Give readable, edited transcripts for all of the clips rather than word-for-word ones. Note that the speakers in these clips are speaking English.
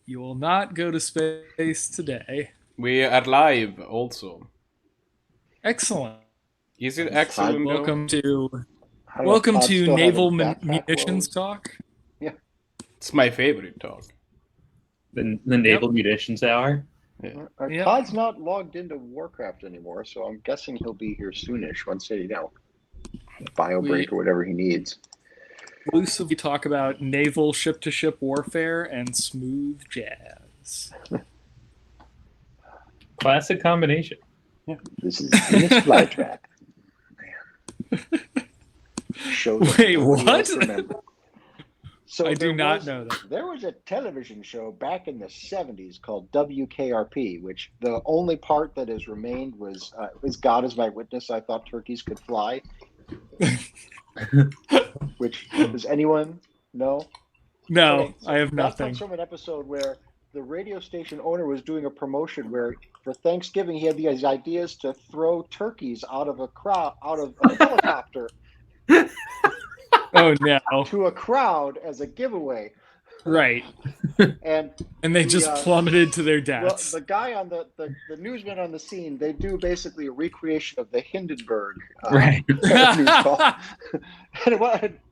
You will not go to space today. We are live also. Excellent. Is it Does Todd, excellent though? Welcome to I don't know, welcome Todd to still having Naval backpack Munitions woes. Talk. Yeah. It's my favorite talk. The Naval Munitions Hour. Yeah. Yep. Todd's not logged into Warcraft anymore, so I'm guessing he'll be here soonish once he, bio break or whatever he needs. Exclusively talk about naval ship-to-ship warfare and smooth jazz. Classic combination. This is Venus Flytrap. Show that Wait, nobody what? else remembers. So I do not was- know that. There was a television show back in the 70s called WKRP, which the only part that has remained was God is my witness, I thought turkeys could fly. Which, does anyone know? No, Okay, so I have that nothing. comes from an episode where the radio station owner was doing a promotion where for Thanksgiving he had these ideas to throw turkeys out of a helicopter Oh no. to a crowd as a giveaway. Right. And they just plummeted to their well, deaths. the guy on the newsman on the scene, they do basically a recreation of the Hindenburg Right. news call.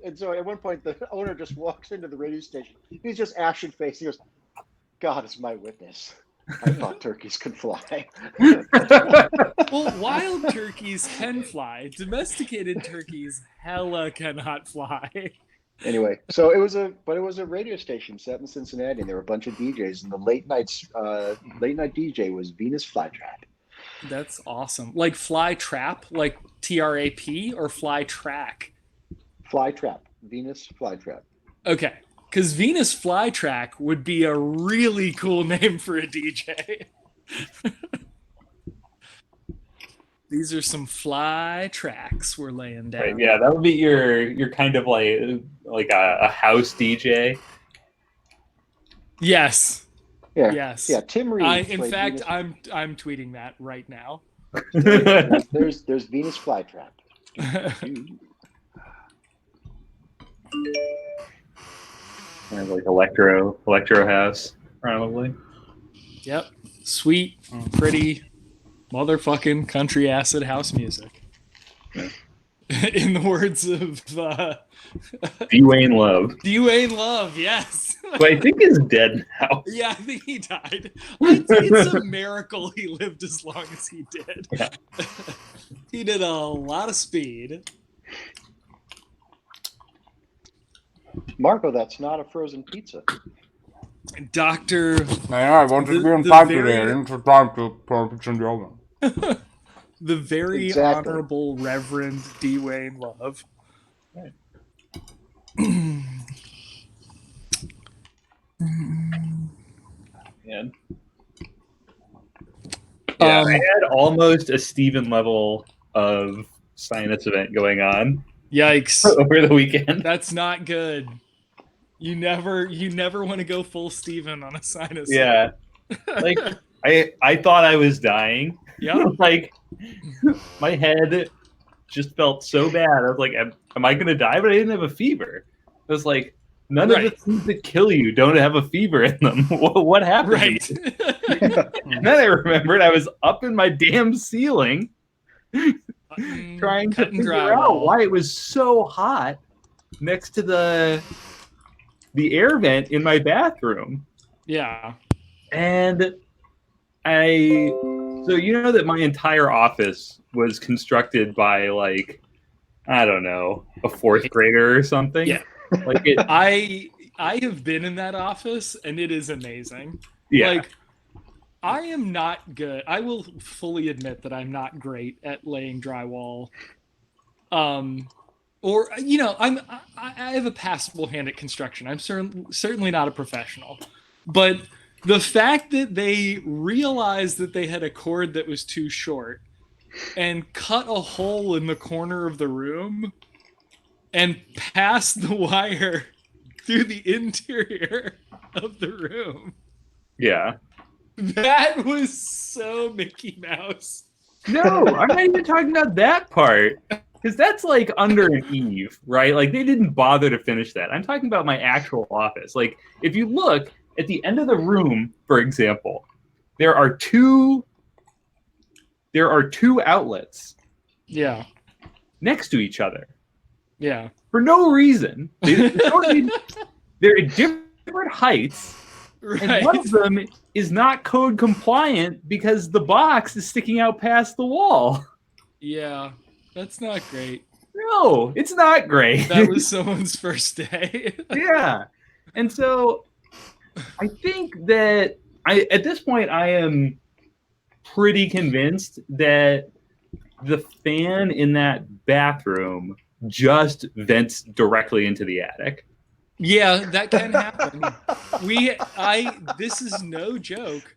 and so at one point, the owner just walks into the radio station. He's just ashen faced. He goes, "God is my witness. I thought turkeys could fly." Well, wild turkeys can fly. Domesticated turkeys hella cannot fly. Anyway, so it was a radio station set in Cincinnati, and there were a bunch of DJs, and the late night DJ was Venus Flytrap. That's awesome. Like fly trap, like TRAP, or fly track? Flytrap, Venus Flytrap. Okay, because Venus Flytrack would be a really cool name for a DJ. These are some fly tracks we're laying down. Right, yeah, that would be your kind of like a house DJ. Yes. Yeah. Yes. Yeah. Tim Reed. In fact, I'm tweeting that right now. There's Venus Flytrap. Kind of like electro house, probably. Yep. Sweet, pretty, motherfucking country acid house music. Yeah. In the words of Dwayne Love, Dwayne Love, yes. who I think is dead now. Yeah, I think he died. It's a miracle he lived as long as he did. Yeah. He did a lot of speed. Marco, that's not a frozen pizza. Dr. I wanted to be on The time very- today. I didn't have time to put it in the oven. The very Exactly. honorable Reverend Dwayne Love. Right. Man. Yeah, I had almost a Steven level of sinus event going on Yikes. over the weekend. That's not good. You never want to go full Steven on a sinus. Yeah, like I thought I was dying. Yep. Like my head just felt so bad. I was like, am I gonna die? But I didn't have a fever. I was like, none of Right. the things that kill you don't have a fever in them. What happened? Right. To me? And then I remembered I was up in my damn ceiling trying to Cut and figure drywall. out why it was so hot next to the air vent in my bathroom. Yeah. And so you know that my entire office was constructed by like, I don't know, a fourth grader or something. Yeah. Like it, I have been in that office and it is amazing. yeah. Like I am not good. I will fully admit that I'm not great at laying drywall. Or I have a passable hand at construction. I'm certainly not a professional. But the fact that they realized that they had a cord that was too short and cut a hole in the corner of the room and passed the wire through the interior of the room. Yeah. That was so Mickey Mouse. No, I'm not even talking about that part. Because that's like under an eave, right? Like they didn't bother to finish that. I'm talking about my actual office. Like if you look, at the end of the room, for example, there are two outlets Yeah. next to each other Yeah. for no reason. They're at different heights, and one of them is not code compliant because the box is sticking out past the wall. Yeah. That's not great. No, it's not great. That was someone's first day. Yeah. And so I think that at this point I am pretty convinced that the fan in that bathroom just vents directly into the attic. Yeah, that can happen. This is no joke.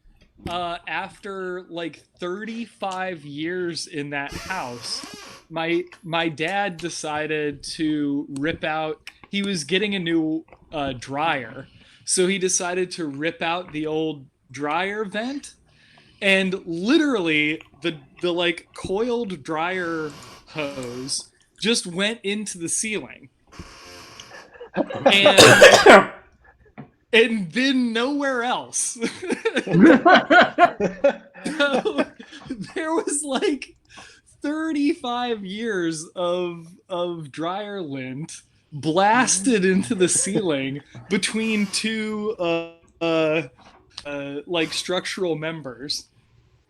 After like 35 years in that house, my dad decided to rip out. He was getting a new dryer, so he decided to rip out the old dryer vent, and literally the like coiled dryer hose just went into the ceiling, and then nowhere else. So there was like 35 years of dryer lint blasted into the ceiling between two like structural members.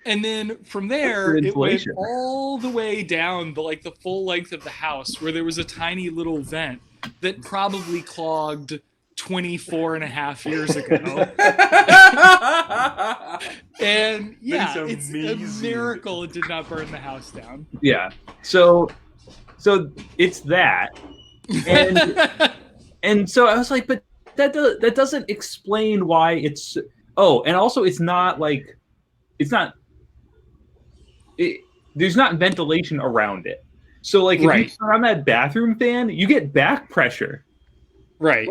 And then from there, it went all the way down the full length of the house, where there was a tiny little vent that probably clogged 24 and a half years ago. And yeah, it's a miracle it did not burn the house down. Yeah. So it's that. And so I was like, but that doesn't explain why it's. Oh, and also it's not like there's not ventilation around it. So like if you turn on that bathroom fan, you get back pressure. Right.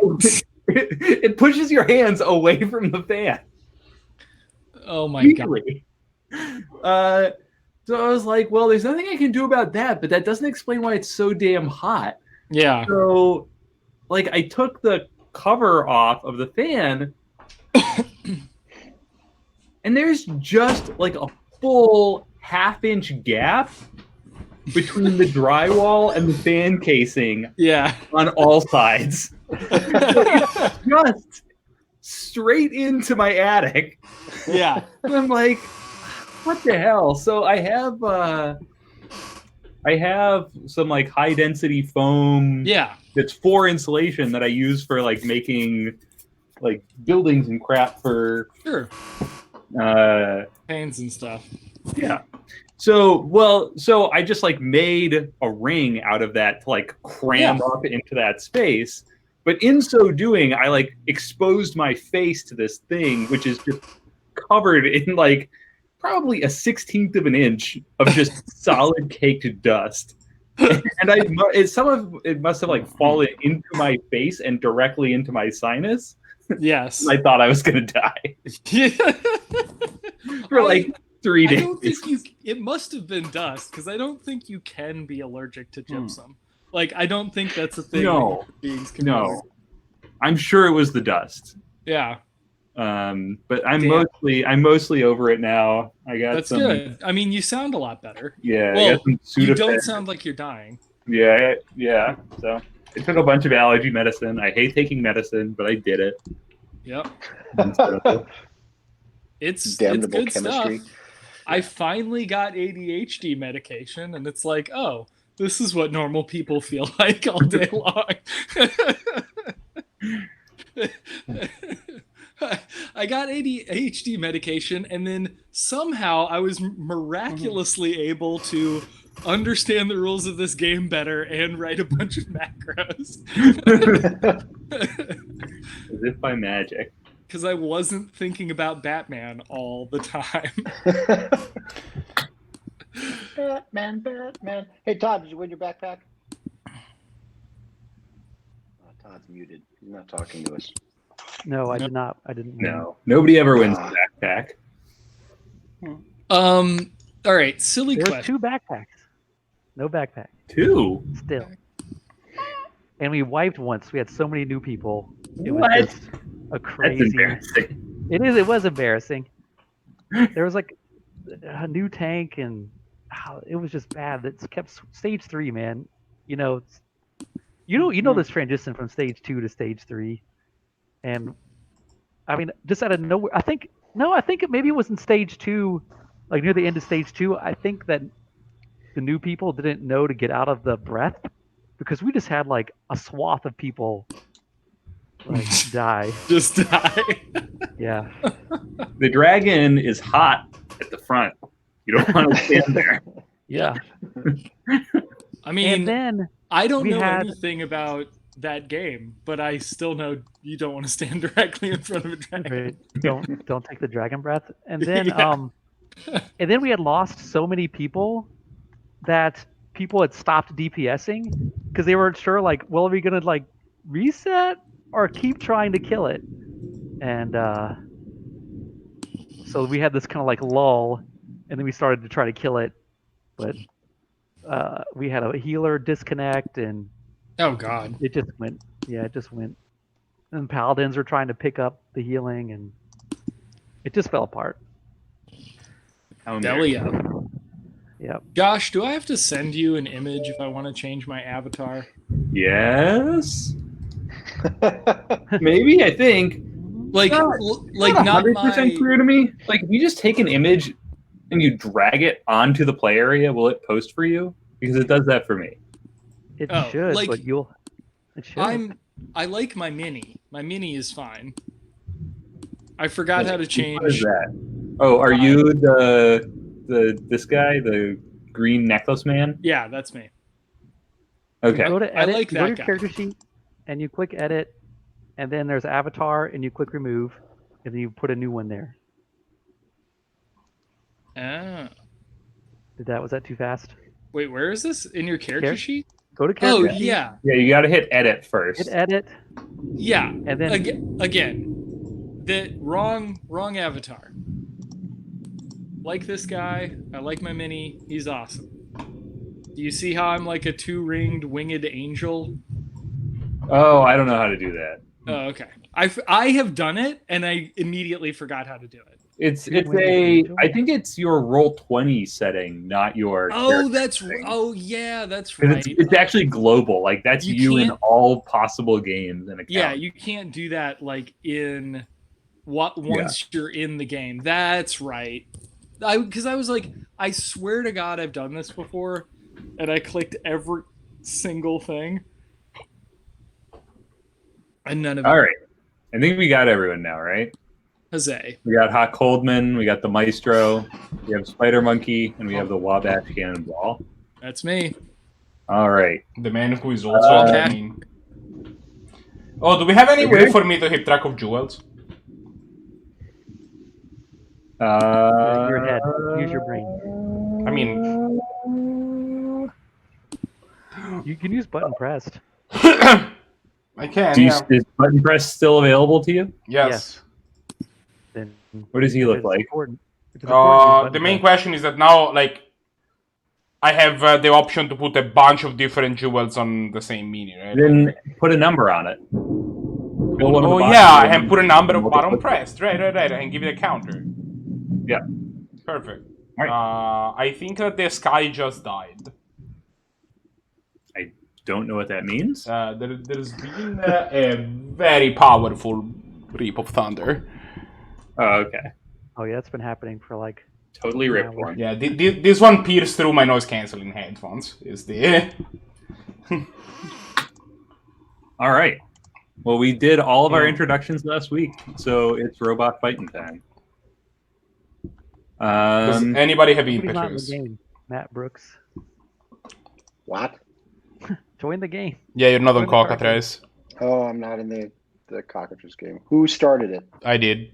It pushes your hands away from the fan. Oh my god. So I was like, well, there's nothing I can do about that, but that doesn't explain why it's so damn hot. Yeah. So like I took the cover off of the fan and there's just like a full half-inch gap between the drywall and the fan casing. Yeah. On all sides. It's just straight into my attic. Yeah. And I'm like, what the hell? So I have some like high density foam. Yeah. That's for insulation that I use for like making like buildings and crap for sure. Panes and stuff. Yeah. So I just like made a ring out of that to like cram up into that space. But in so doing, I like exposed my face to this thing, which is just covered in like probably a 1/16 of an inch of just solid caked dust. And some of it must have like fallen into my face and directly into my sinus. Yes. I thought I was gonna die. For like 3 days. I don't think it must have been dust, because I don't think you can be allergic to gypsum. Like, I don't think that's a thing. No. Beings can No. I'm sure it was the dust. Yeah. But I'm mostly over it now. I got That's good. I mean, you sound a lot better. Yeah. Well, I got some you don't sound like you're dying. Yeah. So I took a bunch of allergy medicine. I hate taking medicine, but I did it. Yep. So, it's damnable good chemistry. stuff. I finally got ADHD medication, and it's like, oh, this is what normal people feel like all day long. I got ADHD medication, and then somehow I was miraculously able to understand the rules of this game better and write a bunch of macros. as if by magic. Because I wasn't thinking about Batman all the time. Batman. Hey, Todd, did you win your backpack? Oh, Todd's muted. He's not talking to us. No, I did not. I didn't. No, nobody ever wins the backpack. All right, silly There were question. 2 backpacks. No backpack. 2? Still. And we wiped once. We had so many new people. It was What? just a That's crazy. embarrassing. It was embarrassing. There was like a new tank, and it was just bad. It kept stage 3, man. You know, you know this transition from stage 2 to stage 3, and I mean, just out of nowhere. I think maybe it was in stage 2, like near the end of stage 2. I think that the new people didn't know to get out of the breath because we just had like a swath of people like die. Just die. Yeah. The dragon is hot at the front. You don't want to stand there. Yeah. I mean, And then I don't we know had- anything about that game, but I still know you don't want to stand directly in front of a dragon. right, don't take the dragon breath. And then Yeah. and then we had lost so many people that people had stopped DPSing because they weren't sure, like, well, are we gonna like reset or keep trying to kill it? And so we had this kind of like lull, and then we started to try to kill it, but we had a healer disconnect, and Oh God. it just went. Yeah, it just went. And paladins were trying to pick up the healing, and it just fell apart. Belly up. Yep. Josh, do I have to send you an image if I want to change my avatar? Yes. Maybe, I think. Like, not 100% my. clear to me. Like, if you just take an image and you drag it onto the play area, will it post for you? Because it does that for me. It Oh, should, like, but it should. I like my mini. My mini is fine. I forgot how to What is change. that? Oh, are you this guy, the green necklace man? Yeah, that's me. Okay. You go to I edit, like you go to that your guy. character sheet, and you click edit, and then there's avatar, and you click remove, and then you put a new one there. Ah. Was that too fast? Wait, where is this? In your character Char- sheet? Go to Oh, character sheet, yeah. Yeah, you got to hit edit first. hit edit, Yeah. and then Again, the wrong avatar. Like this guy. I like my mini. He's awesome. Do you see how I'm like a 2-ringed winged angel? Oh, I don't know how to do that. Oh, okay. I have done it, and I immediately forgot how to do it. It's Green winged a. angel? I think it's your roll 20 setting, not your. Oh, character that's setting. oh yeah, that's 'Cause right. It's actually global. Like that's You you in can't- all possible games and accounts. Yeah, you can't do that like in once you're in the game. That's right. Because I was like, I swear to God, I've done this before, and I clicked every single thing, and none of All it. right. I think we got everyone now, right? Jose. We got Hot Coldman, we got the Maestro, we have Spider Monkey, and we have the Wabash Cannonball. That's me. All right. The man who is also Okay. admin. Oh, do we have any Okay. way for me to keep track of jewels? your head. Use your brain. I mean, You can use button pressed. I can. Do you, Yeah. is Button Press still available to you? Yes. Then What does he if look it's like? important- if it's important, use button The main press. question is that now, like, I have the option to put a bunch of different jewels on the same mini, right? Then put a number on it. Fill one of the Oh boxes yeah, I and can put a number of multiply button it. pressed. Right. I can give it a counter. Yeah. Perfect. Alright. I think that the sky just died. I don't know what that means. There's been a very powerful rip of thunder. Oh, okay. Oh yeah, that's been happening for like. Totally ripped one. Yeah, this one pierced through my noise cancelling headphones. Is the All right. Well, we did all of our Yeah. introductions last week, so it's robot fighting time. Does anybody have Nobody's not in the impetus? game. Matt Brooks, What? join the game. Yeah, you're not on Join the Cockatrice. Oh, I'm not in the cockroaches game. Who started it? I did.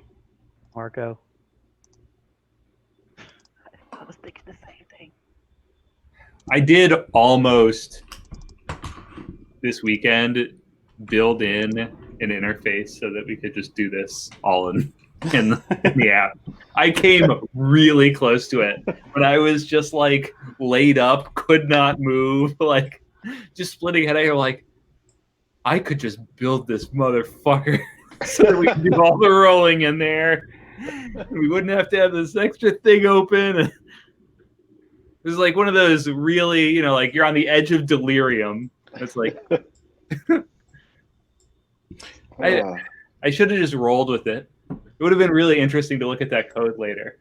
Marco. I was thinking the same thing. I did almost this weekend build in an interface so that we could just do this all in the app. I came really close to it, but I was just like laid up, could not move, like just splitting head. I like, I could just build this motherfucker so that we can do all the rolling in there. We wouldn't have to have this extra thing open. It was like one of those really, like you're on the edge of delirium. It's like I should have just rolled with it. It would have been really interesting to look at that code later.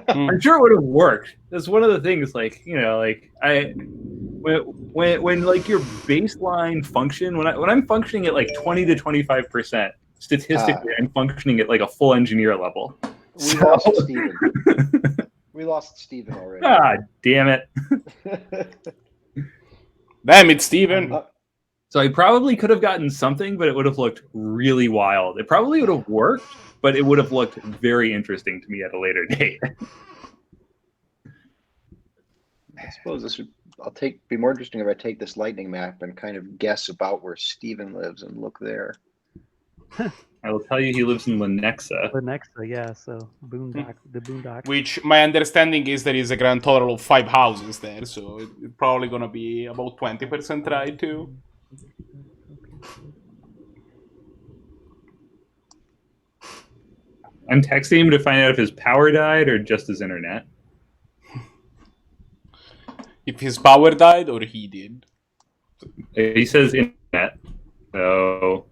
I'm sure it would have worked. That's one of the things, when like your baseline function, when I'm functioning at like 20 to 25%, statistically, I'm functioning at like a full engineer level. We lost Steven already. Ah, damn it. Damn it, Steven. So I probably could have gotten something, but it would have looked really wild. It probably would have worked, but it would have looked very interesting to me at a later date. I suppose this would be more interesting if I take this lightning map and kind of guess about where Steven lives and look there. I will tell you he lives in Lenexa. Lenexa, yeah, so the boondock. Which my understanding is there is a grand total of 5 houses there, so it's probably gonna be about 20% right too. I'm texting him to find out if his power died or just his internet. If his power died or he did. He says internet, so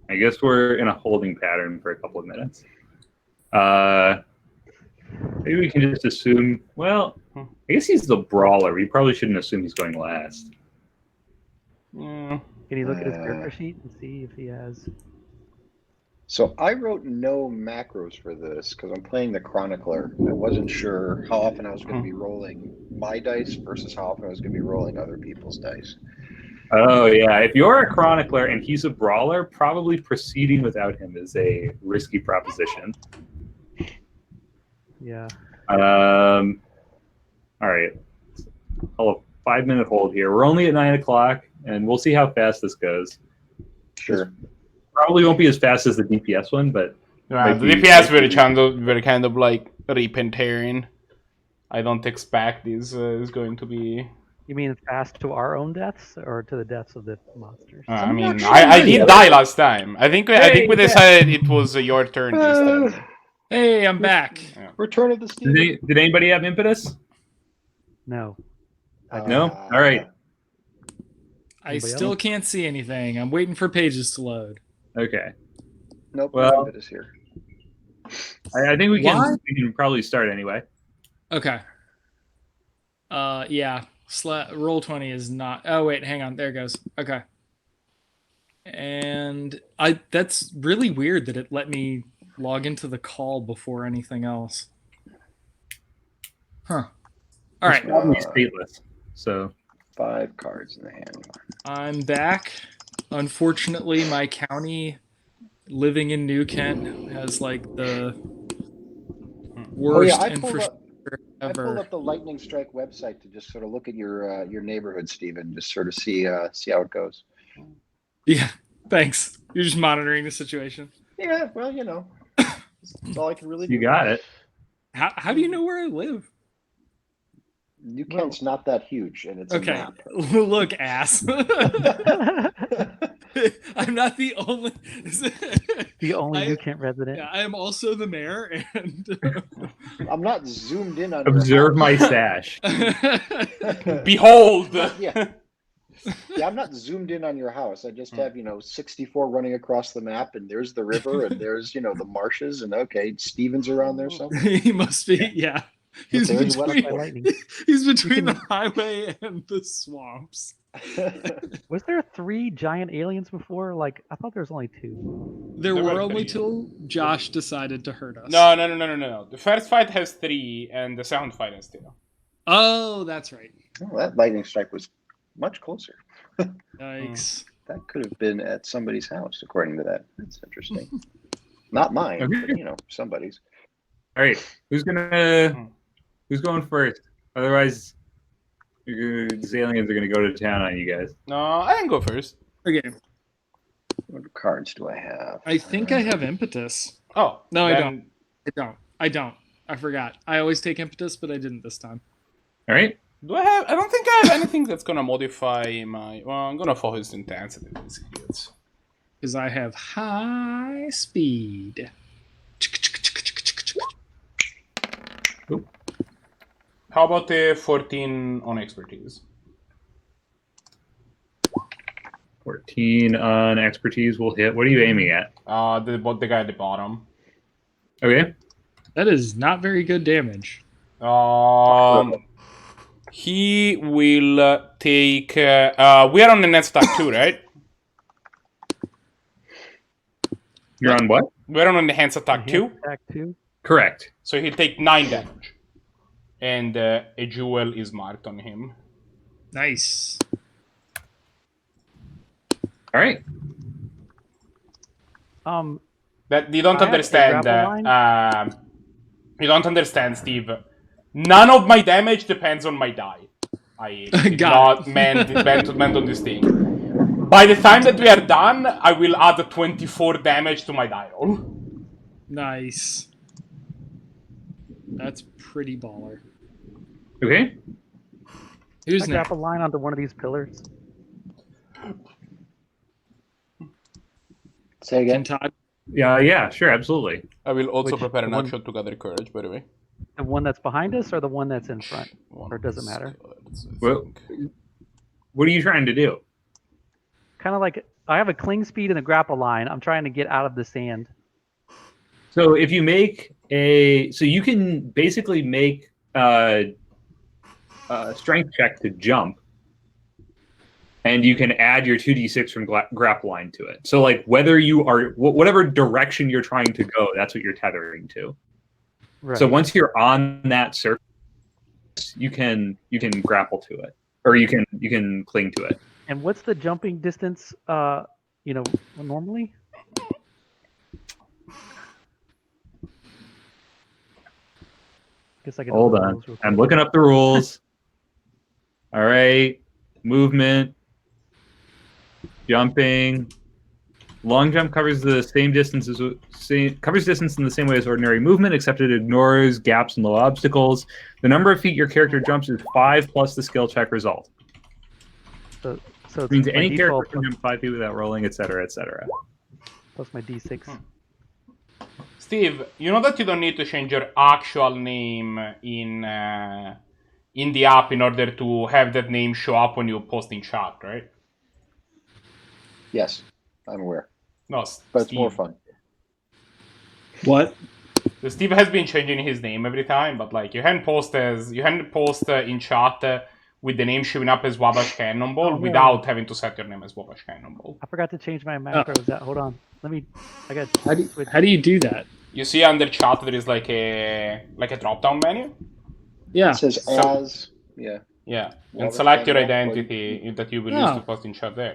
I guess we're in a holding pattern for a couple of minutes. Maybe we can just assume, well, I guess he's the brawler. We probably shouldn't assume he's going last. Can you look at his character sheet and see if he has... So I wrote no macros for this because I'm playing the Chronicler. I wasn't sure how often I was going to be rolling my dice versus how often I was going to be rolling other people's dice. Oh, yeah. If you're a Chronicler and he's a brawler, probably proceeding without him is a risky proposition. Yeah. All right. I'll 5-minute hold here. We're only at 9 o'clock, and we'll see how fast this goes. Sure. Probably won't be as fast as the DPS one, but The DPS very kind of like rip and tearing. I don't expect this is going to be. You mean fast to our own deaths or to the deaths of the monsters? I mean, I did die last time. I think we decided it was your turn this time. Hey, I'm back. Yeah. Return of the Steven. did anybody have impetus? No. No? All right. I Anybody still else? can't see anything. I'm waiting for pages to load. Okay. Nope. Well- It is here. I think we Why? can probably start anyway. Okay. Yeah. Roll 20 is not. Oh wait, hang on. There it goes. Okay. And that's really weird that it let me log into the call before anything else. Huh. All right. It's probably stateless. So 5 cards in the hand. I'm back. Unfortunately, my county living in New Kent has like the worst I pulled infrastructure ever. up the Lightning Strike website to just sort of look at your neighborhood, Steven, just sort of see how it goes. Yeah, thanks. You're just monitoring the situation. Yeah, well, that's all I can really do. you got it. How do you know where I live? New Kent's not that huge, and it's a Okay, map. look, ass. I'm not the only. The only New Kent resident. Yeah, I am also the mayor, and I'm not zoomed in on Observe your my house. stash. Behold! Yeah, I'm not zoomed in on your house. I just have 64 running across the map, and there's the river, and there's the marshes, and okay, Steven's around there somewhere. he must be. Yeah, he's There's between, By lightning. he's between the highway and the swamps. Was there 3 giant aliens before? Like, I thought there was only 2. There There were were only 3. till Josh decided to hurt us. No. The first fight has 3, and the second fight has 2. Oh, that's right. Oh, that lightning strike was much closer. Yikes. That could have been at somebody's house, according to that. That's interesting. Not mine, Okay. but somebody's. All right. Who's going first? Otherwise, these aliens are gonna go to town on you guys. No, I can go first. Okay, What cards do I have? I think I have impetus. Oh. No, I then- don't. I don't. I forgot. I always take impetus, but I didn't this time. All right. Do I have? I don't think I have anything that's gonna modify my. Well, I'm gonna focus intensity. Basically, Because I have high speed. How about the 14 on expertise? 14 on expertise will hit. What are you aiming at? The guy at the bottom. Okay. That is not very good damage. He will take. We are on the next attack too, right? You're on what? We're on the hands attack too. Attack 2. Correct. So he'll take 9 damage, and a jewel is marked on him. Nice. All right. That you don't I have a understand. grapple line. You don't understand, Steve. None of my damage depends on my die. I did Got not meant on this thing. By the time that we are done, I will add 24 damage to my die roll. Nice. That's pretty baller. Okay. Who's I next? grab a line onto one of these pillars. Say again. Can Todd? Yeah, sure, absolutely. I will also Which prepare an one? action to gather courage, by the way. The one that's behind us or the one that's in front? Or it doesn't matter? Well, what are you trying to do? Kind of like I have a cling speed and a grapple line. I'm trying to get out of the sand. So if you make so you can basically make a strength check to jump, and you can add your 2d6 from grapple line to it. So like whether you are whatever direction you're trying to go, that's what you're tethering to. Right. So once you're on that surface, you can grapple to it, or you can cling to it. And what's the jumping distance? Normally. Guess I can Hold open on, those real I'm quick. looking up the rules. All right, movement, jumping. Long jump covers the same distance in the same way as ordinary movement, except it ignores gaps and low obstacles. The number of feet your character jumps is 5 plus the skill check result. So It it's means my any D12 character can jump 5 feet without rolling, etc., etc. plus my D6. Steve, you know that you don't need to change your actual name in the app in order to have that name show up when you post in chat, right? Yes, I'm aware. No, But it's Steve. more fun. What? Steve has been changing his name every time, but like you hadn't post in chat with the name showing up as Wabash Cannonball without having to set your name as Wabash Cannonball. I forgot to change my macros. Hold on. I got. How do you do that? You see under chat there is like a drop down menu. Yeah. It says So- as, yeah. Yeah, and Wabash select your Cannonball, identity that you will use Oh. to post in chat there.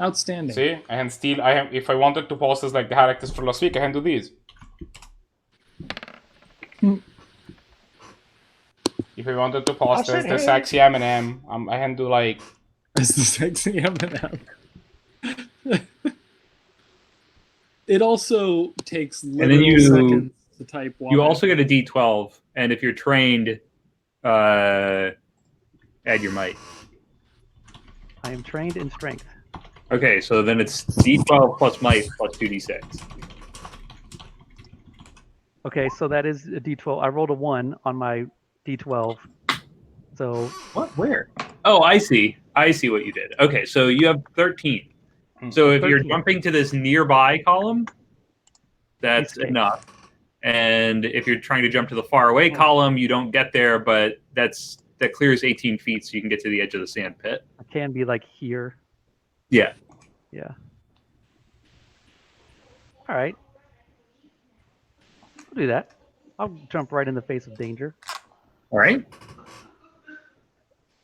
Outstanding. See, if I wanted to post as like the characters for last week, I can do these. If I wanted to post as the sexy Eminem, I can do like. It's the sexy M&M. It also takes then literal seconds to type one. You also get a D12, and if you're trained, add your might. I am trained in strength. Okay, so then it's D12 plus might plus 2d6. Okay, so that is a D12. I rolled a 1 on my D12. So What? Where? Oh, I see. I see what you did. Okay, so you have 13. So if you're 13. jumping to this nearby column, that's Okay. enough. And if you're trying to jump to the far away column, you don't get there, but that clears 18 feet, so you can get to the edge of the sand pit. I can be like here. Yeah. Yeah. All right. I'll do that. I'll jump right in the face of danger, All right.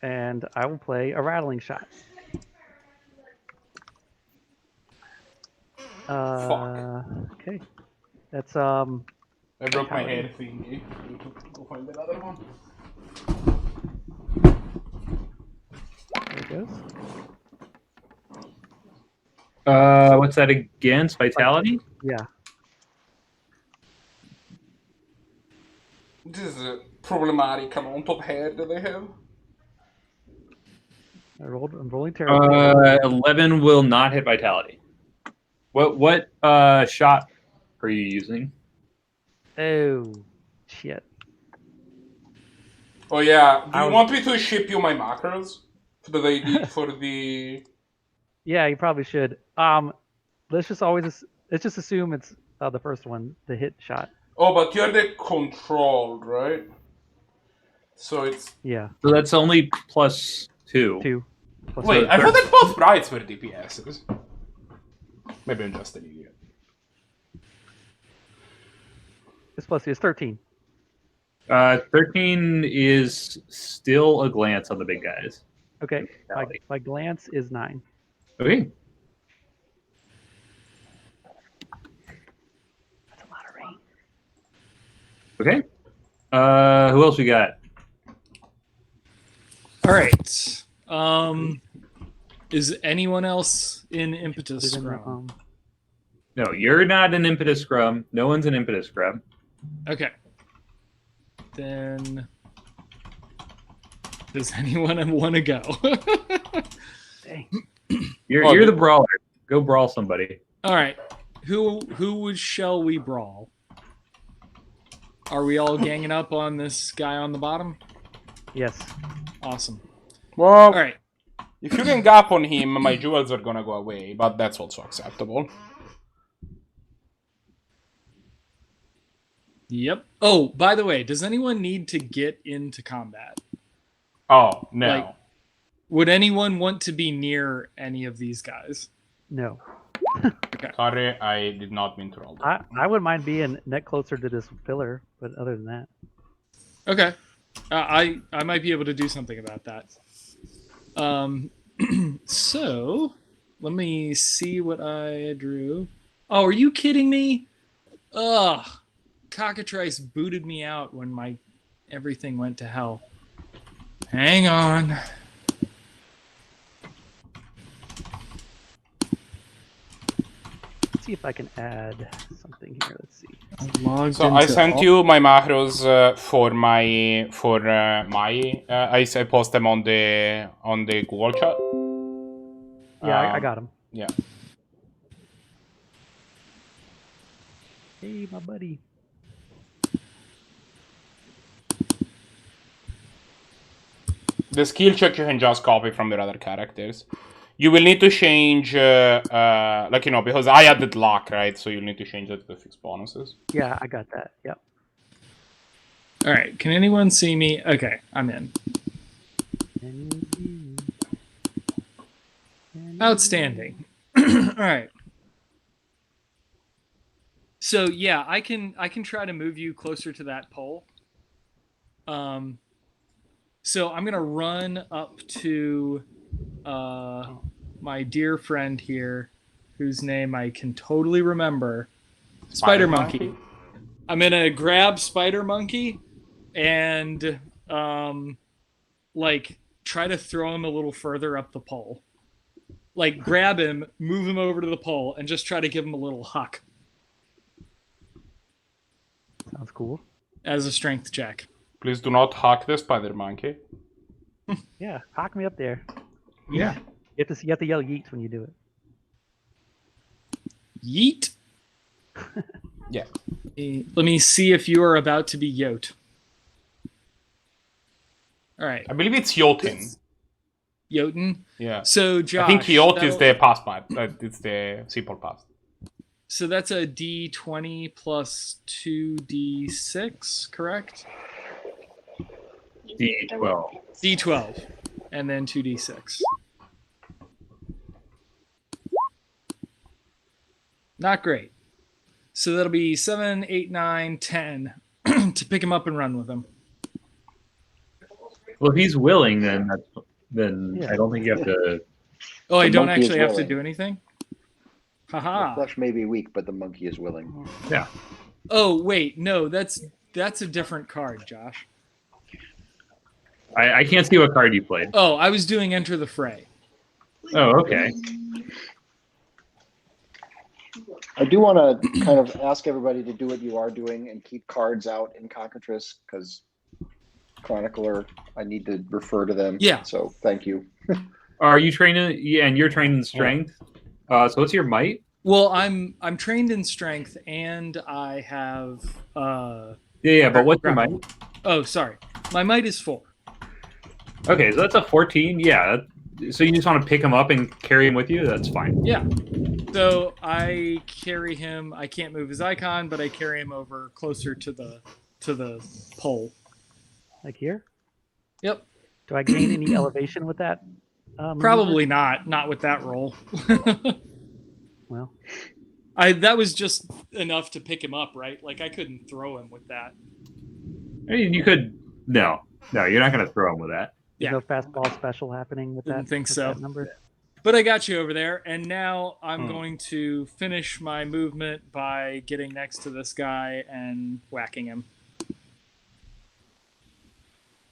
and I will play a rattling shot. Okay. That's I broke my hair thingy. Go find another one. there it goes. What's that against? Vitality? Yeah. This is a problematic amount of hair that I have. I'm rolling terribly. 11 will not hit vitality. What shot are you using? Oh, shit. Oh yeah. Do I you was- want me to ship you my macros for the? Yeah, you probably should. Let's just assume it's the first one, the hit shot. Oh, but you're the controlled, right? So it's. Yeah, So that's only +2. 2. Plus Wait, one. I thought that both sprites were DPSs. Maybe I'm just an idiot. It's plus 2. It's 13. 13 is still a glance on the big guys. Okay, my glance is 9. Okay. That's a lot of range. Okay. Who else we got? All right. Is anyone else in impetus scrum? No, you're not an impetus scrum. No one's an impetus scrum. Okay. Then does anyone want to go? Dang. You're the brawler. Go brawl somebody. All right. Shall we brawl? Are we all ganging up on this guy on the bottom? Yes. Awesome. Well, All right. if you can gap on him, my jewels are gonna go away, but that's also acceptable. Yep. Oh, by the way, does anyone need to get into combat? Oh no. Like, would anyone want to be near any of these guys? No. Sorry, I did not mean to roll that. I wouldn't mind being net closer to this filler, but other than that. Okay. I might be able to do something about that. So let me see what I drew. Oh, are you kidding me? Ugh. Cockatrice booted me out when my everything went to hell. Hang on. Let's see if I can add something here. Let's see. So I sent you my macros I post them on the Google chat. Yeah, I got him. Yeah. Hey, my buddy. The skill check you can just copy from your other characters. You will need to change, because I added luck, right? So you'll need to change that to fix bonuses. Yeah, I got that. Yep. All right. Can anyone see me? Okay, I'm in. Outstanding. All right. So yeah, I can try to move you closer to that pole. So I'm gonna run up to my dear friend here, whose name I can totally remember, Spider Monkey. I'm gonna grab Spider Monkey and try to throw him a little further up the pole. Like grab him, move him over to the pole, and just try to give him a little huck. Sounds cool. As a strength check. Please do not hack the spider monkey. Yeah, hock me up there. Yeah. You have to yell yeet when you do it. Yeet. Yeah. Let me see if you are about to be yote. All right. I believe it's Jotun. Jotun. Yeah. So Josh, I think Jot is the past part. It's the simple past. So that's a D20 plus 2D6, correct? D12. D12, and then 2D6. Not great. So that'll be 7, 8, 9, 10 to pick him up and run with him. Well, if he's willing, then Yeah. I don't think you have to. Oh, I The don't monkey is actually have to willing. do anything? The Haha. flesh may be weak, but the monkey is willing. Yeah. Oh, wait, no, that's a different card, Josh. I can't see what card you played. Oh, I was doing Enter the Fray. Oh, okay. I do want to kind of ask everybody to do what you are doing and keep cards out in Cockatrice, because Chronicler, I need to refer to them. Yeah. So thank you. Are you training? Yeah, and you're trained in strength. So what's your might? Well, I'm trained in strength, and I have. Yeah, but what's your might? Oh, sorry. My might is 4. Okay, so that's a 14. Yeah. So you just want to pick him up and carry him with you? That's fine. Yeah. So I carry him. I can't move his icon, but I carry him over closer to the pole. Like here? Yep. Do I gain any elevation with that? Probably not. Not with that roll. Well, that was just enough to pick him up, right? Like I couldn't throw him with that. I mean, you could. No, you're not going to throw him with that. Yeah. no fastball special happening with Didn't that. think with so. That number. But I got you over there, and now I'm going to finish my movement by getting next to this guy and whacking him.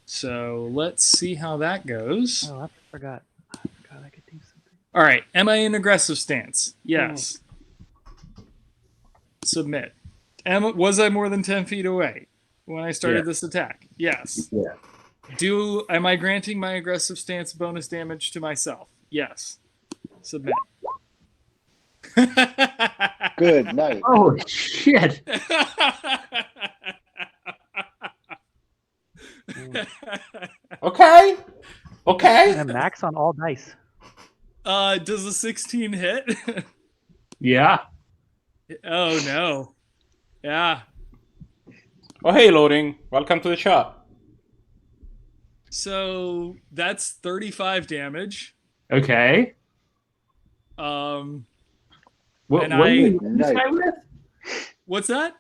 So let's see how that goes. Oh, I forgot I could do something. All right, am I in aggressive stance? Yes. Submit. Was I more than 10 feet away when I started this attack? Yes. Yeah. Am I granting my aggressive stance bonus damage to myself? Yes. Submit. Good night. Oh shit! Okay. And max on all dice. Does a 16 hit? Yeah. Oh no. Yeah. Oh, hey, loading. Welcome to the shop. So that's 35 damage. Okay. What And are you Nice. with? What's that?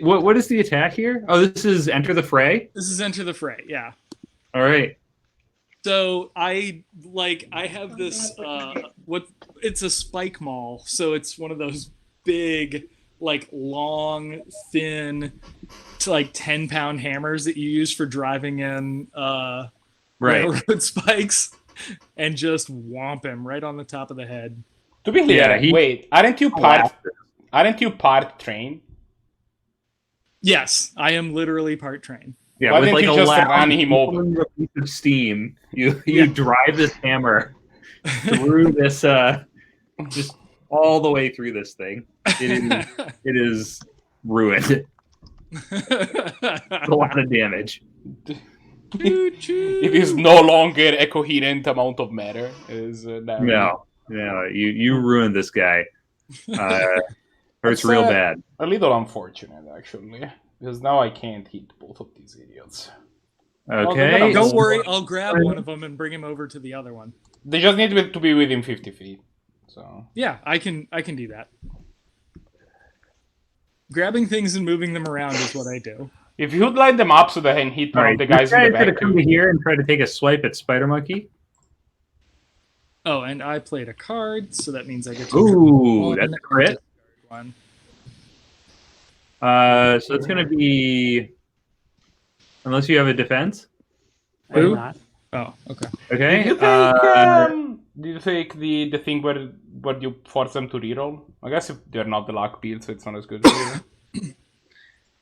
What is the attack here? Oh, this is enter the fray. This is enter the fray. Yeah. All right. So I have this it's a spike maul, so it's one of those big, like long, thin, to like 10-pound hammers that you use for driving in railroad spikes, and just whomp him right on the top of the head. To be clear, Yeah, wait, aren't you part trained? Yes, I am literally part trained. Yeah, Why with didn't like you a just loud run him over? release of steam, you Yeah. drive this hammer through this just all the way through this thing. It is ruined. A lot of damage. Choo-choo. It is no longer a coherent amount of matter. No, you ruined this guy. Hurts real bad. A little unfortunate, actually, because now I can't hit both of these idiots. Okay. Don't worry, I'll grab one of them and bring him over to the other one. They just need to be within 50 feet. So Yeah, I can do that. Grabbing things and moving them around is what I do. if you would line them up so that I can hit one of the guys in the gonna back come too. to here and try to take a swipe at Spider Monkey. Oh, and I played a card, so that means I get to Ooh, one that's and crit. discard one. So it's gonna be unless you have a defense. I do Who? not. Oh, okay. Okay. Do you take the thing where you force them to reroll? I guess if they're not the lock build, so it's not as good.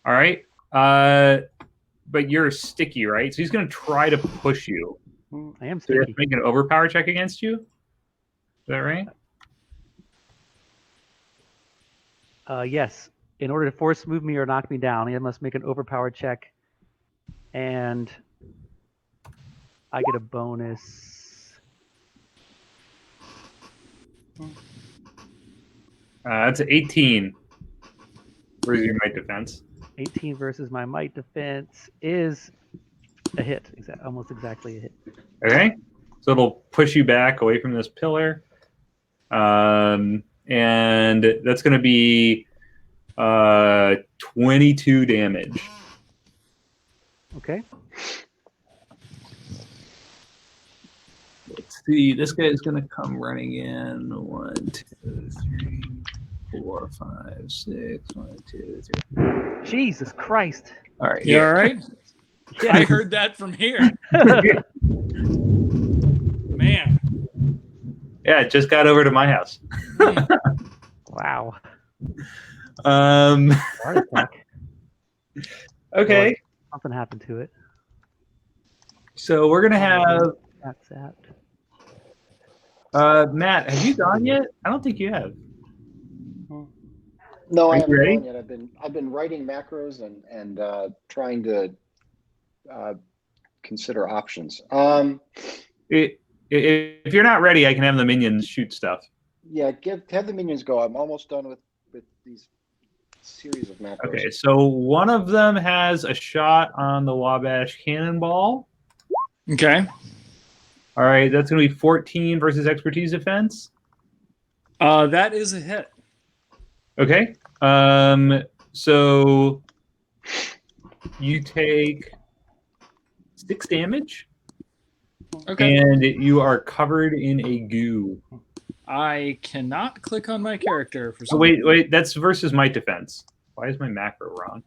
All right. But you're sticky, right? So he's gonna try to push you. I am So you have sticky. to make an overpower check against you. Is that right? Yes. In order to force move me or knock me down, he must make an overpower check, and I get a bonus. That's 18. Where's your might defense? 18 versus my might defense is a hit. Almost exactly a hit. Okay. So it'll push you back away from this pillar. And that's going to be 22 damage. Okay. Let's see. This guy's going to come running in. 1, 2, 3, 4, 5, 6. 1, 2, 3. Jesus Christ. All right. You all right? Yeah. I heard that from here. Man. Yeah, it just got over to my house. Wow. Heart attack. Okay. Something happened to it. So we're going to have That's that. Matt, have you gone yet? I don't think you have. No, Are I you haven't ready? gone yet. I've been writing macros and trying to consider options. If you're not ready, I can have the minions shoot stuff. Yeah, have the minions go. I'm almost done with these series of macros. Okay, so one of them has a shot on the Wabash Cannonball. Okay. All right, that's going to be 14 versus expertise defense. That is a hit. Okay. So you take 6 damage, Okay. and you are covered in a goo. I cannot click on my character for Oh, some wait, that's versus might defense. Why is my macro wrong?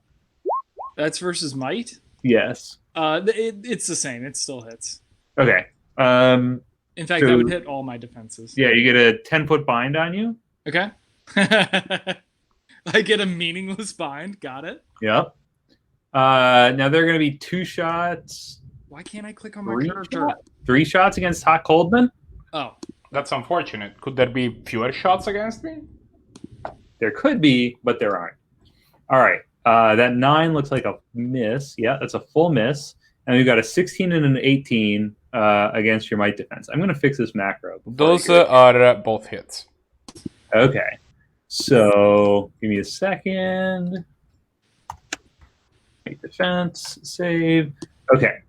That's versus might. Yes. It's the same. It still hits. Okay. In fact, So- that would hit all my defenses. Yeah, you get a 10-foot bind on you. Okay. I get a meaningless bind. Got it. Yep. Now there are going to be 2 shots, Why can't I click on my 3 character? shots, 3 shots against Hot Coldman. Oh, That's unfortunate. Could there be fewer shots against me? There could be, but there aren't. All right. That 9 looks like a miss. Yeah, that's a full miss. And we've got a 16 and an 18 against your might defense. I'm going to fix this macro. Those are both hits. Okay. So give me a second. Might defense, save. Okay.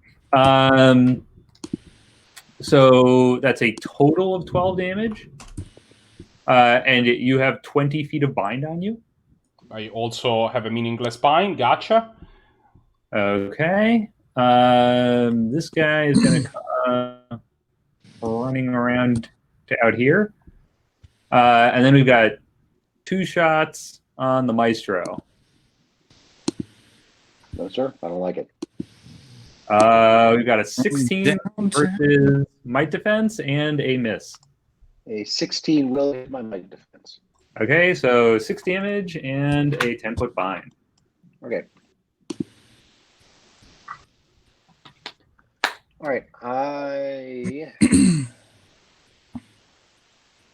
So that's a total of 12 damage. And you have 20 feet of bind on you. I also have a meaningless bind. Gotcha. Okay. This guy is going to come running around to out here. And then we've got 2 shots on the Maestro. No, sir, I don't like it. We've got a 16 Down versus might defense and a miss. A 16 will hit my might defense. Okay, so 6 damage and a 10-foot bind. Okay. All right,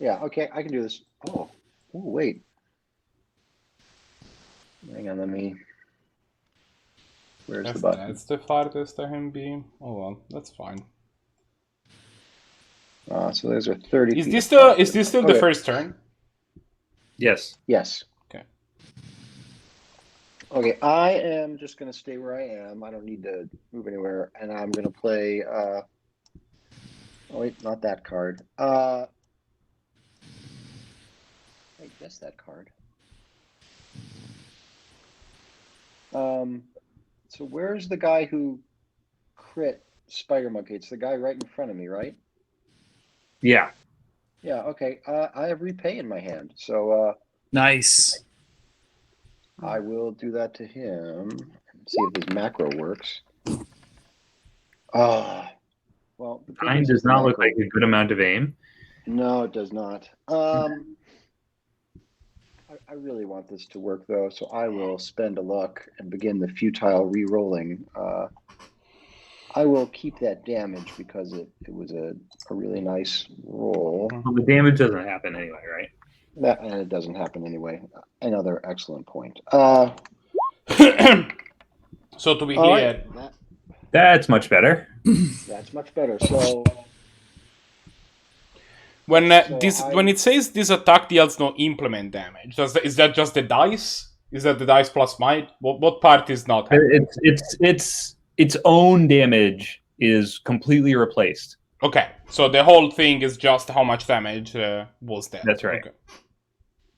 yeah, okay, I can do this. Oh, wait. Hang on, where's the button? That's the farthest I can be. Oh well, that's fine. So those are 30 Is feet. this still the Okay. first turn? Yes. Yes. Okay. Okay, I am just going to stay where I am. I don't need to move anywhere. And I'm going to play... oh, wait, not that card. I guess that card. So where's the guy who crit Spider Monkey? It's the guy right in front of me, right? Yeah. Yeah, okay. I have repay in my hand. So nice. I will do that to him and see if his macro works. Well, the good Mine news does is the not look macro- like a good amount of aim. No, it does not. I really want this to work though, so I will spend a luck and begin the futile re-rolling. I will keep that damage because it was a really nice roll. Well, the damage doesn't happen anyway, right? And it doesn't happen anyway. Another excellent point. So to be All clear, right, That's much better. that's much better. So when So when it says this attack deals no implement damage, is that just the dice? Is that the dice plus might? What part is not happening? Its own damage is completely replaced. Okay, so the whole thing is just how much damage was there. That's right. Okay.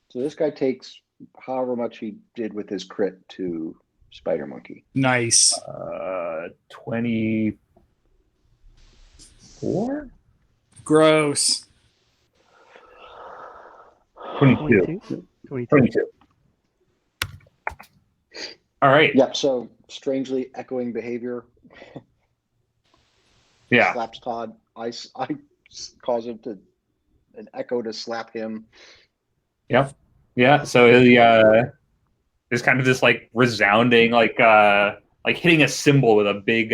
So this guy takes however much he did with his crit to Spider Monkey. Nice. 24? Gross. 22. 22. 22. All right. Yep. So strangely echoing behavior. Yeah. Slaps Todd. I cause him to an echo to slap him. Yep. Yeah. So there's kind of this like resounding, like hitting a cymbal with a big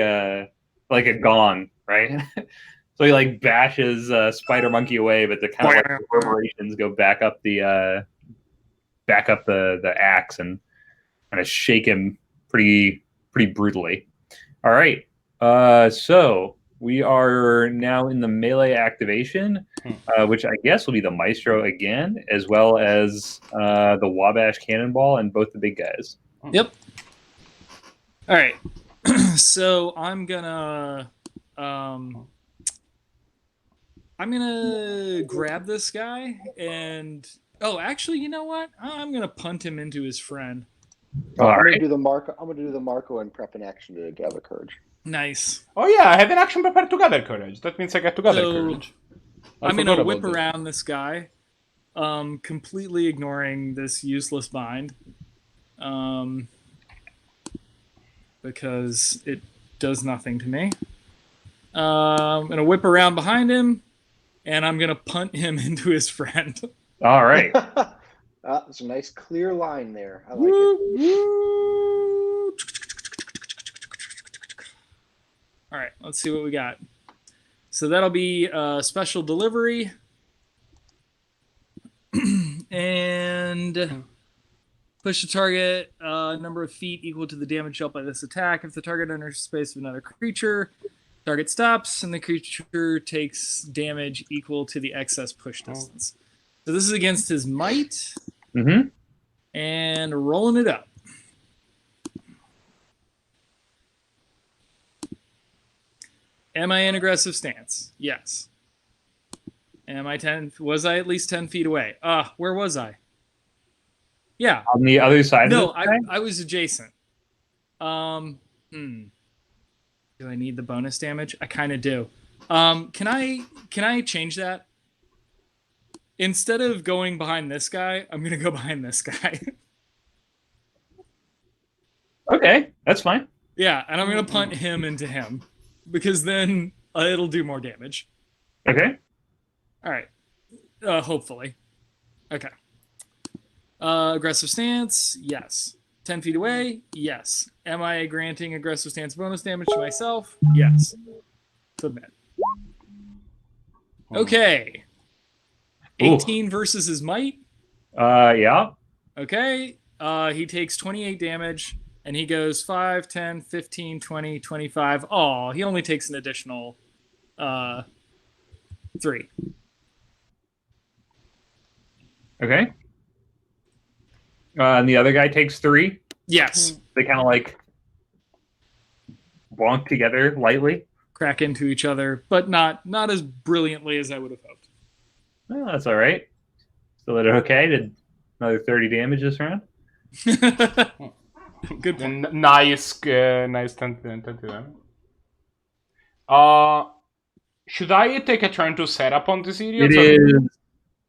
like a gong, right? So he like bashes Spider Monkey away, but the kind of like reverberations go back up the axe and kind of shake him pretty brutally. All right. So we are now in the melee activation, which I guess will be the Maestro again, as well as the Wabash Cannonball and both the big guys. Yep. All right. So I'm gonna grab this guy and actually, you know what? I'm gonna punt him into his friend. I'm gonna do the Marco and prep an action to gather courage. Nice. Oh yeah, I have an action prepared to gather courage. That means I get to gather courage. I'm gonna whip around this guy, completely ignoring this useless bind, because it does nothing to me. I'm gonna whip around behind him, and I'm gonna punt him into his friend. All right. There's a nice clear line there. I like it. All right, let's see what we got. So that'll be special delivery. And push the target number of feet equal to the damage dealt by this attack. If the target enters the space of another creature, target stops, and the creature takes damage equal to the excess push distance. So this is against his might. Mm-hmm. And rolling it up. Am I in aggressive stance? Yes. Am I 10? Was I at least 10 feet away? Where was I? Yeah. On the other side. No, I was adjacent. Do I need the bonus damage? I kind of do. Can I change that? Instead of going behind this guy, I'm gonna go behind this guy. Okay, that's fine. Yeah, and I'm gonna punt him into him because then it'll do more damage. Okay. All right. Hopefully. Okay. Aggressive stance, yes. 10 feet away, yes. Am I granting aggressive stance bonus damage to myself? Yes. Submit. Okay. 18 versus his might. Yeah. Okay. He takes 28 damage, and he goes 5, 10, 15, 20, 25. Oh, he only takes an additional 3. Okay. And the other guy takes 3. Yes. They kind of like bonk together lightly. Crack into each other, but not as brilliantly as I would have hoped. Well, that's all right. Still okay. Did another 30 damage this round. Good point. Nice 10 damage. Should I take a turn to set up on this area? It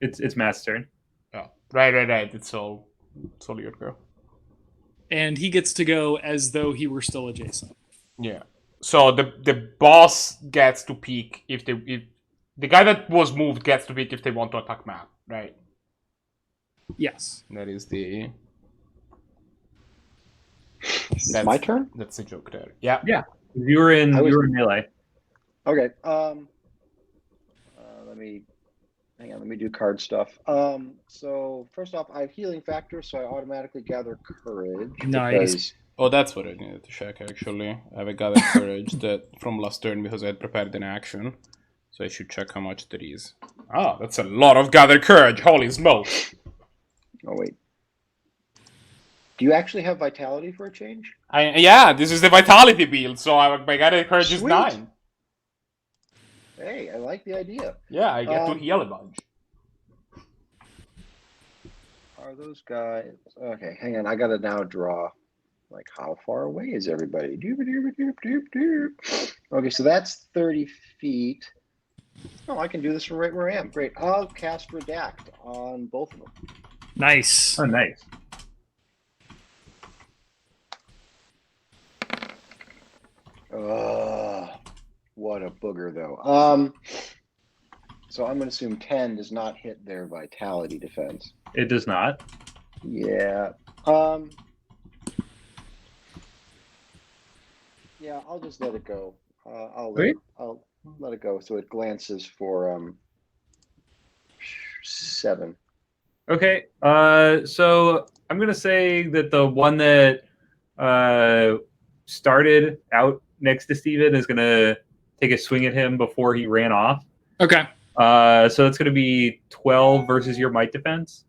is. It's Matt's turn. Oh, right. It's all your go. And he gets to go as though he were still adjacent. Yeah. So the boss gets to pick if the guy that was moved gets to pick if they want to attack Matt, right? Yes. That is the. It's my turn? That's the joke there. Yeah. Yeah. You were in melee. Okay. Let me do card stuff. So first off, I have healing factor, so I automatically gather courage. Nice. Oh, that's what I needed to check, actually. I have a gather courage that from last turn because I had prepared an action. So I should check how much that is. Ah, that's a lot of gather courage. Holy smokes. Oh, wait. Do you actually have vitality for a change? Yeah, this is the vitality build, so my gather courage is 9. Hey, I like the idea. Yeah, I get to heal a bunch. Are those guys... Okay, hang on. I gotta now draw... Like, how far away is everybody? Okay, so that's 30 feet. Oh, I can do this from right where I am. Great. I'll cast Redact on both of them. Nice. Oh, nice. What a booger, though. So I'm going to assume 10 does not hit their vitality defense. It does not. Yeah. Yeah, I'll just let it go. I'll let it go. So it glances for 7. Okay. So I'm gonna say that the one that started out next to Steven is gonna take a swing at him before he ran off. Okay. So that's gonna be 12 versus your might defense.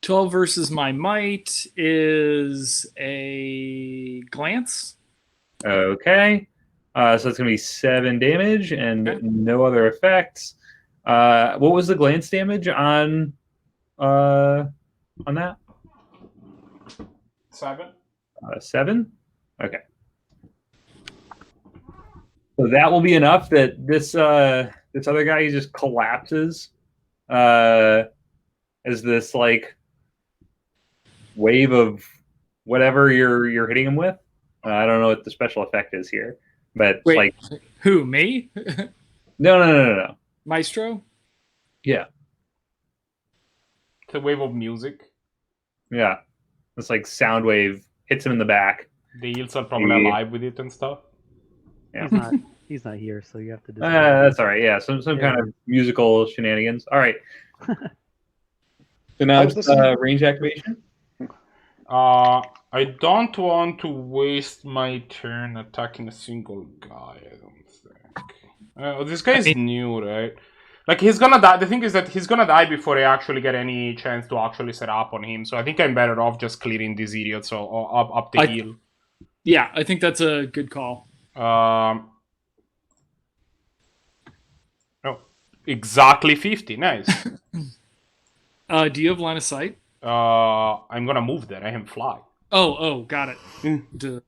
12 versus my might is a glance. Okay. So it's gonna be 7 damage and Okay. no other effects. What was the glance damage on that? 7. 7. Okay. So that will be enough that this other guy he just collapses as this like wave of whatever you're hitting him with. I don't know what the special effect is here, but Wait, like who, me? no. Maestro? Yeah, It's a wave of music. yeah. This like sound wave hits him in the back. The eels are probably alive with it and stuff. Yeah. He's not here, so you have to. That's all right. Yeah, some kind of musical shenanigans. All right. So now it's range activation. I don't want to waste my turn attacking a single guy, I don't think. This guy is new, right? Like, he's gonna die. The thing is that he's gonna die before I actually get any chance to actually set up on him. So I think I'm better off just clearing these idiots up the hill. Yeah, I think that's a good call. Oh, exactly 50. Nice. Do you have line of sight? I'm gonna move there. I can fly. Oh, got it. Duh.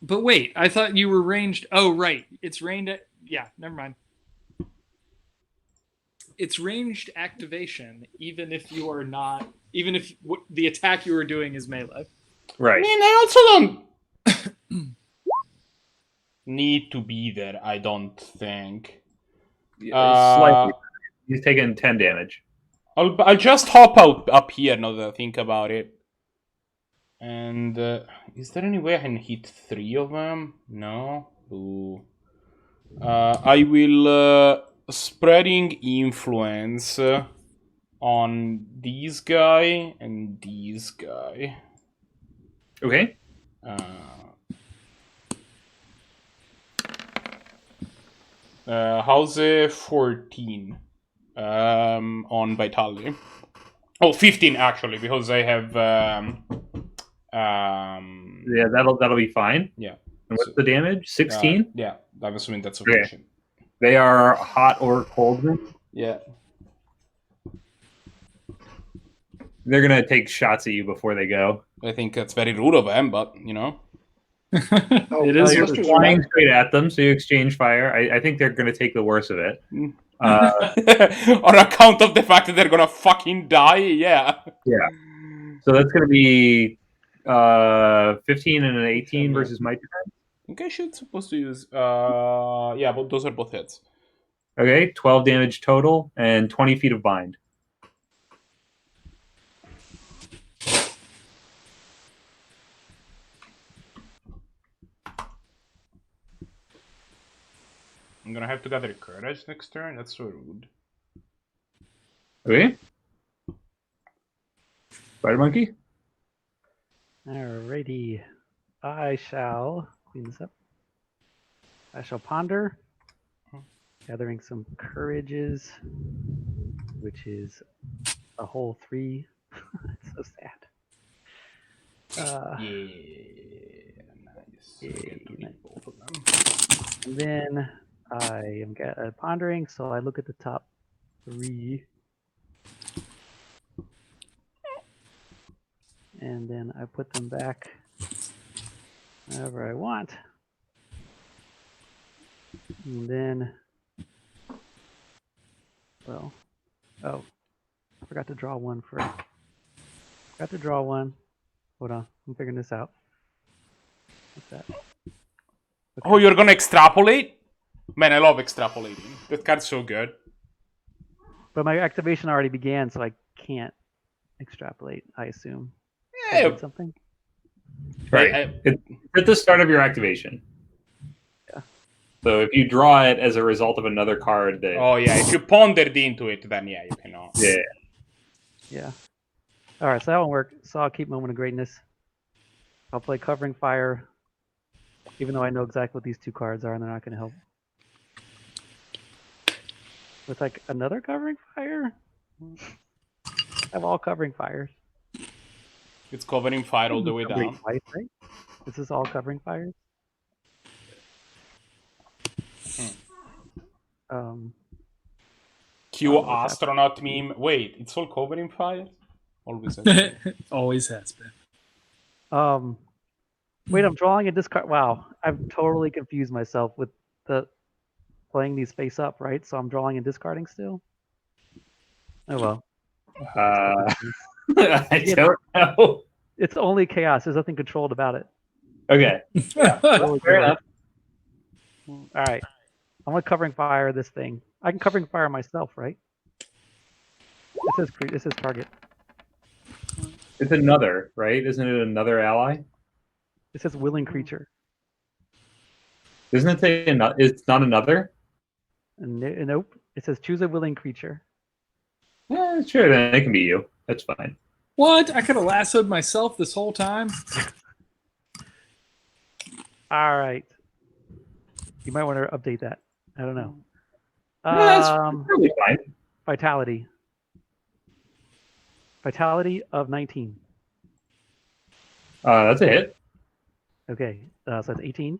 But wait, I thought you were ranged. Oh, right. It's ranged. Yeah, never mind. It's ranged activation, even if you are not. Even if the attack you are doing is melee. Right. I mean, I also don't need to be there. I don't think. Slightly. He's taking 10 damage. I'll just hop out up here now that I think about it. And is there any way I can hit 3 of them? No. Ooh. I will spreading influence on these guy and these guy. Okay. How's a 14 on vitality? Oh, 15 actually, because I have Yeah, that'll be fine. yeah. And what's the damage? 16? Yeah, I'm assuming that's sufficient. They are hot or cold wounds. Yeah. They're gonna take shots at you before they go. I think that's very rude of them, but you know. It is. You're Sisters flying are not- straight at them, so you exchange fire. I think they're gonna take the worst of it. On account of the fact that they're gonna fucking die, yeah. Yeah. So that's gonna be 15 and an 18 versus my defense. I think I should supposed to use yeah, but those are both hits. Okay, 12 damage total and 20 feet of bind. I'm gonna have to gather courage next turn. That's so rude. Okay. Spider monkey. Alrighty. I shall clean this up. I shall ponder, gathering some courages, which is a whole 3. It's so sad. Yeah, nice. Yay, Get to nice. eat both of them. And then I am pondering, so I look at the top 3. And then I put them back wherever I want. And then, well, oh, I forgot to draw one first. Forgot to draw one. Hold on, I'm figuring this out. What's that? Okay. Oh, you're gonna extrapolate? Man, I love extrapolating. That card's so good. But my activation already began, so I can't extrapolate, I assume. Yeah, Did something? Right. It's at the start of your activation. So if you draw it as a result of another card that Oh yeah, if you pondered into it, then yeah, you cannot. yeah. Yeah. All right, so that won't work. So I'll keep Moment of Greatness. I'll play Covering Fire, even though I know exactly what these two cards are, and they're not going to help. With like another Covering Fire? I have all Covering Fires. It's covering fire all the way Covering down. Fire, right? This is all Covering Fires? Q what's astronaut meme. Wait, it's all covering fire? Always has been. Always has been. Wait, I'm drawing a discard. Wow, I've totally confused myself with the playing these face up, right? So I'm drawing and discarding still. Oh well. I don't know. It's only chaos. There's nothing controlled about it. Okay. Totally Fair cool. enough. All right. I'm gonna Covering Fire this thing. I can Covering Fire myself, right? It says target. It's another, right? Isn't it another ally? It says willing creature. Doesn't it say it's not another? Nope. It says choose a willing creature. Yeah, sure. Then it can be you. That's fine. What? I could have lassoed myself this whole time. All right. You might want to update that. I don't know. Yeah, that's probably fine. Vitality. Vitality of 19. That's a hit. Okay, so that's 18.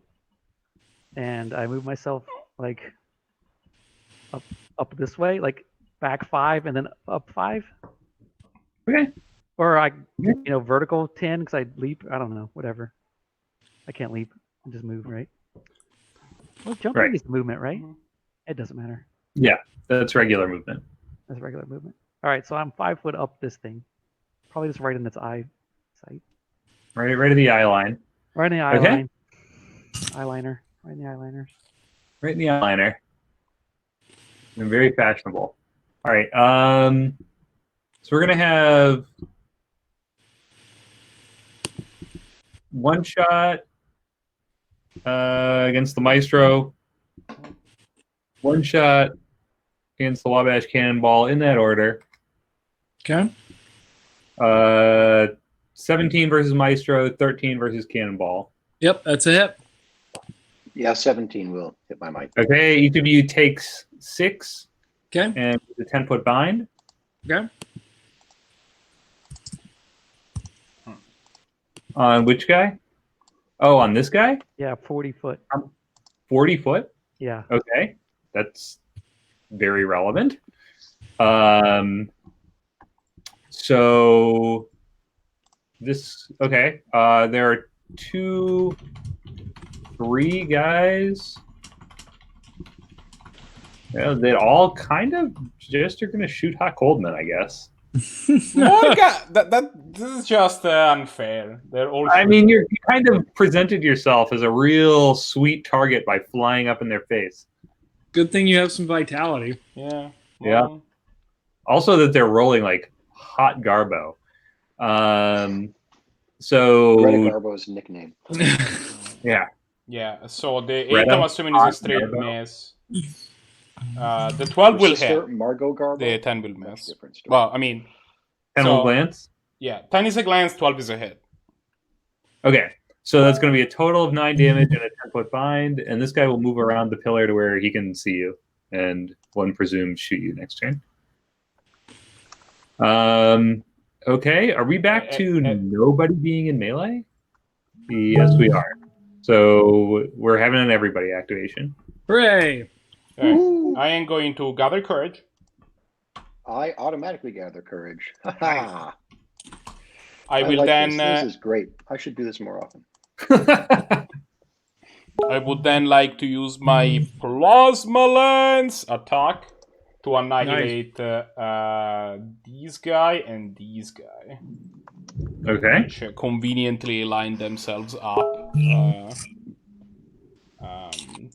And I move myself like up this way, like back 5 and then up 5. Okay. Or I, vertical 10 because I leap. I don't know, whatever. I can't leap. I just move, right? Well, jumping is movement, right? It doesn't matter. Yeah, that's regular movement. That's regular movement. All right, so I'm 5 foot up this thing. Probably just right in its eye sight. Right to the eye line. Right in the eye Okay. line. Eyeliner. Right in the eyeliners. Right in the eyeliner. And very fashionable. All right. So we're gonna have one shot against the Maestro. One shot against the Wabash Cannonball in that order. Okay. 17 versus Maestro, 13 versus Cannonball. Yep, that's a hit. Yeah, 17 will hit my mic. Okay, each of you takes 6 Okay. and the 10-foot bind. Okay. On which guy? Oh, on this guy? Yeah, 40 foot. 40 foot? Yeah. Okay, that's very relevant. So this, okay, there are 2, 3 guys. Yeah, they all kind of just are going to shoot hot Coldman, I guess. This is just unfair. They're all. I mean, you kind of presented yourself as a real sweet target by flying up in their face. Good thing you have some vitality. Yeah. Yeah. Also, that they're rolling like hot Garbo. So Greta Garbo's nickname. yeah. Yeah. So the 8, Greta, I'm assuming, is a straight Garbo. miss. The 12 will Sister, hit. Margot Garbo. The 10 will That's miss. a different story. Well, I mean, 10 So- will glance. yeah, 10 is a glance, 12 is a hit. Okay. So that's going to be a total of 9 damage and a 10-foot bind, and this guy will move around the pillar to where he can see you, and one presumed shoot you next turn. Okay, are we back to nobody being in melee? Yes, we are. So we're having an everybody activation. Hooray! Alright. I am going to gather courage. I automatically gather courage. Ha I will like then. This is great. I should do this more often. I would then like to use my plasma lens attack to annihilate these guy and these guy, Okay. which conveniently line themselves up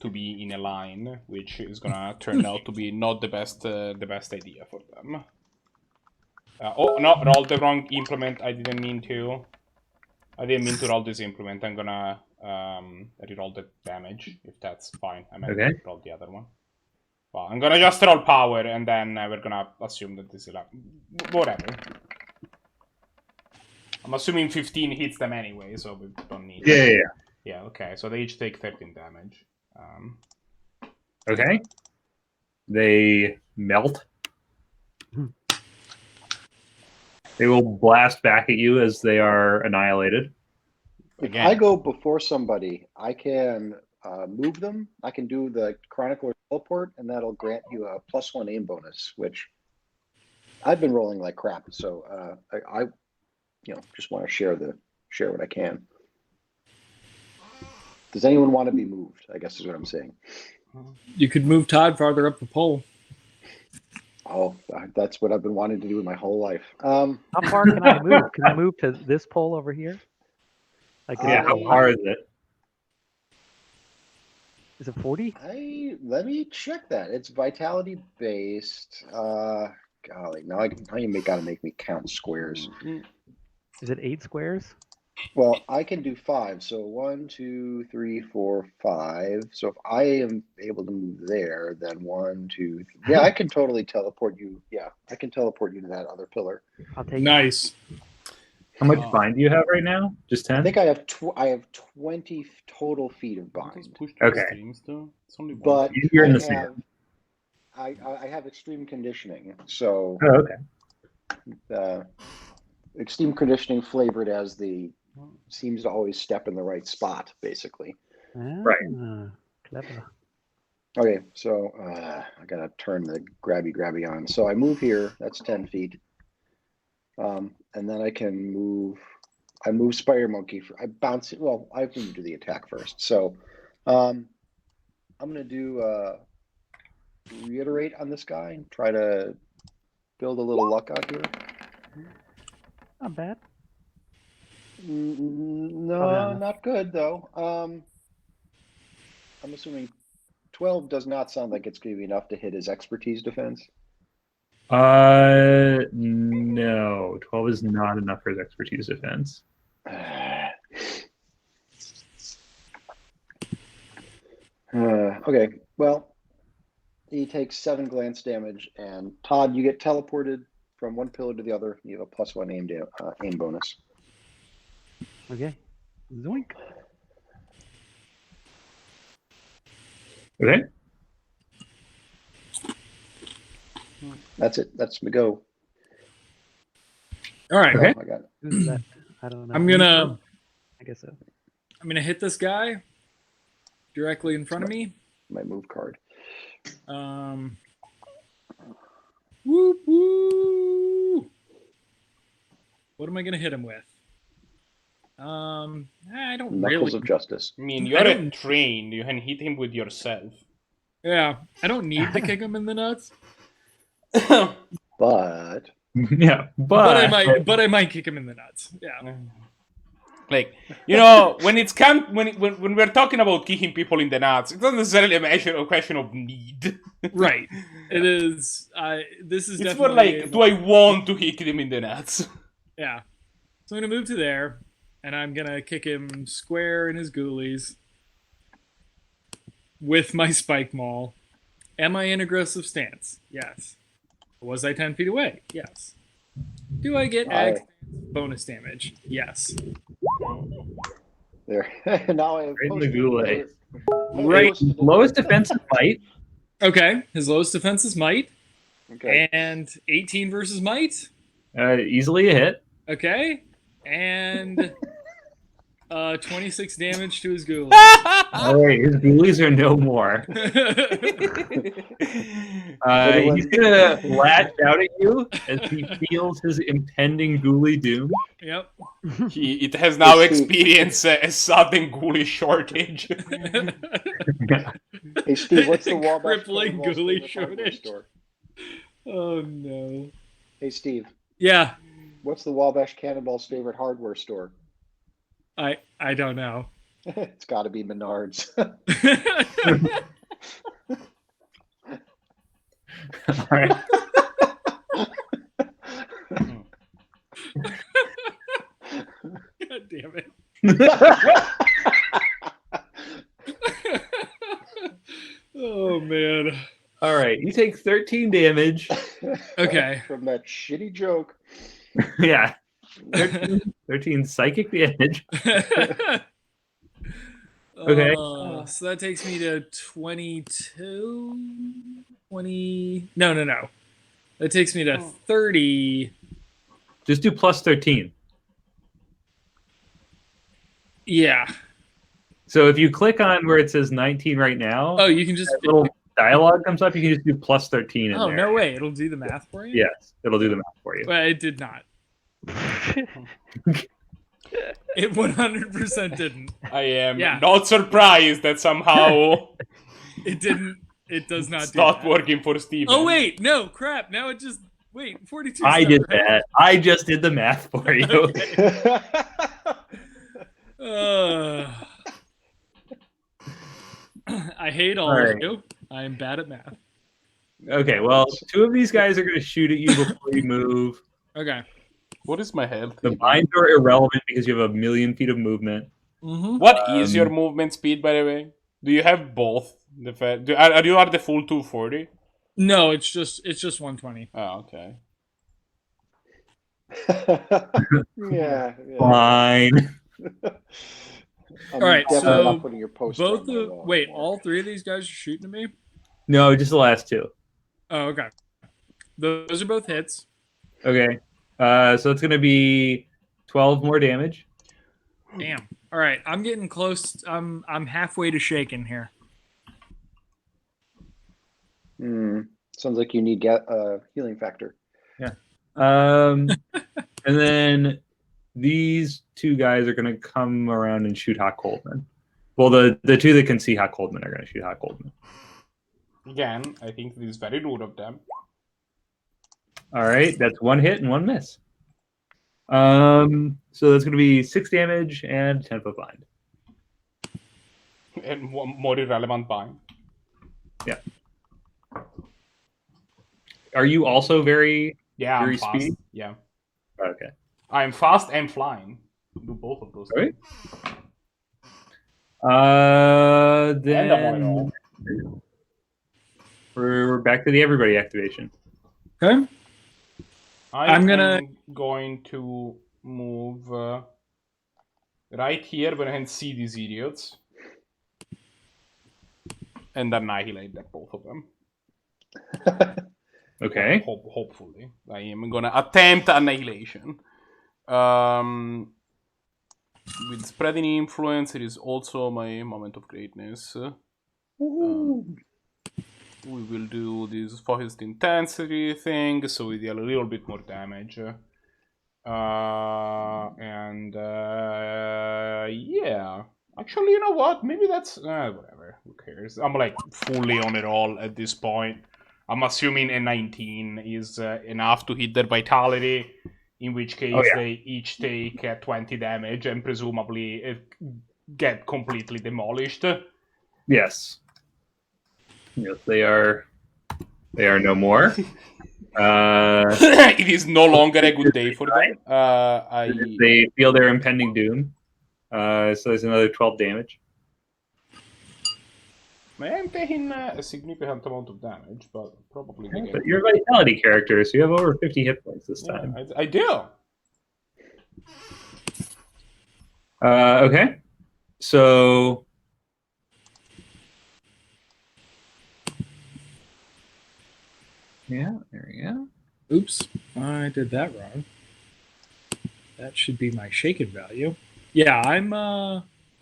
to be in a line, which is gonna turn out to be not the best idea for them. Oh no! Rolled the wrong implement. I didn't mean to roll this implement. I'm gonna I did all the damage, if that's fine. I meant Okay. to roll the other one. Well, I'm gonna just roll power, and then we're gonna assume that this is whatever. I'm assuming 15 hits them anyway, so we don't need. Yeah. Yeah. Okay. So they each take 13 damage. Okay. They melt. They will blast back at you as they are annihilated. If Again. I go before somebody, I can move them. I can do the Chronicler teleport, and that'll grant you a +1 aim bonus, which I've been rolling like crap. So I just want to share what I can. Does anyone want to be moved? I guess is what I'm saying. You could move Todd farther up the pole. Oh, that's what I've been wanting to do my whole life. How far can I move? Can I move to this pole over here? Like, Yeah, how far is it? Is it 40? Let me check that. It's vitality based. Golly, now you gotta make me count squares. Is it 8 squares? Well, I can do 5. So 1, 2, 3, 4, 5. So if I am able to move there, then 1, 2, 3. Yeah, I can totally teleport you. Yeah, I can teleport you to that other pillar. I'll take it. Nice. How much bind do you have right now? Just 10? I think I have 20 total feet of bind. Okay. It's only one. But You're in I the same. have I have extreme conditioning. So Oh, okay. extreme conditioning flavored as the seems to always step in the right spot, basically. Ah, clever. Okay, so I gotta turn the grabby on. So I move here. That's 10 feet. And then I can move. I move Spider Monkey. I bounce it. Well, I have to do the attack first. So I'm gonna do reiterate on this guy and try to build a little luck out here. Not bad. No, not good though. I'm assuming 12 does not sound like it's going to be enough to hit his expertise defense. No. 12 is not enough for his expertise defense. Okay, well, he takes 7 glance damage, and Todd, you get teleported from one pillar to the other. You have a +1 aim bonus. Okay. Zoink. Okay. That's it. That's my go. All right. Okay. Oh, I got it. Who's that? I don't know. I guess so. I'm gonna hit this guy directly in front of me. My move card. Whoop woo. What am I gonna hit him with? I don't Knuckles really. of Justice. I mean, you're a trained. You can hit him with yourself. Yeah, I don't need to kick him in the nuts. But Yeah, But I might kick him in the nuts. Yeah. Like, when we're talking about kicking people in the nuts, it's not necessarily a question of need. Right. It is. This is It's more definitely. like, do I want to kick him in the nuts? Yeah. So I'm gonna move to there, and I'm gonna kick him square in his ghoulies with my spike maul. Am I in aggressive stance? Yes. Was I 10 feet away? Yes. Do I get ag bonus damage? Yes. there. Now I have Right in the posted goulet. Right. Lowest defensive fight. Okay. His lowest defense is might, Okay. and 18 versus might. Easily a hit. Okay. And 26 damage to his ghoulies. All right, his ghoulies are no more. He's gonna lash out at you as he feels his impending ghoulie doom. Yep. It has now experienced a sudden ghoulish shortage. Hey Steve, what's the Wabash Crippling Cannonball's ghoulie favorite hardware shortage. store? Oh no. Hey Steve, Yeah. what's the Wabash Cannonball's favorite hardware store? I don't know. It's got to be Menards. All right. God damn it. you take 13 damage. Okay. From that shitty joke. Yeah. 13 psychic damage. Okay. So that takes me to 22, 20. No. That takes me to 30. Just do plus 13. Yeah. So if you click on where it says 19 right now, Oh, you can just. that little dialogue comes up. You can just do plus 13 in Oh, there. no way. It'll do the math for you? Yes, it'll do the math for you. Well, it did not. It 100% didn't. I am Yeah. not surprised that somehow It didn't. It does not it's do not that. working for Steven. Oh, wait. No, crap. Now it just. Wait, 42. I did that. I just did the math for you. Okay. I hate all Alright. of you. I am bad at math. Okay, well, 2 of these guys are going to shoot at you before you move. Okay. What is my health? The mines are irrelevant because you have a million feet of movement. Mm-hmm. What is your movement speed, by the way? Do you have both? Are you at the full 240? No, it's just 120. Oh, okay. yeah. Fine. All right, so not putting your poster Both on my the wall wait, anymore. all 3 of these guys are shooting at me. No, just the last 2. Oh, okay. Those are both hits. Okay. So it's going to be 12 more damage. Damn. All right, I'm getting close. I'm halfway to shaking here. Sounds like you need healing factor. And then these 2 guys are going to come around and shoot Hot Coldman. Well, the 2 that can see Hot Coldman are going to shoot Hot Coldman. Again, I think this is very rude of them. All right, that's 1 hit and 1 miss. So that's going to be 6 damage and 10 foot bind. And one more irrelevant bind. Yeah. Are you also very? Yeah, Very I'm fast. speedy? Yeah. Okay. I'm fast and flying. Do both of those All right. things. Then And I'm on it all. we're back to the everybody activation. Okay. I'm going to move right here where I can see these idiots. And annihilate them, both of them. Okay. Hopefully. I am going to attempt annihilation. With spreading influence, it is also my moment of greatness. We will do this focused intensity thing, so we deal a little bit more damage. Yeah. Actually, you know what? Maybe that's... whatever. Who cares? I'm like fully on it all at this point. I'm assuming a 19 is enough to hit their vitality, in which case they each take 20 damage and presumably get completely demolished. Yes. Yes, they are no more. It is no longer a good day for them. They feel their impending doom. So there's another 12 damage. I am taking a significant amount of damage, but probably... But you're a vitality character, so you have over 50 hit points this time. I do. Okay. So... Yeah, there we go. Oops, I did that wrong. That should be my shaken value. Yeah,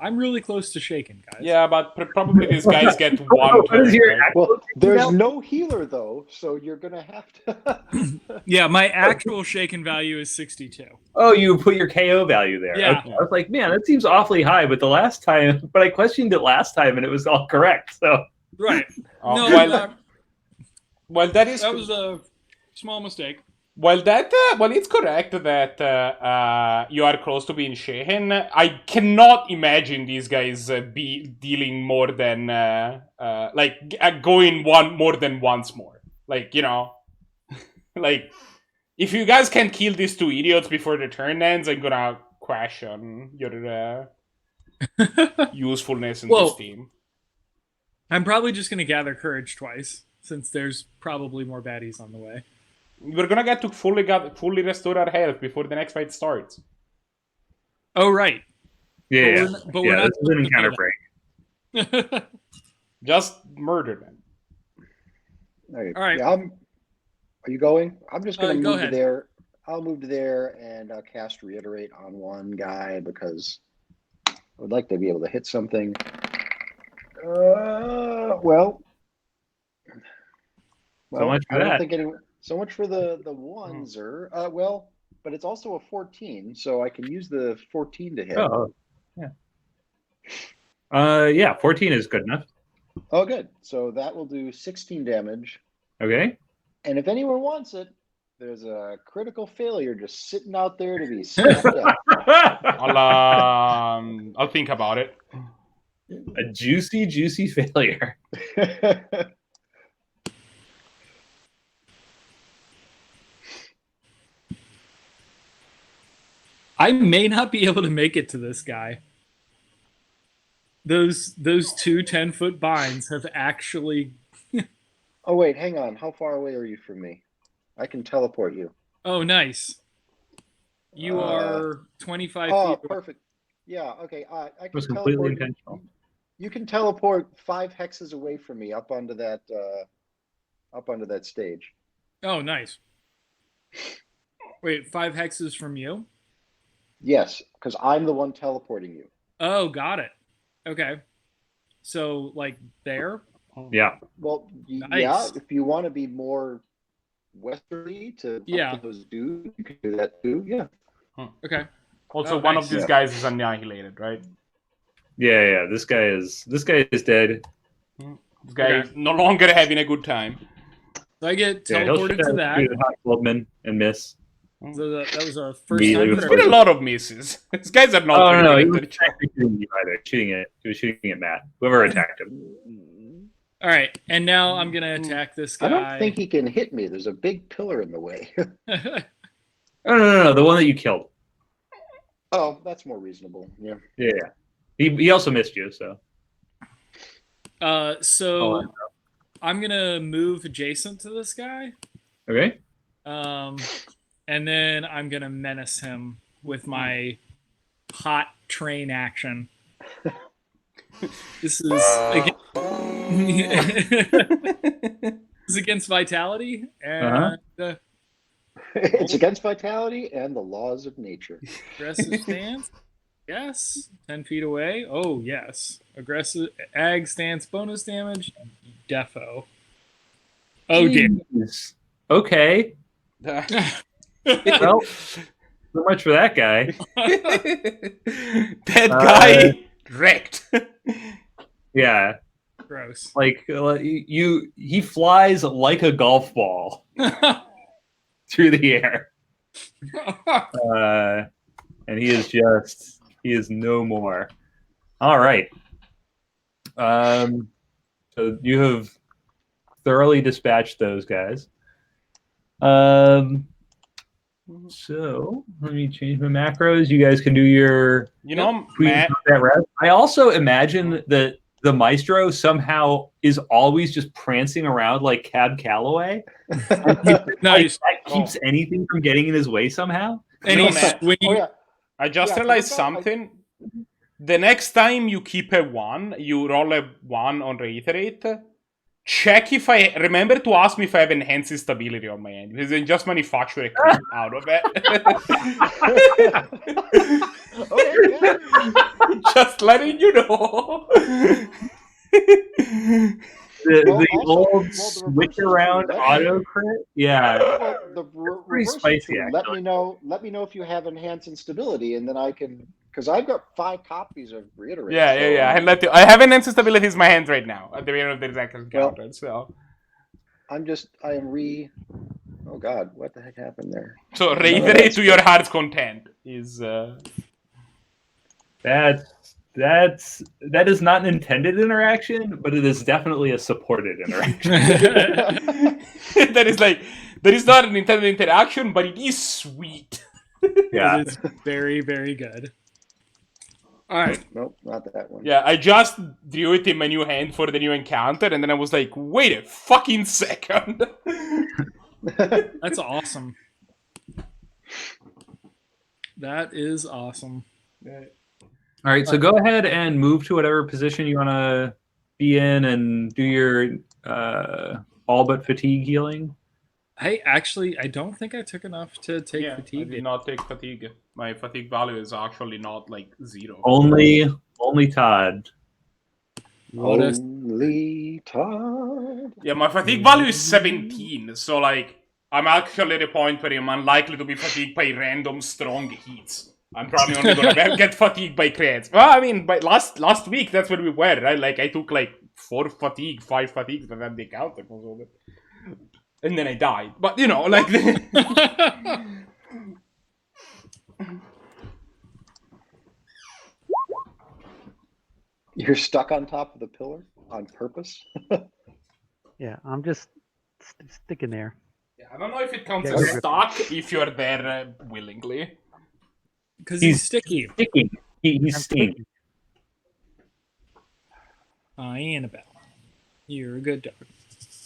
I'm really close to shaken, guys. Yeah, but probably these guys get one What is turn, your right? actual Well, there's value? no healer though, so you're gonna have to. Yeah, my actual shaken value is 62. Oh, you put your KO value there. Yeah. Okay. I was like, man, that seems awfully high. But I questioned it last time, and it was all correct. So Right. Oh, No, well, that is... that was a small mistake. Well, it's correct that you are close to being shaken. I cannot imagine these guys be dealing more than going one more than once more. Like, you know, like if you guys can kill these 2 idiots before the turn ends, I'm gonna question your usefulness in this team. I'm probably just gonna gather courage twice. since there's probably more baddies on the way. We're gonna get to fully restore our health before the next fight starts. Oh, right. Yeah, But we're not this is an encounter break. Just murder them. Okay. All right. Yeah, are you going? I'm just going to Go move to ahead. there. I'll move to there and I'll cast Reiterate on one guy because I would like to be able to hit something. Well, So much for I don't that. think anyone. So much for the oneser. Well, but it's also a 14, so I can use the 14 to hit. Oh, yeah. 14 is good enough. Oh, good. So that will do 16 damage. Okay. And if anyone wants it, there's a critical failure just sitting out there to be snapped up. I'll think about it. A juicy failure. I may not be able to make it to this guy. Those two 10-foot binds have actually. Oh, wait, hang on. How far away are you from me? I can teleport you. Oh, nice. You are 25 feet. Perfect. Yeah, okay. I It can was completely teleport intentional. you can teleport 5 hexes away from me up onto that stage. Oh, nice. Wait, 5 hexes from you? Yes, because I'm the one teleporting you. Oh, got it. Okay. So, like, there? Yeah. Well, Nice. yeah, if you want to be more westerly to Yeah. up to those dudes, you can do that too. Yeah. Okay. Also, Oh, one nice. of these guys is annihilated, right? Yeah. This guy is dead. This guy is no longer having a good time. So I get Yeah, he'll teleported to that. shoot at Hot Goldman and miss. So that was our first Immediately time. There's before been a lot of misses. These guys are not Oh very no, he good was at their job. actually shooting you either. He was shooting at Matt. Whoever attacked him. All right, and now I'm gonna attack this guy. I don't think he can hit me. There's a big pillar in the way. Oh no, the one that you killed. Oh, that's more reasonable. Yeah. Yeah. He also missed you, so. So I'm gonna move adjacent to this guy. Okay. And then I'm gonna menace him with my hot train action. This is against vitality, and It's against vitality and the laws of nature. aggressive stance. Yes, 10 feet away. Oh yes, aggressive ag stance bonus damage. Defo. Oh dear. Jeez. Okay. Well, so much for that guy. That guy wrecked. Yeah. Gross. Like he flies like a golf ball through the air. And he is no more. All right. So you have thoroughly dispatched those guys. So let me change my macros. You guys can do your Matt. I also imagine that the maestro somehow is always just prancing around like Cab Calloway. Nice. That keeps anything from getting in his way somehow. And No, he's Matt. swinging. Oh yeah. I just Yeah, realized what about, something. The next time you keep a 1, you roll a 1 on Reiterate. Check if I remember to ask me if I have enhanced stability on my end, because then just manufacture a crit out of it. Okay, yeah. Just letting you know. The Also, old the switch reverse is around true. auto crit. Yeah. Well, the pretty reverse is spicy, true. actually. Let me know if you have enhanced instability, and then I can, because I've got 5 copies of Reiterate. Yeah. I have enhanced stability in my hands right now at the end of the exact encounter. So Oh God, what the heck happened there? So Reiterate to your heart's content is. That is not an intended interaction, but it is definitely a supported interaction. That is not an intended interaction, but it is sweet. Yeah. It is very, very good. All right. Nope, not that one. Yeah, I just drew it in my new hand for the new encounter, and then I was like, wait a fucking second. That's awesome. That is awesome. All right, so go ahead and move to whatever position you want to be in and do your all but fatigue healing. Hey, actually, I don't think I took enough to take I fatigue. did not take fatigue. My fatigue value is actually not like 0. Only Todd. What if Only Todd. Yeah, my fatigue value is 17, so like I'm actually at a point where I'm unlikely to be fatigued by random strong hits. I'm probably only gonna get fatigued by crits. Well, I mean, by last week that's where we were, right? Like I took like 4 fatigue, 5 fatigues, but then the counter was over. And then I died. But you know, like You're stuck on top of the pillar on purpose? Yeah, I'm just sticking there. yeah, I don't know if it counts Yeah, as you're- stuck if you're there willingly. because he's sticky? Sticking. He's I'm stinging. sticking. Annabelle, you're a good dog.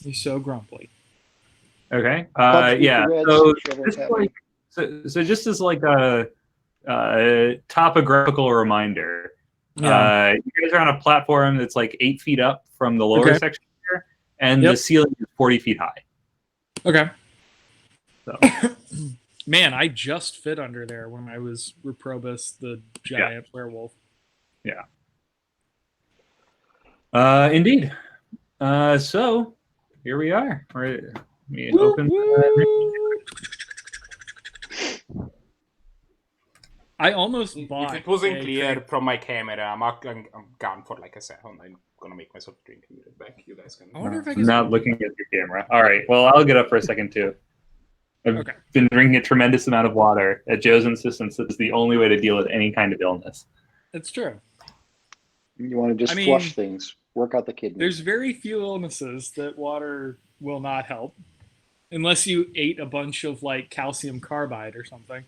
You're so grumpy. Okay. Punch me Yeah. the red, So shovel just tap like so just as like a topographical reminder, you guys are on a platform that's like 8 feet up from the lower Okay. section here, and Yep. the ceiling is 40 feet high. Okay. So Man, I just fit under there when I was Reprobus, the giant werewolf. indeed. So here we are. Let me open. I almost If bought. it wasn't a clear drink. from my camera, I'm gone for like a second. I'm gonna make myself a drink and get it back. You guys can. I wonder if I I'm can. not looking at your camera. All right. Well, I'll get up for a second too. I've Okay. been drinking a tremendous amount of water. At Joe's insistence, it's the only way to deal with any kind of illness. It's true. You want to just I mean, flush things, work out the kidneys. There's very few illnesses that water will not help, unless you ate a bunch of like calcium carbide or something.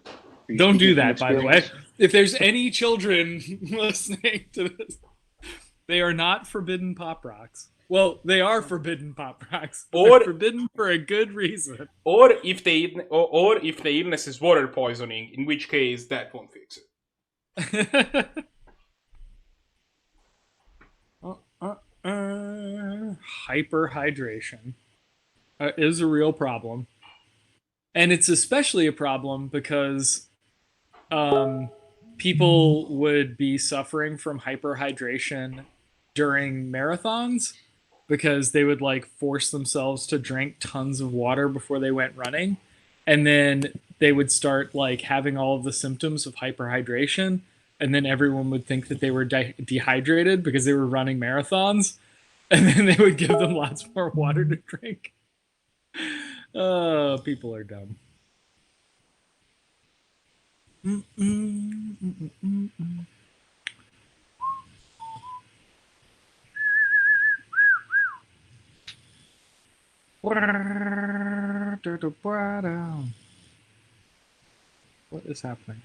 Are you Don't do speaking from that, by the way. experience? If there's any children listening to this, they are not forbidden pop rocks. Well, they are forbidden pop rocks. But Or- they're forbidden for a good reason. Or if if the illness is water poisoning, in which case that won't fix it. Hyperhydration is a real problem. And it's especially a problem because people would be suffering from hyperhydration during marathons because they would like force themselves to drink tons of water before they went running. And then they would start like having all of the symptoms of hyperhydration. And then everyone would think that they were dehydrated because they were running marathons. And then they would give them lots more water to drink. People are dumb. What is happening?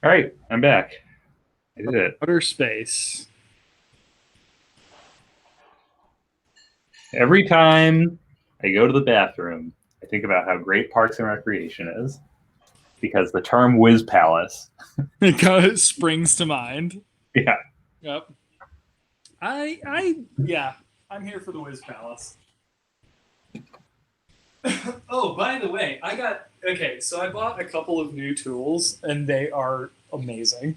All right, I'm back. I did it. Outer space. Every time I go to the bathroom, I think about how great Parks and Recreation is, because the term Whiz Palace. It kind of springs to mind. Yeah. Yep. I'm here for the Whiz Palace. Oh, by the way, so I bought a couple of new tools and they are amazing.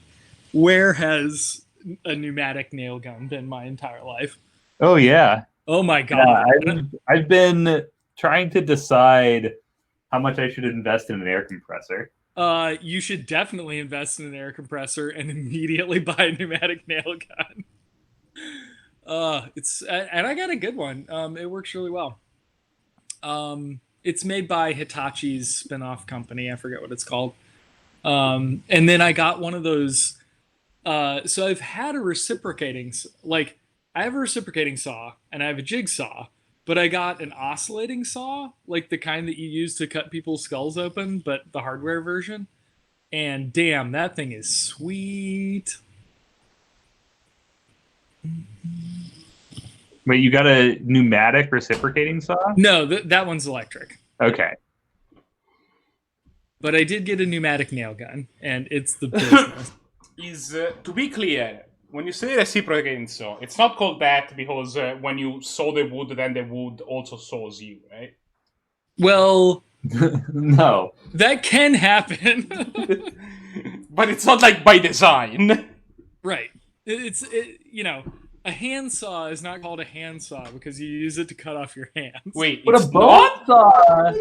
Where has a pneumatic nail gun been my entire life? Oh yeah. Oh my god. Yeah, I've been trying to decide how much I should invest in an air compressor. You should definitely invest in an air compressor and immediately buy a pneumatic nail gun. And I got a good one. It works really well. It's made by Hitachi's spin-off company. I forget what it's called. And then I got one of those. So I've had a reciprocating, like I have a reciprocating saw and I have a jigsaw, but I got an oscillating saw, like the kind that you use to cut people's skulls open, but the hardware version. And damn, that thing is sweet. Wait, you got a pneumatic reciprocating saw? No, that one's electric. Okay. But I did get a pneumatic nail gun, and it's the business. To be clear, when you say reciprocating saw, it's not called that because when you saw the wood, then the wood also saws you, right? Well, No. that can happen. But it's not like by design. Right. A handsaw is not called a handsaw because you use it to cut off your hands. Wait, What it's a bone saw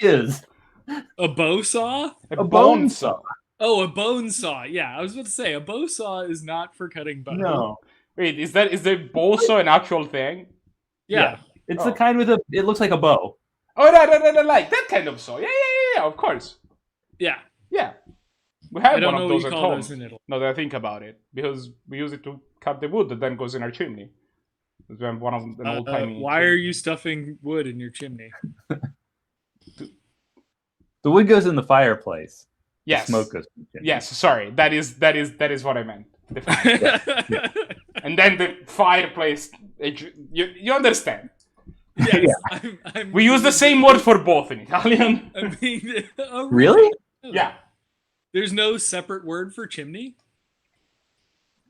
is. A bow saw? A bone saw. Oh, a bone saw. Yeah, I was about to say a bow saw is not for cutting bone. No. Wait, is the bow saw an actual thing? Yeah. It's the kind with it looks like a bow. Oh, no, like that kind of saw. Yeah, of course. Yeah. Yeah. We have I don't one know of what those you at call home. those in Italy. Now that I think about it, because we use it to cut the wood that then goes in our chimney. We have one of an old timey. Why are you stuffing wood in your chimney? The wood goes in the fireplace. Yes. The smoke goes in the chimney. Yes. Sorry. That is what I meant. The fire. And then the fireplace. You understand? Yes, Yeah. I'm We use the same word for both in Italian. I mean, oh, Really? Yeah. There's no separate word for chimney?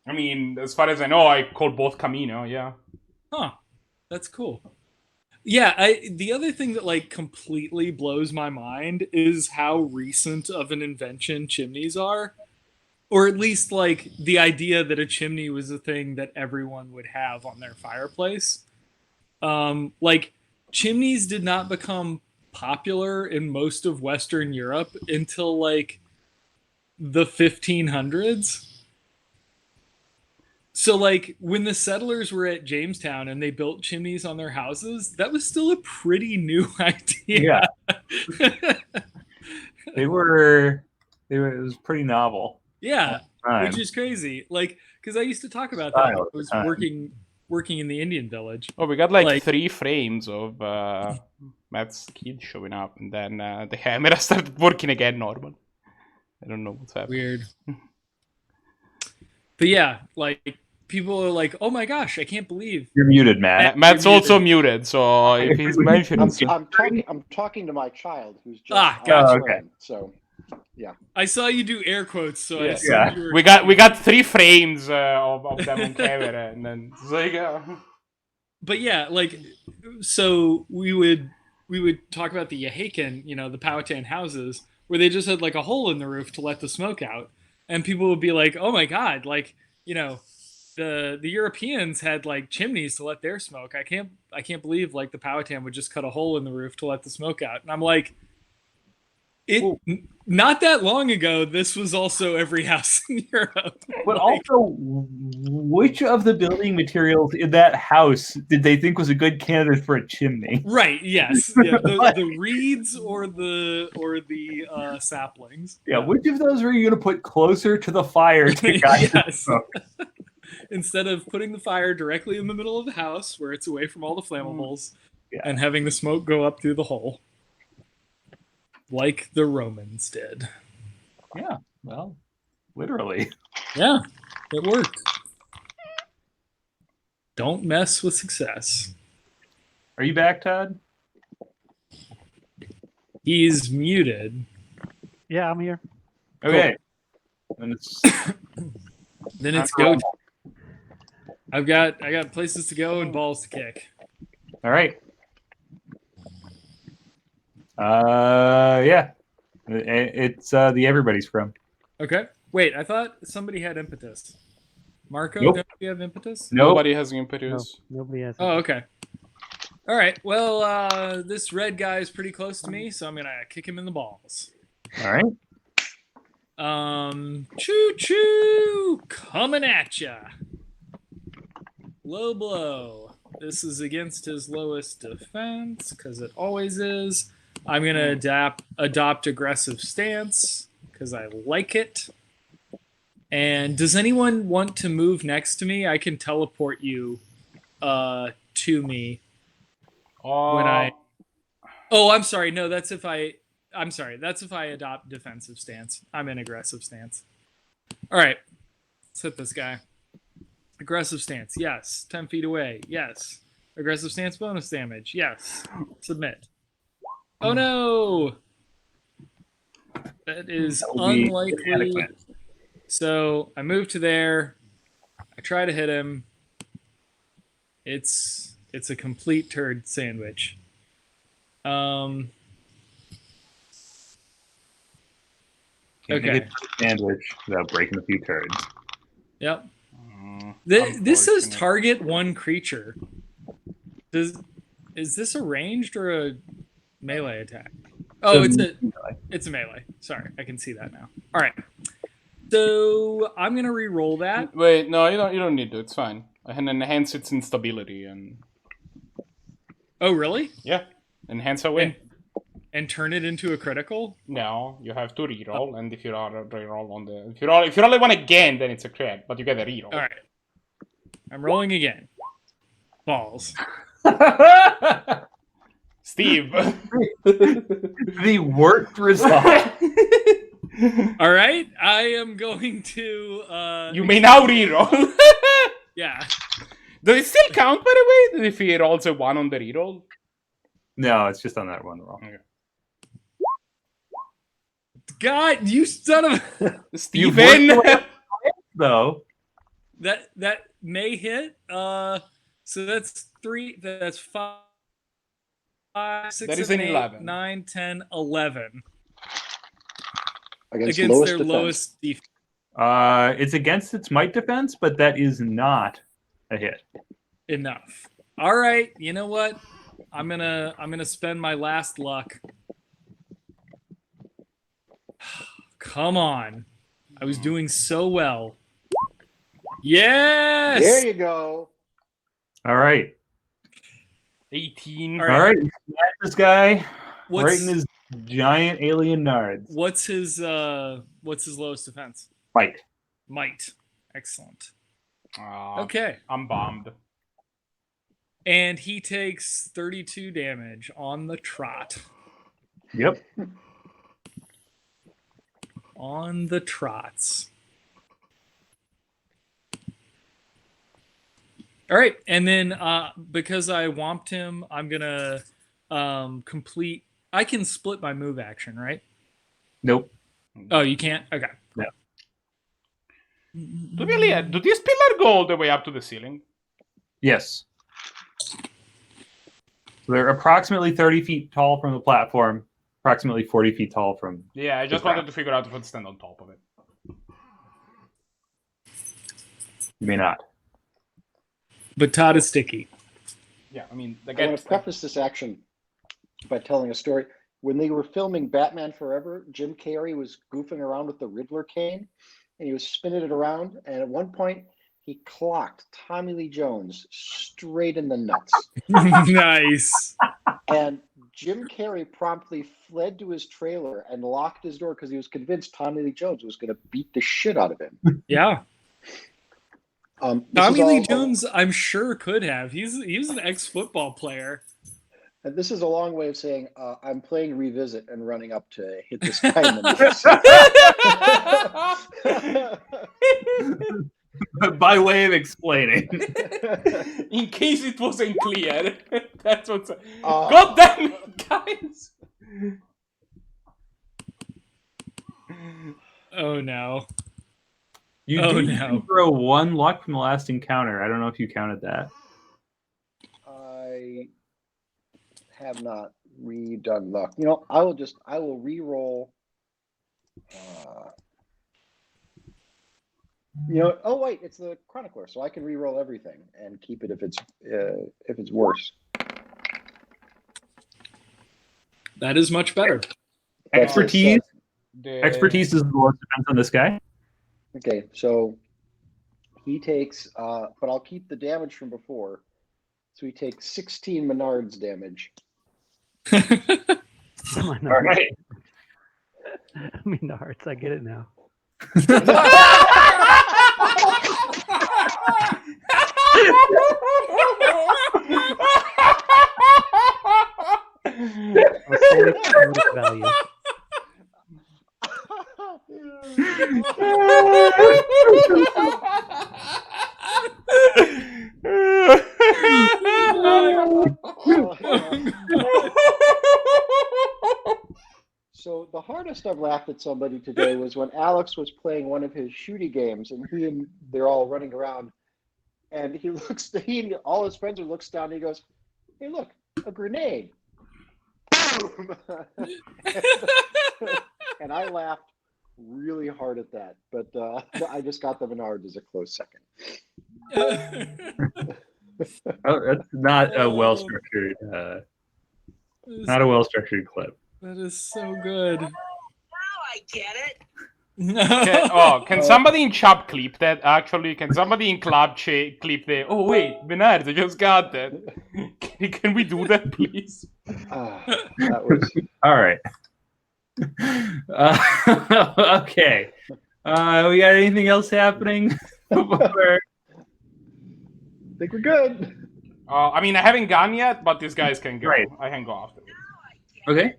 I mean, as far as I know, I call both camino. Yeah. Huh. That's cool. Yeah, the other thing that like completely blows my mind is how recent of an invention chimneys are. Or at least like the idea that a chimney was a thing that everyone would have on their fireplace. Like chimneys did not become popular in most of Western Europe until like the 1500s. So like when the settlers were at Jamestown and they built chimneys on their houses, that was still a pretty new idea. Yeah. It was pretty novel. Yeah, Time. which is crazy. Like, because I used to talk about Style that. I at the was time. working in the Indian village. Oh, we got like Like- 3 frames of Matt's kid showing up, and then the camera started working again normal. I don't know what's happening. Weird. But yeah, like people are like, "Oh my gosh, I can't believe." You're muted, Matt. Matt's You're also muted, so if he's mentioning I'm talking to my child who's just Gotcha. out Oh, okay. playing, so I saw you do air quotes, so I Yeah. assumed Yeah. you were. we got 3 frames of them on camera, and then it's like, But yeah, like, so we would talk about the Yahakan, the Powhatan houses, where they just had like a hole in the roof to let the smoke out, and people would be like, "Oh my god, like, the Europeans had like chimneys to let their smoke. I can't believe like the Powhatan would just cut a hole in the roof to let the smoke out." And I'm like, not that long ago, this was also every house in Europe. But Like, also, which of the building materials in that house did they think was a good candidate for a chimney? right? Yes, yeah, the reeds or the saplings. Yeah, which of those were you going to put closer to the fire to guide the Yes. smoke? Instead of putting the fire directly in the middle of the house where it's away from all the flammables Yeah. and having the smoke go up through the hole like the Romans did. Yeah, well, literally. Yeah, it worked. Don't mess with success. Are you back, Todd? He's muted. Yeah, I'm here. Okay. And it's Then it's go. I got places to go and balls to kick. all right. Yeah. It's the Everybody's From. Okay. Wait, I thought somebody had impetus. Marco, Nope. don't you have impetus? Nope. nobody has impetus. Nobody has. Oh, okay. All right. Well, this red guy is pretty close to me, so I'm gonna kick him in the balls. All right. Choo choo, coming at ya. Low blow. This is against his lowest defense because it always is. I'm gonna adopt aggressive stance because I like it. And does anyone want to move next to me? I can teleport you to me when I. Oh, I'm sorry. No, that's if I I'm sorry. That's if I adopt defensive stance. I'm in aggressive stance. All right. Let's hit this guy. Aggressive stance. Yes. 10 feet away. Yes. Aggressive stance bonus damage. Yes. Submit. Oh no. That is That will be unlikely. inadequate. So I move to there. I try to hit him. It's a complete turd sandwich. Can't Okay. make it to the sandwich without breaking a few turds. Yep. This says Unfortunate. target one creature. Is this a ranged or a melee attack? Oh, it's a melee. Sorry, I can see that now. All right. So I'm gonna re-roll that. Wait, no, you don't need to. It's fine. I can enhance its instability and Oh, really? yeah, enhance away. And turn it into a critical? No, you have to reroll, and if you reroll on the if you roll it one again, then it's a crit, but you get a reroll. All right. I'm rolling again. Balls. Steve. The worst result. All right. I am going to. You may now reroll. Yeah. Does it still count, by the way? If he rolls a 1 on the reroll? No, it's just on that one roll. Okay. God, you son of Steven! Though. that may hit. So that's 3. That's 5, 6, That is 7, an 8, 11. 9, 10, 11 Against, against lowest their defense. lowest defense. It's against its might defense, but that is not a hit. Enough. All right. You know what? I'm gonna spend my last luck. Come on. I was doing so well. Yes. There you go. All right. 18. All All right. Smash this guy What's right in his giant alien nards. what's his lowest defense? Fight. Might. Excellent. Aw, Okay. I'm bummed. And he takes 32 damage on the trot. Yep. On the trots. All right, and then because I whomped him, I'm gonna complete. I can split my move action, right? Nope. Oh, you can't. Okay. Do these pillars go all the way up to the ceiling? Yes. They're approximately 30 feet tall from the platform, approximately 40 feet tall from. Yeah, I just wanted to figure out if I'd stand on top of it. You may not. But Todd is sticky. Yeah, I mean, I want to preface this action by telling a story. When they were filming Batman Forever, Jim Carrey was goofing around with the Riddler cane, and he was spinning it around. And at one point, he clocked Tommy Lee Jones straight in the nuts. Nice. And Jim Carrey promptly fled to his trailer and locked his door because he was convinced Tommy Lee Jones was going to beat the shit out of him. Yeah. This Tommy is Lee all- Jones, I'm sure could have. He was an ex-football player. And this is a long way of saying I'm playing Revisit and running up to hit this guy in the nuts. By way of explaining. In case it wasn't clear, that's what's. Uh, God damn it, guys! Oh no. You Oh, do no. throw 1 luck from the last encounter. I don't know if you counted that. I have not redone luck. You know, I will re-roll. You know, oh wait, it's the chronicler, so I can re-roll everything and keep it if it's worse. That is much better. Expertise. The- Expertise is the lowest defense on this guy. Okay, so he takes, but I'll keep the damage from before. So he takes 16 Menards damage. All right. I mean, the hearts. I get it now. Value. So the hardest I've laughed at somebody today was when Alex was playing one of his shooty games, and they're all running around, and all his friends looks down, and he goes, "Hey, look, a grenade!" And I laughed really hard at that, but I just got the Menards as a close second. Oh, that's not a well structured. Not a well structured clip. That is so good. Now I get it. Can somebody in chat clip that? Actually, can somebody in club clip that? Oh wait, Bernard, I just got that. Can we do that, please? That was All right. Okay. We got anything else happening? I think we're good. I mean, I haven't gone yet, but these guys can go. Right. I can go after. Okay.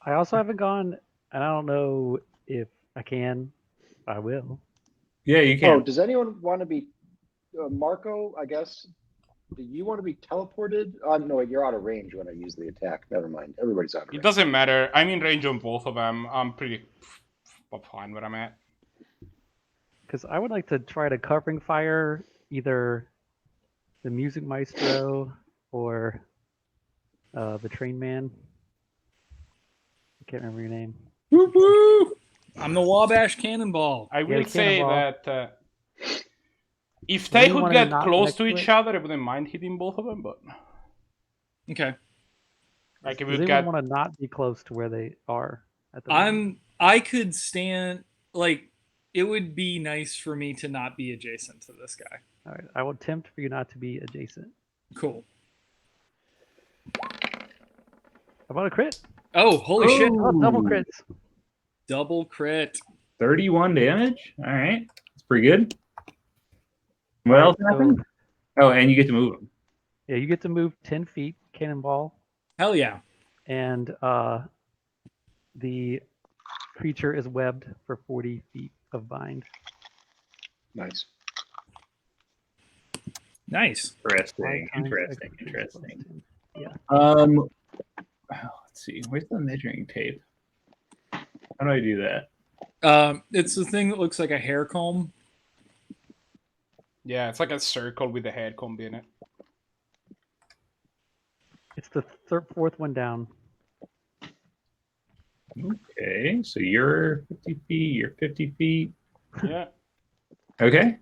I also haven't gone, and I don't know if I can. I will. Yeah, you Oh, can. does anyone want to be Marco? I guess. Do you want to be teleported? No, you're out of range when I use the attack. Never mind. Everybody's out of It range. doesn't matter. I'm in range on both of them. I'm pretty fine where I'm at. Because I would like to try to covering fire either the music maestro or the train man. I can't remember your name. Woo woo! I'm the Wabash Cannonball. I will the say cannonball. that if Does they anyone could get not close next to to each it? other, I wouldn't mind hitting both of them. But Okay. like, if Does we anyone get want to not be close to where they are at the moment? I could stand, like, it would be nice for me to not be adjacent to this guy. All right, I will attempt for you not to be adjacent. Cool. How about a crit? Oh, holy shit. Oh, double Ooh. crits. Double crit. 31 damage. All right. That's pretty good. What else So, happened? Oh, and you get to move them. yeah, you get to move 10 feet, cannonball, Hell yeah. and the creature is webbed for 40 feet of bind. Nice. Nice. Interesting. Five times Interesting. extra Interesting. plus 10. Yeah. Let's see. Where's the measuring tape? How do I do that? It's the thing that looks like a hair comb. yeah, it's like a circle with a head comb in it. It's the fourth one down. Okay, so you're 50 feet, you're 50 feet. Yeah. Okay.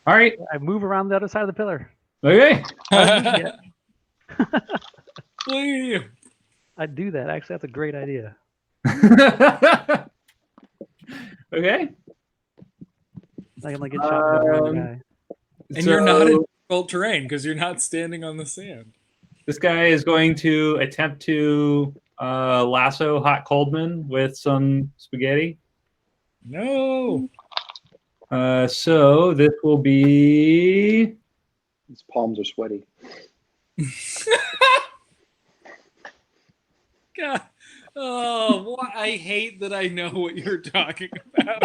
All right. I move around the other side of the pillar. Okay. Yeah, Please. I do that. Actually, that's a great idea. Okay. I can like get shot by the other guy. And you're not in difficult terrain because you're not standing on the sand. This guy is going to attempt to lasso Hot Coldman with some spaghetti. No. So this will be His palms are sweaty. God. Oh, I hate that I know what you're talking about.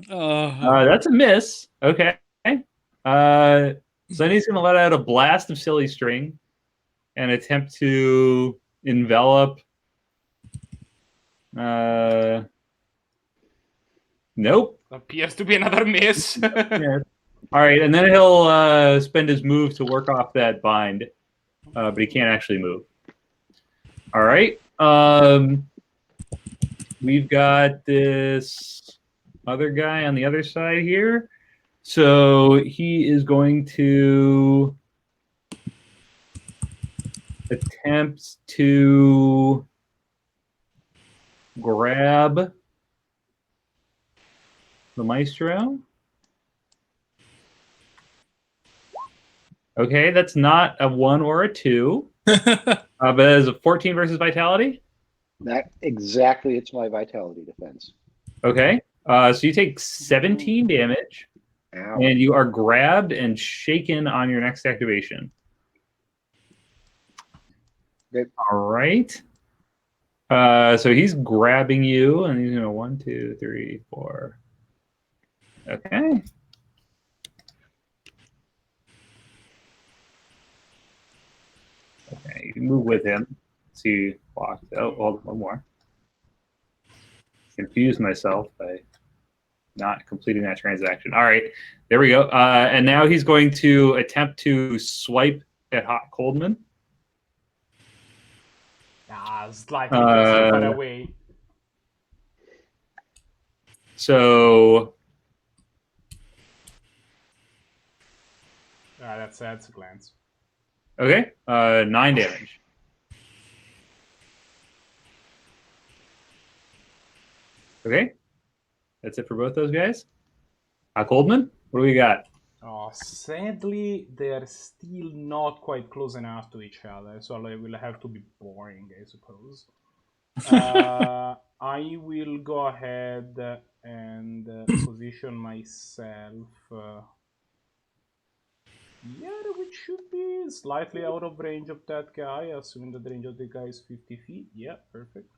that's a miss. Okay. Sunny's going to let out a blast of silly string and attempt to envelop. Nope. Appears to be another miss. Yeah. All right, and then he'll spend his move to work off that bind, but he can't actually move. All right. We've got this other guy on the other side here. So he is going to attempt to grab the maestro. Okay, that's not a 1 or a 2. But it is a 14 versus vitality. That exactly. It's my vitality defense. Okay. So you take 17 damage, Ow. and you are grabbed and shaken on your next activation. All right. So he's grabbing you, and he's gonna 1, 2, 3, 4. Okay. Okay, you can move with him. See, blocked. Oh, hold on, one more. Confused myself by not completing that transaction. All right, there we go. And now he's going to attempt to swipe at Hot Coldman. Slightly just too far away. So That's a glance. okay, 9 damage. Okay, that's it for both those guys. Coldman, what do we got? Oh, sadly, they're still not quite close enough to each other, so I will have to be boring, I suppose. I will go ahead and position myself. Which should be slightly out of range of that guy, assuming that the range of the guy is 50 feet. Yeah, perfect.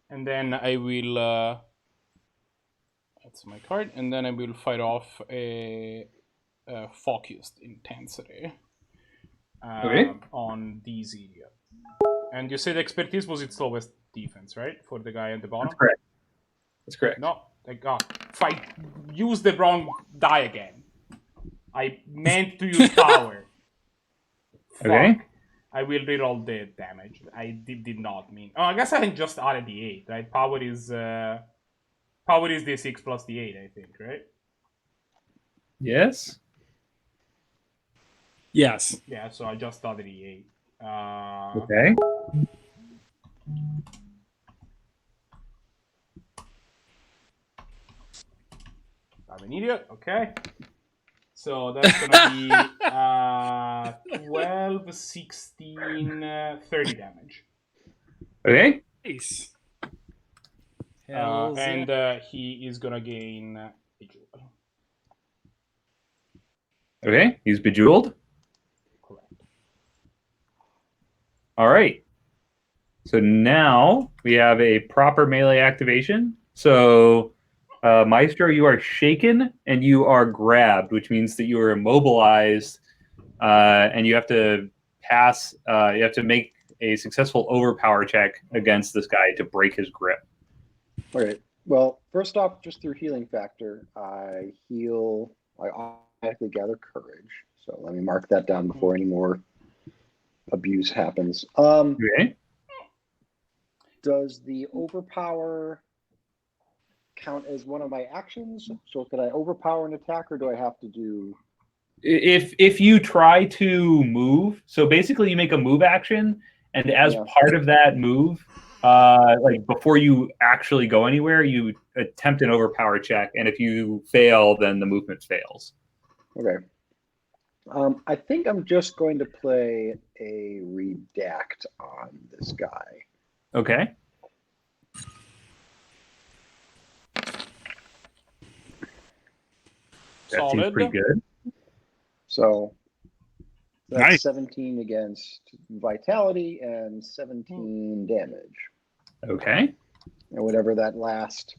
And then I will. That's my card, and then I will fire off a focused intensity on these area. And you said expertise was its lowest defense, right? For the guy at the bottom? That's correct. That's correct. No, thank God. If I use the wrong die again. I meant to use power. Okay. Fuck. I will reroll the damage. I did not mean. Oh, I guess I can just add a d8, right? Power is d6 plus d8, I think, right? Yes. Yes. Yeah, so I just added d8. Okay. I'm an idiot. Okay. So that's gonna be 12, 16, 30 damage. Okay. Nice. And he is gonna gain Bejewel. Okay, he's bejeweled. Correct. All right. So now we have a proper melee activation. So, Maestro, you are shaken and you are grabbed, which means that you are immobilized, and you have to pass. You have to make a successful overpower check against this guy to break his grip. All right. Well, first off, just through healing factor, I automatically gather courage. So let me mark that down before any more abuse happens. Okay. Does the overpower count as one of my actions? So could I overpower an attack, or do I have to do? If you try to move, so basically you make a move action, and as part of that move, like before you actually go anywhere, you attempt an overpower check, and if you fail, then the movement fails. Okay. I think I'm just going to play a redact on this guy. Okay. That seems pretty good. So that's Nice. 17 against vitality and 17 damage. Okay. And whatever that last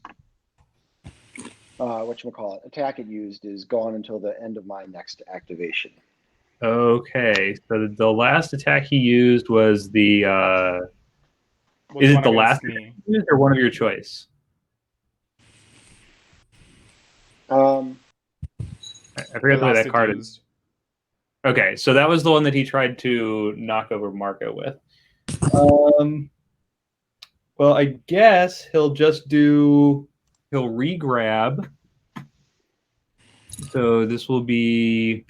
attack it used is gone until the end of my next activation. Okay. So the last attack he used was the is it the last attack he used or one of your choice? Um, I forget the way that card is. Okay, so that was the one that he tried to knock over Marco with. Well, I guess he'll re-grab. So this will be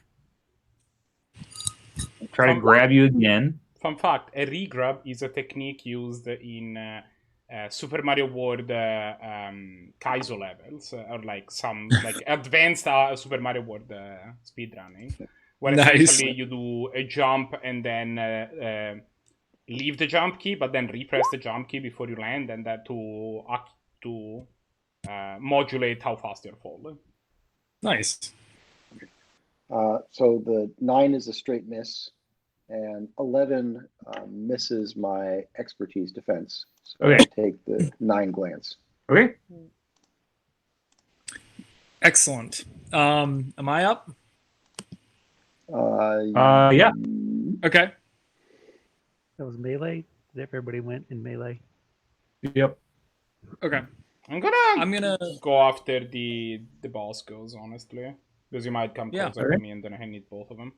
try to grab you again. Fun fact: a re-grab is a technique used in Super Mario World Kaizo levels, or like some like advanced Super Mario World speedrunning, where essentially you do a jump and then leave the jump key, but then repress the jump key before you land, and that to modulate how fast you're falling. Nice. So the 9 is a straight miss. and 11 misses my expertise defense. So Okay. I take the 9 glance. Okay. Excellent. Am I up? Yeah. Okay. That was melee. Everybody went in melee. Yep. Okay. I'm gonna go after the boss goes, honestly. Because you might come Yeah. closer to me and then I need both of them.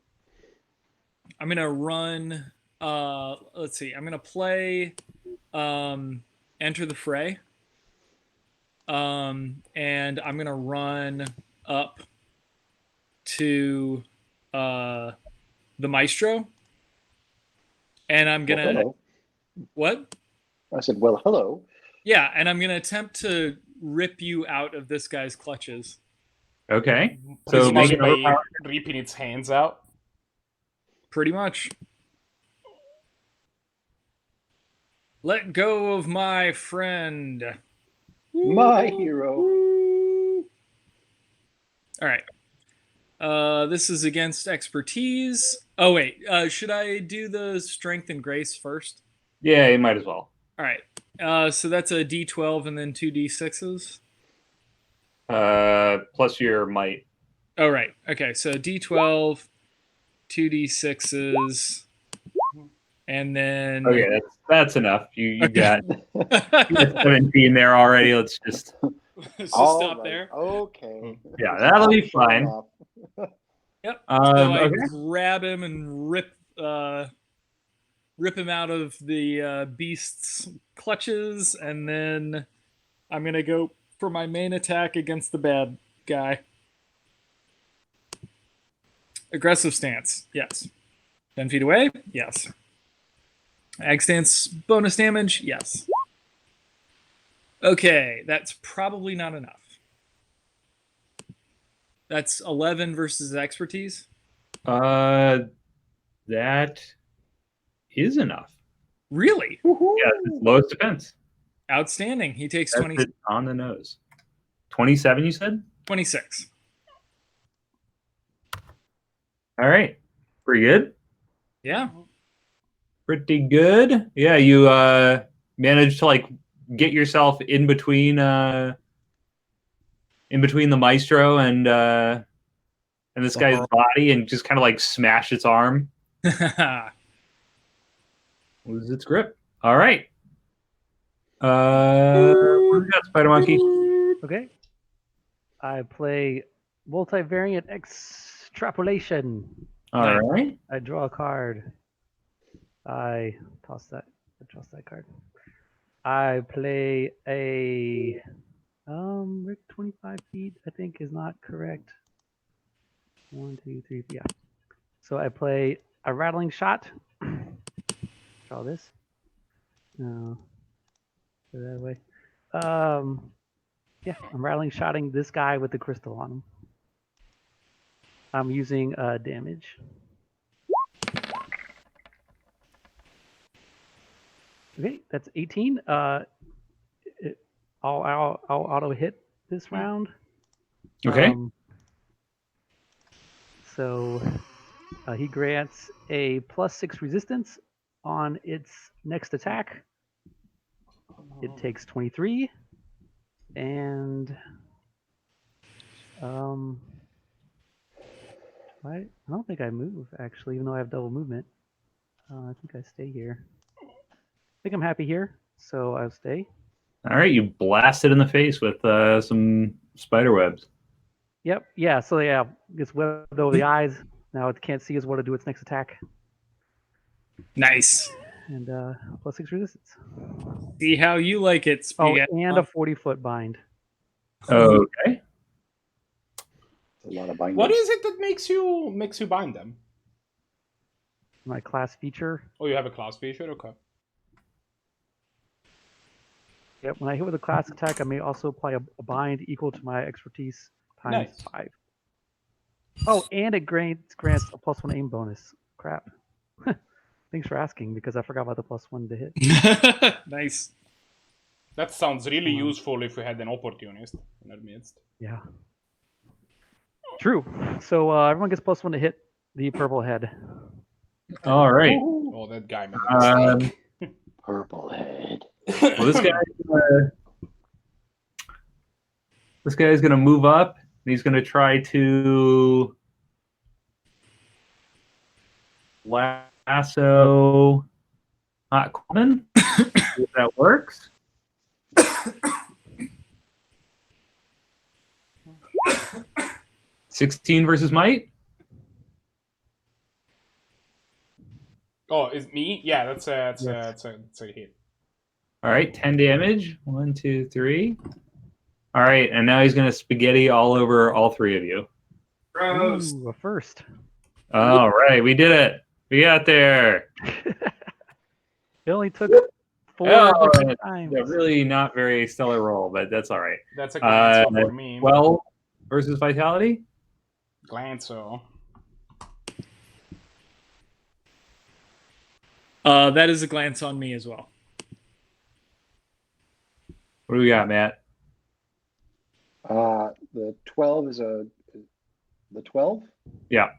I'm gonna run. Let's see. I'm gonna play. Enter the Fray. And I'm gonna run up to the Maestro. And I'm gonna. Well, hello. What? I said, well, hello. Yeah, and I'm gonna attempt to rip you out of this guy's clutches. Okay. So So make it by overpower. ripping its hands out. Pretty much. Let go of my friend. My hero. All right. This is against expertise. Oh wait, should I do the strength and grace first? Yeah, you might as well. All right. So that's a D12 and then 2D6s. Plus your might. Oh right. Okay. So D12, 2D6s, and then. Okay, that's enough. You got 17 there already. Let's just Let's just All stop right. there. Okay. yeah, that'll be Stop showing fine. off. Yep. So I Okay. grab him and rip him out of the beast's clutches, and then I'm gonna go for my main attack against the bad guy. Aggressive stance, yes. 10 feet away, yes. Ag stance bonus damage, yes. Okay, that's probably not enough. That's 11 versus expertise. That is enough. Really? Yeah, it's lowest defense. Outstanding. He takes That's 20, it on the nose. 27, you said? 26. All right. Pretty good. Yeah. Pretty good. Yeah, you managed to like get yourself in between the maestro and this guy's body and just kind of like smash its arm. Lose its grip. All right. What do we got, Spider Monkey? Okay. I play multivariant extrapolation. All right. I draw a card. I toss that card. I play a Rick 25 feet, I think is not correct. 1, 2, 3, yeah. So I play a rattling shot. Draw this. No. Go that way. Yeah, I'm rattling shotting this guy with the crystal on him. I'm using damage. Okay, that's 18. I'll auto hit this round. Okay. So he grants a +6 resistance on its next attack. It takes 23, and I don't think I move actually, even though I have double movement. I think I stay here. I think I'm happy here, so I'll stay. All right, you blast it in the face with some spider webs. Yep. Yeah. So yeah, gets webbed over the eyes. Now it can't see as what to do its next attack. Nice. And +6 resistance. See how you like it, Oh, Spaghetti. and a 40-foot bind. Okay. A lot of binding. What is it that makes you bind them? My class feature. Oh, you have a class feature? Okay. Yep. When I hit with a class attack, I may also apply a bind equal to my expertise times 5. Oh, and it grants a +1 aim bonus. Crap. Thanks for asking, because I forgot about the +1 to hit. Nice. That sounds really useful if we had an opportunist in our midst. Yeah. True. So everyone gets +1 to hit the purple head. All right. Oh, that guy made a mistake. Purple head. Well, this guy's gonna move up, and he's gonna try to lasso Hot Common. If that works. 16 versus Might. Oh, is me? Yeah, that's a hit. All right, 10 damage. 1, 2, 3. All right, and now he's gonna spaghetti all over all three of you. Gross. Ooh, a first. All right, we did it. We got there. It only took 4 Oh, different times. Yeah, really not very stellar roll, but that's all right. That's a glance for me. 12 versus Vitality. Glanzo. That is a glance on me as well. What do we got, Matt? The 12 is the 12? Yeah.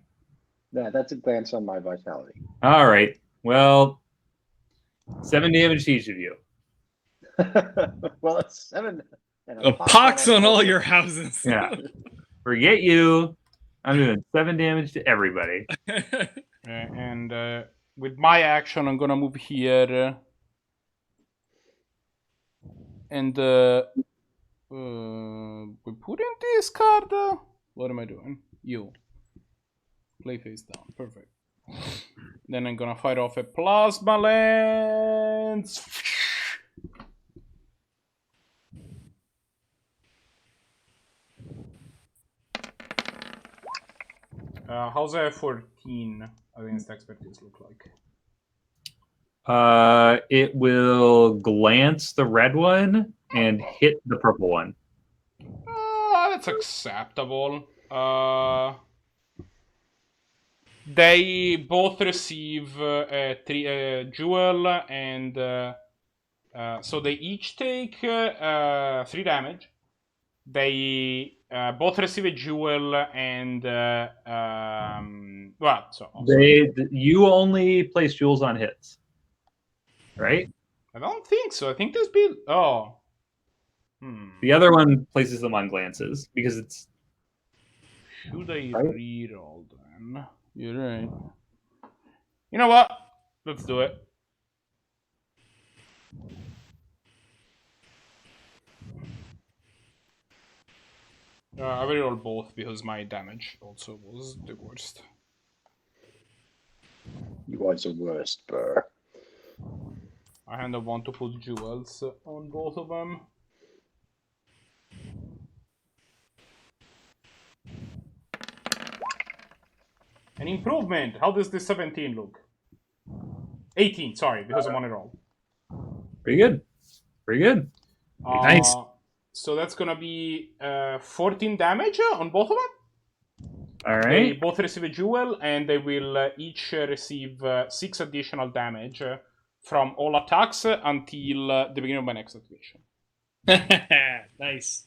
Yeah, that's a glance on my vitality. All right. Well, 7 damage to each of you. Well, it's 7. And A pox on all your houses. Yeah. Forget you. I'm doing 7 damage to everybody. And with my action, I'm gonna move here. And we put in this card. What am I doing? You. Play face down. Perfect. Then I'm gonna fire off a plasma lens. How's a 14 against expertise look like? It will glance the red one and hit the purple one. That's acceptable. They both receive a jewel, and so they each take 3 damage. They both receive a jewel, and You only place jewels on hits, right? I don't think so. I think there's been The other one places them on glances because it's. Should I reroll then? You're right. You know what? Let's do it. I reroll both because my damage also was the worst. You was the worst, Burr. I kind of want to put jewels on both of them. An improvement. How does this 17 look? 18, sorry, because I'm on a roll. Pretty good. Pretty good. Nice. So that's gonna be 14 damage on both of them. All They right. both receive a jewel, and they will each receive 6 additional damage from all attacks until the beginning of my next activation. Nice.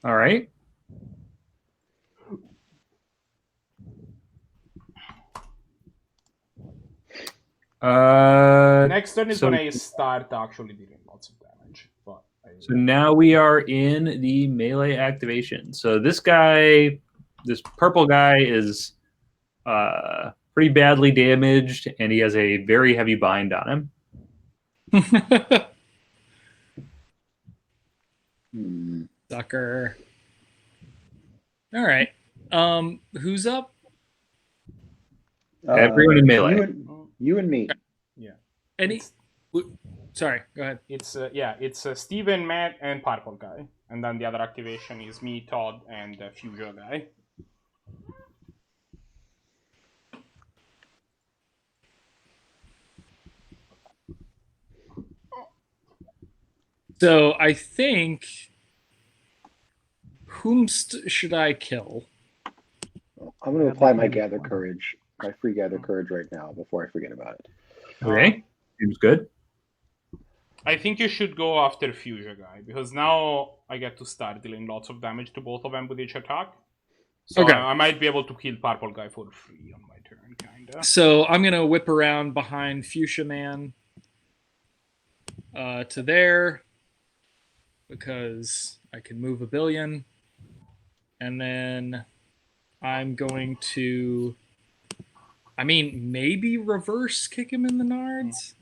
All right. Next turn is so- when I start actually dealing lots of damage. But So now we are in the melee activation. So this guy, this purple guy, is pretty badly damaged, and he has a very heavy bind on him. Sucker. All right. Who's up? Everyone in melee. You and me. yeah, Any? Sorry. Go ahead. it's Steven, Matt, and Purple Guy, and then the other activation is me, Todd, and Fusion Guy. So I think. Whomst should I kill? I'm going to apply my gather courage, my free gather courage right now before I forget about it. Okay. Seems good. I think you should go after Fusion Guy, because now I get to start dealing lots of damage to both of them with each attack. So Okay. I might be able to kill purple guy for free on my turn, kinda. So I'm gonna whip around behind Fuchsia Man to there because I can move a billion, and then I'm going to, maybe reverse kick him in the nards.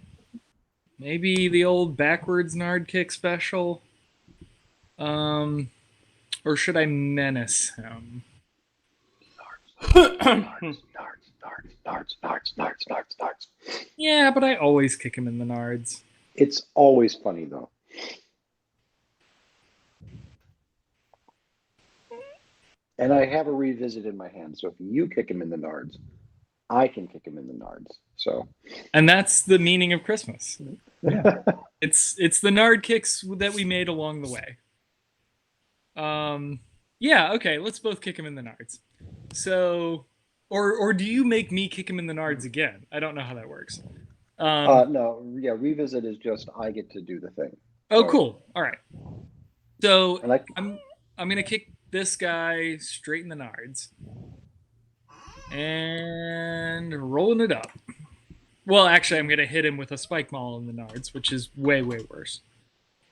Maybe the old backwards nard kick special. Or should I menace him? Nards. Yeah, but I always kick him in the nards. It's always funny though. And I have a revisit in my hand, so if you kick him in the nards, I can kick him in the nards. So, And that's the meaning of Christmas. Yeah. It's the nard kicks that we made along the way. Yeah, okay, let's both kick him in the nards. So, or do you make me kick him in the nards again? I don't know how that works. no, yeah, revisit is just I get to do the thing. Oh, So- cool. All right. So And I'm gonna kick this guy straight in the nards, and rolling it up. Well, actually, I'm gonna hit him with a spike maul in the nards, which is way worse.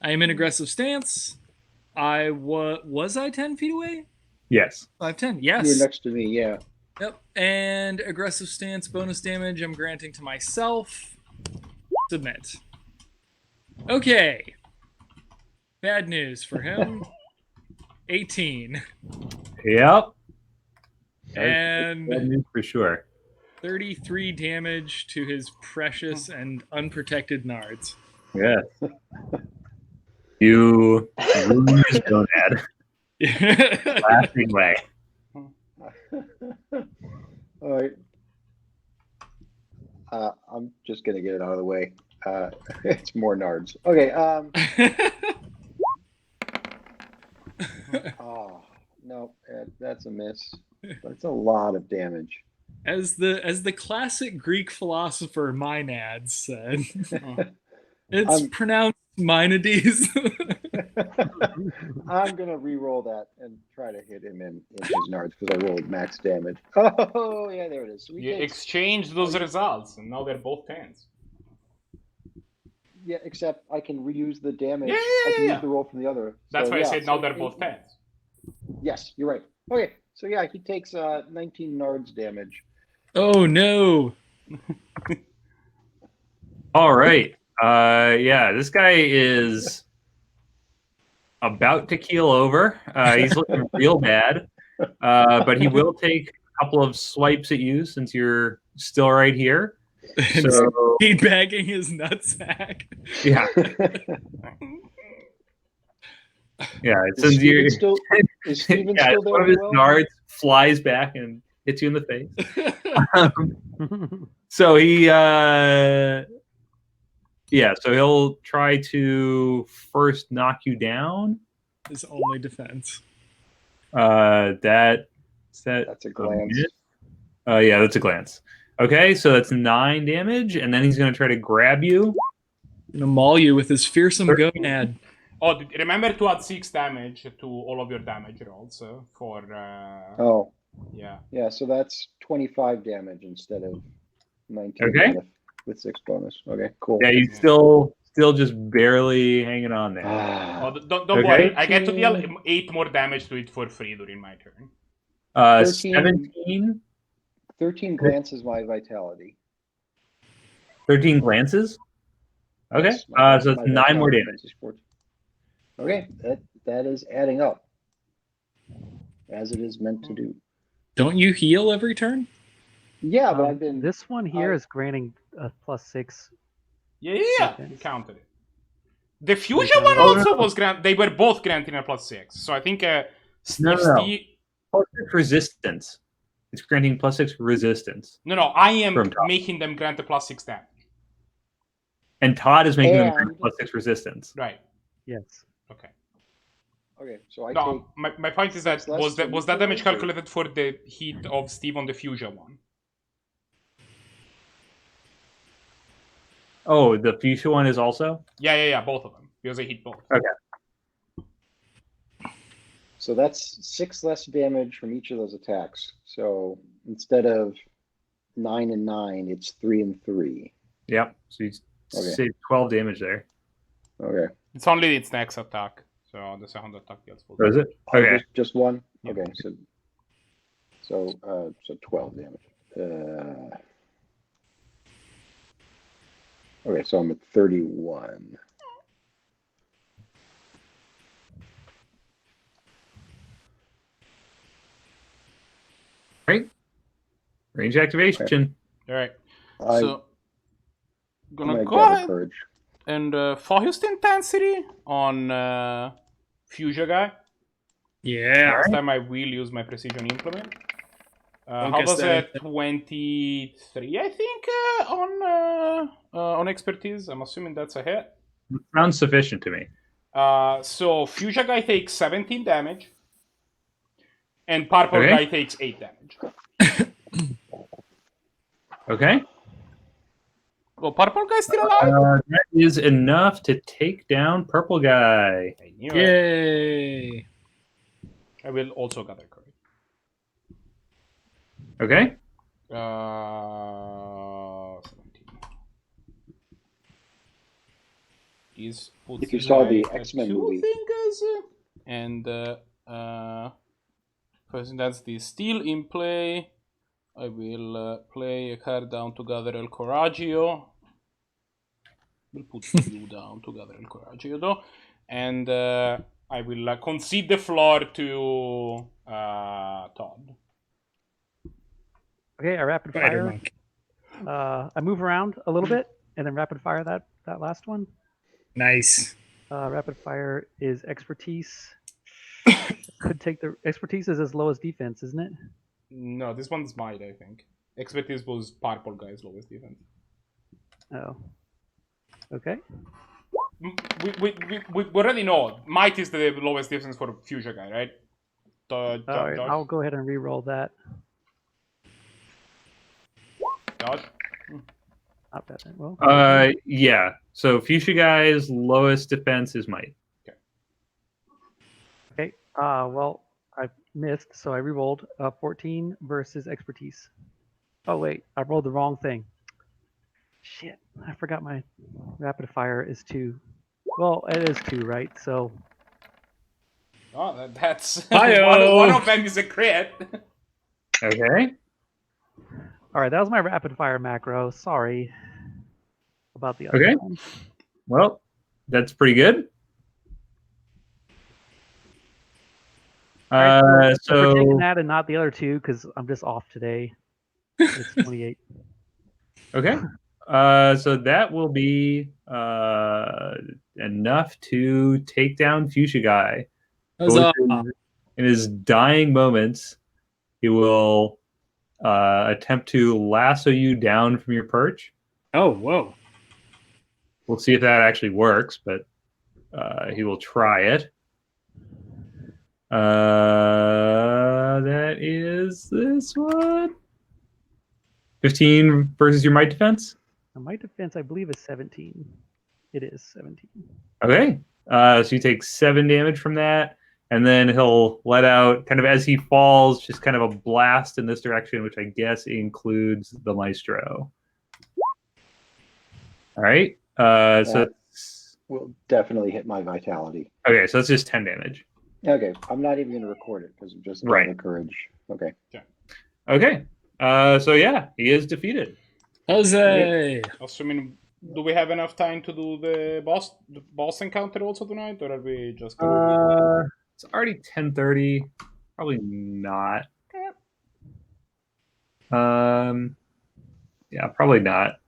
I am in aggressive stance. I was I 10 feet away? Yes. 5'10". you were Yes. next to me, yeah. Yep. And aggressive stance bonus damage I'm granting to myself. Submit. Okay. Bad news for him. 18. Yep. And Bad news for sure. 33 damage to his precious and unprotected nards. Yeah. You ruined his gonad. Laughing way. All right. I'm just gonna get it out of the way. It's more nards. Okay. Oh no, that's a miss. That's a lot of damage. As the classic Greek philosopher Maimonides said, it's I'm- pronounced Maimonides. I'm gonna re-roll that and try to hit him in his nards because I rolled max damage. Oh yeah, there it is. So we You take- exchange those results, and now they're both 10s. yeah, except I can reuse the damage. Yeah, I can yeah. use the roll from the other. That's So, why I yeah, said now so they're both 10s. Yes, you're right. Okay, so yeah, he takes 19 nards damage. Oh no. All right. Yeah, this guy is about to keel over. He's looking real bad. But he will take a couple of swipes at you since you're still right here. And So teabagging his nutsack. yeah, yeah. Is Since Steven you still, is Steven yeah, still one of there? his Well? nards flies back and hits you in the face. So he yeah, so he'll try to first knock you down. His only defense. That's That's a glance. Yeah, that's a glance. Okay, so that's 9 damage, and then he's going to try to grab you. Gonna maul you with his fearsome 13. gonad. Oh, remember to add 6 damage to all of your damage rolls for Oh, yeah. yeah, so that's 25 damage instead of 19 Okay. with 6 bonus. Okay, cool. Yeah, he's still just barely hanging on there. Ah, Oh, don't Okay. worry. I get to deal 8 more damage to it for free during my turn. 13. 17, 13 glances my vitality. 13 glances. Okay, Yes, my so it's 9 more vitality damage. is 14. Okay, that is adding up as it is meant to do. Don't you heal every turn? Yeah, but I've been. This one here I- is granting a +6. Yeah. Okay. You counted it. The fusion one also was They were both granting a +6. So I think No. Steve. +6 resistance. It's granting +6 resistance. No, I am From top. making them grant a +6 damage. And Todd is making them And- grant +6 resistance. Right. Yes. Okay. Okay, so I take. No, my point is that Six less than was that damage damage, or- calculated for the hit of Steve on the fusion one? Oh, the fuchsia one is also? Yeah, both of them because I hit both. So that's 6 less damage from each of those attacks. So instead of 9 and 9, it's 3 and 3. Yep. So you save 12 damage there. Okay. It's only its next attack. So the second attack gets full. Or is it? Oh, Okay. just one? Yeah. Okay, so 12 damage. Okay, so I'm at 31. Right. Range activation. All right. I- So I'm gonna gonna go gather ahead courage. and focus the intensity on Fuchsia guy. Yeah. This time I will use my precision implement. How Focus does that. a 23, I think, on expertise? I'm assuming that's a hit. Sounds sufficient to me. So Fuchsia guy takes 17 damage, and purple Okay. guy takes 8 damage. Okay. Well, purple guy's still alive. That is enough to take down purple guy. I knew it. Yay. I will also gather courage. Okay. 17. These puts If you saw the like X-Men 2 movie. fingers, and first that's the steel in play. I will play a card down to gather El Coraggio. We'll put you down to gather El Coraggio though, and I will concede the floor to Todd. Okay, I rapid Spider fire. Monk. I move around a little bit and then rapid fire that last one. Nice. Rapid fire is expertise. Could take the expertise is as low as defense, isn't it? No, this one's might, I think. Expertise was purple guy's lowest defense. Oh. Okay. We already know might is the lowest defense for Fuchsia guy, right? All right, I'll go ahead and re-roll that. Josh? Not bad. Well, Yeah. So Fuchsia guy's lowest defense is might. okay. Well, I missed, so I re-rolled 14 versus expertise. Oh wait, I rolled the wrong thing. Shit, I forgot my rapid fire is 2. Well, it is 2, right? So Oh, that's Hi-yo. one of them is a crit. Okay. all right, that was my rapid fire macro. Sorry about the other Okay. one. Well, that's pretty good. All right, so we're taking So that and not the other 2 because I'm just off today. It's 28. okay. So that will be enough to take down Fuchsia guy. Huzzah. In his dying moments, he will attempt to lasso you down from your perch. Oh, whoa. We'll see if that actually works, but he will try it. That is this one. 15 versus your might defense. Now, my defense, I believe, is 17. It is 17. Okay. So you take 7 damage from that, and then he'll let out, kind of as he falls, just kind of a blast in this direction, which I guess includes the maestro. All right. So Will definitely hit my vitality. okay, so that's just 10 damage. Okay, I'm not even going to record it because I'm just Right. gather courage. Okay. Okay. So yeah, he is defeated. Huzzah. Assuming, do we have enough time to do the boss encounter also tonight, or are we just? It's already 10:30. Probably not. Yeah, probably not.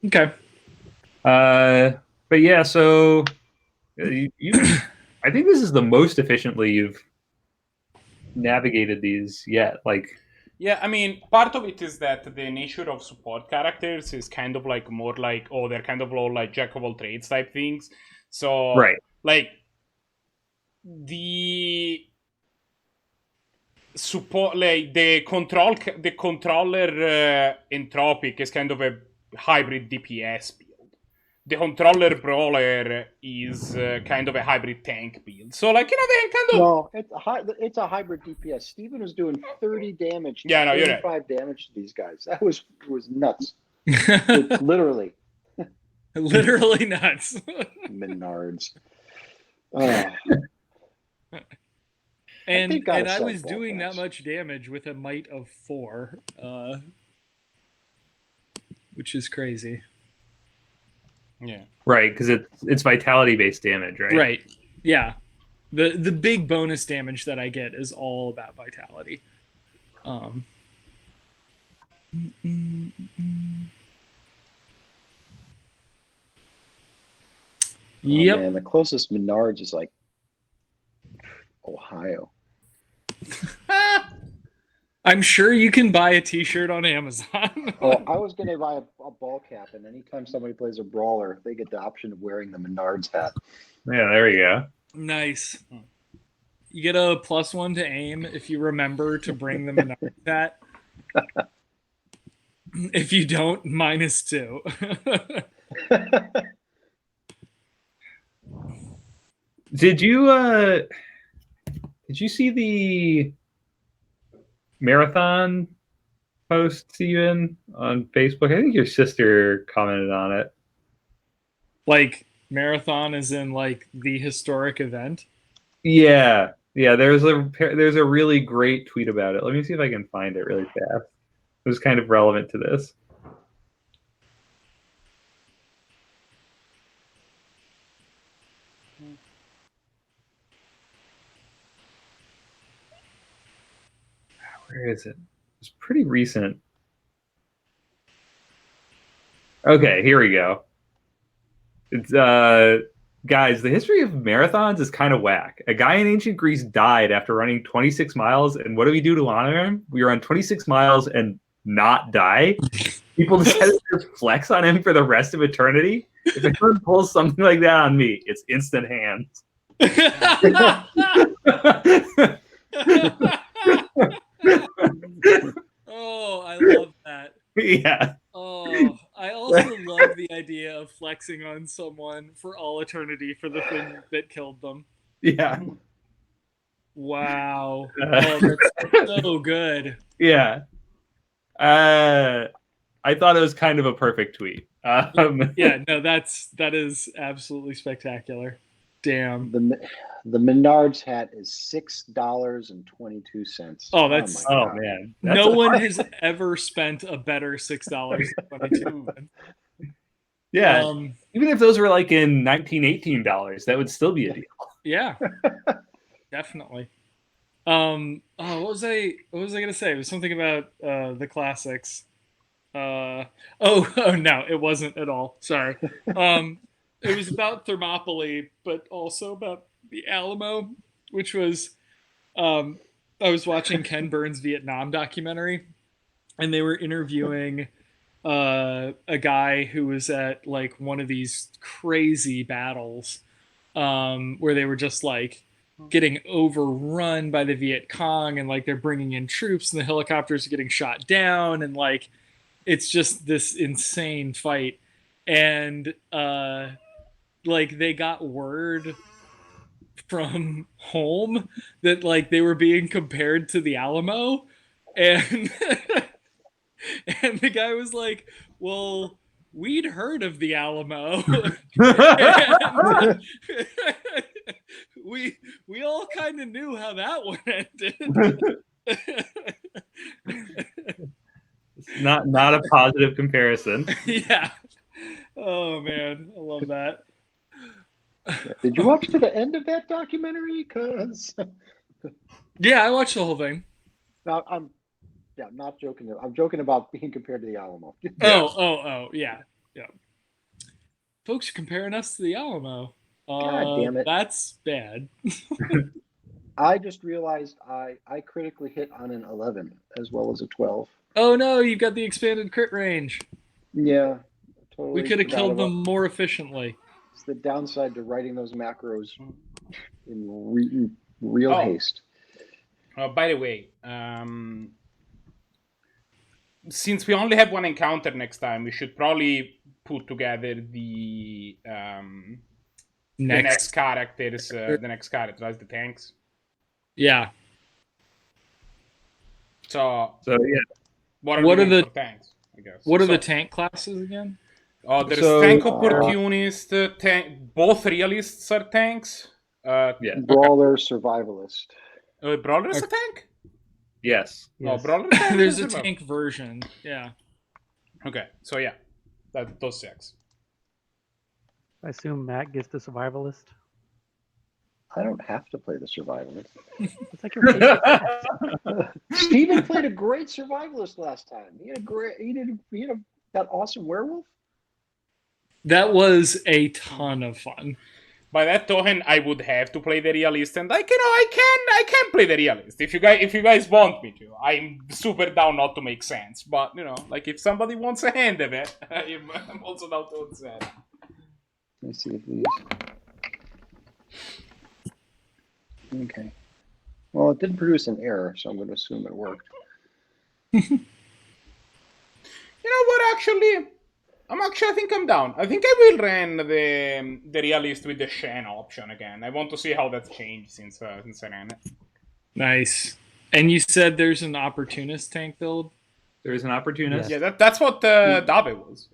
Okay. But yeah, so you I think this is the most efficiently you've navigated these yet. Like, Yeah, I mean, part of it is that the nature of support characters is kind of like more like, oh, they're kind of all like jack of all trades type things. So, right. like, the support, like the controller entropic is kind of a hybrid DPS build. the controller brawler is kind of a hybrid tank build. So like, they can kind of No, it's a hybrid DPS. Steven was doing 30 damage, Yeah, no, you're right. 35 damage to these guys. That was nuts. It's literally Literally nuts. Menards. And think gotta I sell was doing that Balkans. much damage with a might of 4, which is crazy. yeah. Right, because it's vitality based damage, right? Right. Yeah. The big bonus damage that I get is all about vitality. Yep. Oh, man, the closest Menards is like Ohio. I'm sure you can buy a t-shirt on Amazon. Oh, I was going to buy a ball cap, and anytime somebody plays a brawler, they get the option of wearing the Menards hat. Yeah, there you go. Nice. You get a +1 to aim if you remember to bring the Menards hat. If you don't, -2. Did you see the marathon post, Steven, on Facebook? I think your sister commented on it. Like marathon is in like the historic event. Yeah. There's a really great tweet about it. Let me see if I can find it really fast. It was kind of relevant to this. Where is it? It's pretty recent. Okay, here we go. It's guys, the history of marathons is kind of whack. A guy in ancient Greece died after running 26 miles, and what do we do to honor him? We run 26 miles and not die. People decided to flex on him for the rest of eternity. If anyone pulls something like that on me, it's instant hands. Oh, I love that. Yeah. Oh, I also love the idea of flexing on someone for all eternity for the thing that killed them. Yeah. Wow. Oh, that's so good. Yeah. I thought it was kind of a perfect tweet. Yeah, no, that is absolutely spectacular. Damn. The Menards hat is $6.22. Oh, that's my Oh God. man. no one has ever spent a better $6.22. Yeah. Even if those were like in $1918, that would still be a deal. Yeah, definitely. Oh, what was I gonna say? It was something about the classics. Oh no, it wasn't at all. Sorry. It was about Thermopylae, but also about the Alamo, which was I was watching Ken Burns' Vietnam documentary, and they were interviewing a guy who was at like one of these crazy battles where they were just like getting overrun by the Viet Cong, and like they're bringing in troops and the helicopters are getting shot down, and like it's just this insane fight. And like they got word from home that like they were being compared to the Alamo, and and the guy was like, well, we'd heard of the Alamo. And we all kind of knew how that one ended. Not a positive comparison. Yeah. Oh man, I love that. Did you watch to the end of that documentary? Cause Yeah, I watched the whole thing. no, I'm not joking. I'm joking about being compared to the Alamo. Oh, yeah. Folks are comparing us to the Alamo. God damn it. That's bad. I just realized I critically hit on an 11 as well as a 12. Oh no, you've got the expanded crit range. Yeah, totally. We could have forgot killed about- them more efficiently. It's the downside to writing those macros in real haste. By the way, since we only have one encounter next time, we should probably put together the Next. next characters, right? The tanks. Yeah. So So yeah. what What we are doing the- for tanks? I guess. What are So- the tank classes again? There's So, tank uh, opportunist, tank. Both realists are tanks. Yeah. Brawler, survivalist. Brawler's a Okay. tank? Yes. No, Yes. Brawler's tank. There's a is tank version. Yeah. Okay, so yeah, those 6. I assume Matt gets the survivalist. I don't have to play the survivalist. It's like your favorite. Steven played a great survivalist last time. He had that awesome werewolf. That was a ton of fun. By that token, I would have to play the realist, and I can play the realist if you guys want me to. I'm super down not to make sense, but like if somebody wants a hand of it, I'm also down to accept. Let me see if these. Okay. Well, it didn't produce an error, so I'm going to assume it worked. You know what? Actually, I think I'm down. I think I will run the realist with the Shen option again. I want to see how that's changed since I ran it. Nice. And you said there's an opportunist tank build? There is an opportunist. Yeah, that's what Dabe was.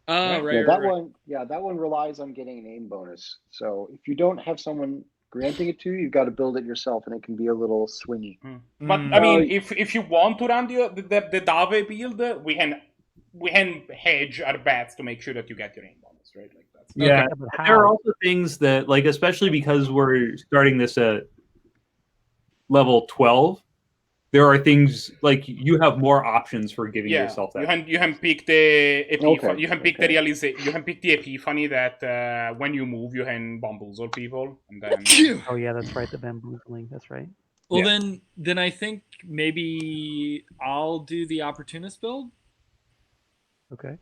Oh, right. Yeah, right, that right. one. Yeah, that one relies on getting an aim bonus. So if you don't have someone granting it to you, you've got to build it yourself, and it can be a little swingy. But I mean, if you want to run the Dabe build, we can hedge our bets to make sure that you get your aim bonus, right? Like that's Yeah. Yeah, but There are how? also things that, like, especially because we're starting this at level 12, there are things like you have more options for giving yourself that. You can pick the epiphany. Okay, You can pick okay. You can pick the epiphany that when you move, you can bamboozle people, and then Oh yeah, that's right. The bamboozling. That's right. Well, Yeah. then I think maybe I'll do the opportunist build. Okay.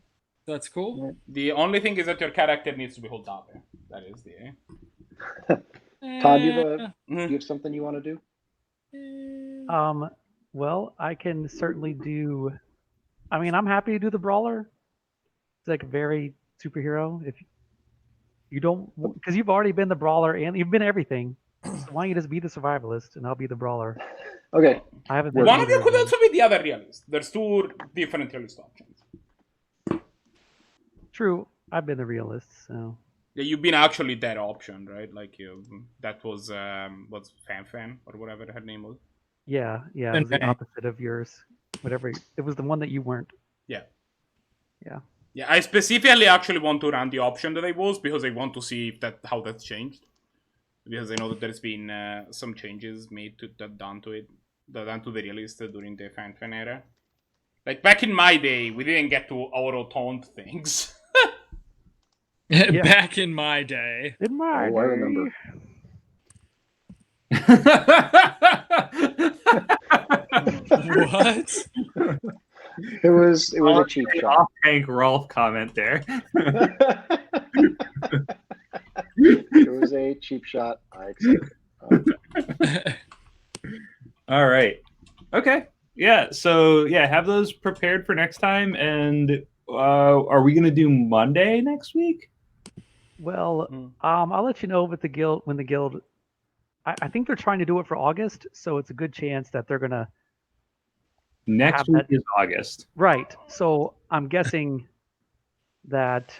That's cool. the only thing is that your character needs to be hold Dabe. That is the. Todd, do Eh, you have something you want to do? Well, I can certainly do. I mean, I'm happy to do the brawler. It's like a very superhero. If you don't, because you've already been the brawler and you've been everything. So why don't you just be the survivalist and I'll be the brawler? Okay. I haven't been. One of either you could them. also be the other realist. There's 2 different realist options. True. I've been the realist, so Yeah, you've been actually that option, right? Like that was what's Fan or whatever her name was. yeah. It was the Okay. opposite of yours. Whatever. It was the one that you weren't. Yeah. Yeah. Yeah, I specifically actually want to run the option that I was because I want to see if how that's changed. Because I know that there's been some changes made done to the realist during the fan era. Like back in my day, we didn't get to auto taunt things. Back in my day. In my Oh, I remember. What? It was a cheap shot. Off-tank Rolf comment there. It was a cheap shot. I accept it. All right. Okay. Yeah. So yeah, have those prepared for next time. And are we gonna do Monday next week? Well, I'll let you know with the guild when the guild. I think they're trying to do it for August, so it's a good chance that they're gonna. Next Have week that- is August. Right. So I'm guessing that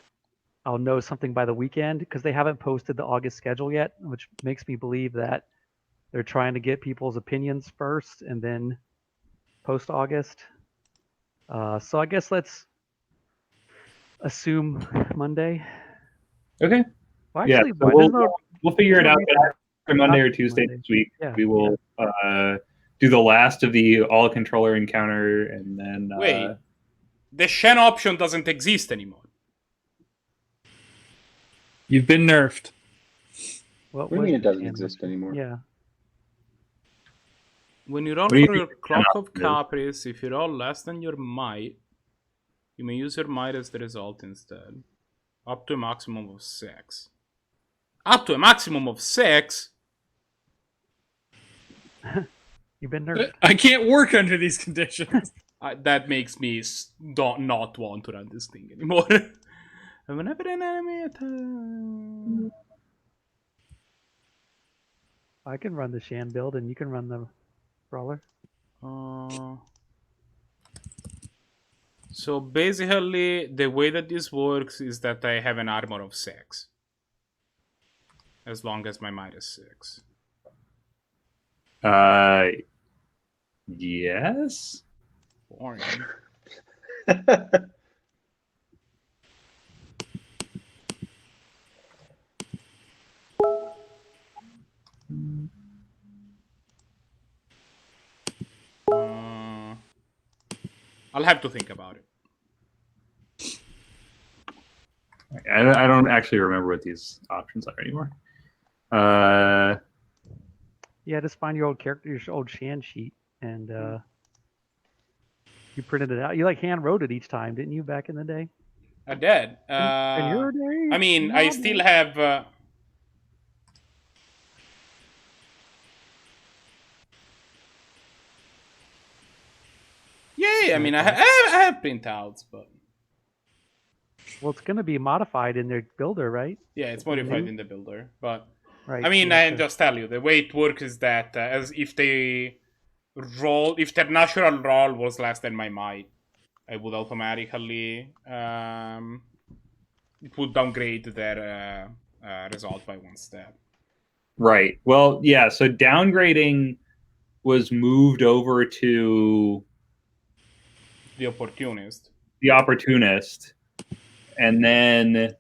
I'll know something by the weekend because they haven't posted the August schedule yet, which makes me believe that they're trying to get people's opinions first and then post August. So I guess let's assume Monday. Okay. Well, Yeah, actually, so there's no. we'll figure it there's out. no But reason- after Monday or Not Tuesday Monday. next week, Yeah, we will do the last of the all controller encounter, and then Wait, the Shen option doesn't exist anymore. You've been nerfed. What do you mean it doesn't exist anymore? Yeah. When you roll What do you for your mean? Clock of Yeah. Caprice, if you roll less than your might, you may use your might as the result instead. Up to a maximum of 6. Up to a maximum of 6? You've been nerfed. I can't work under these conditions. That makes me not want to run this thing anymore. Whenever an enemy attack. I can run the Shan build, and you can run the brawler. So basically, the way that this works is that I have an armor of 6. As long as my might is 6. Yes. Boring. I'll have to think about it. I don't actually remember what these options are anymore. Yeah, just find your old character, your old Shan sheet, and you printed it out. You like hand wrote it each time, didn't you, back in the day? I did. In your day? I mean, I still have. Yeah, I mean, I have printouts, but Well, it's going to be modified in their builder, right? yeah, it's modified in the builder. But Right. I mean, you have I to- just tell you the way it works is that as if they roll, if their natural roll was less than my might, I would automatically it would downgrade their result by 1 step. Right. Well, yeah. So downgrading was moved over to The opportunist. the opportunist, and then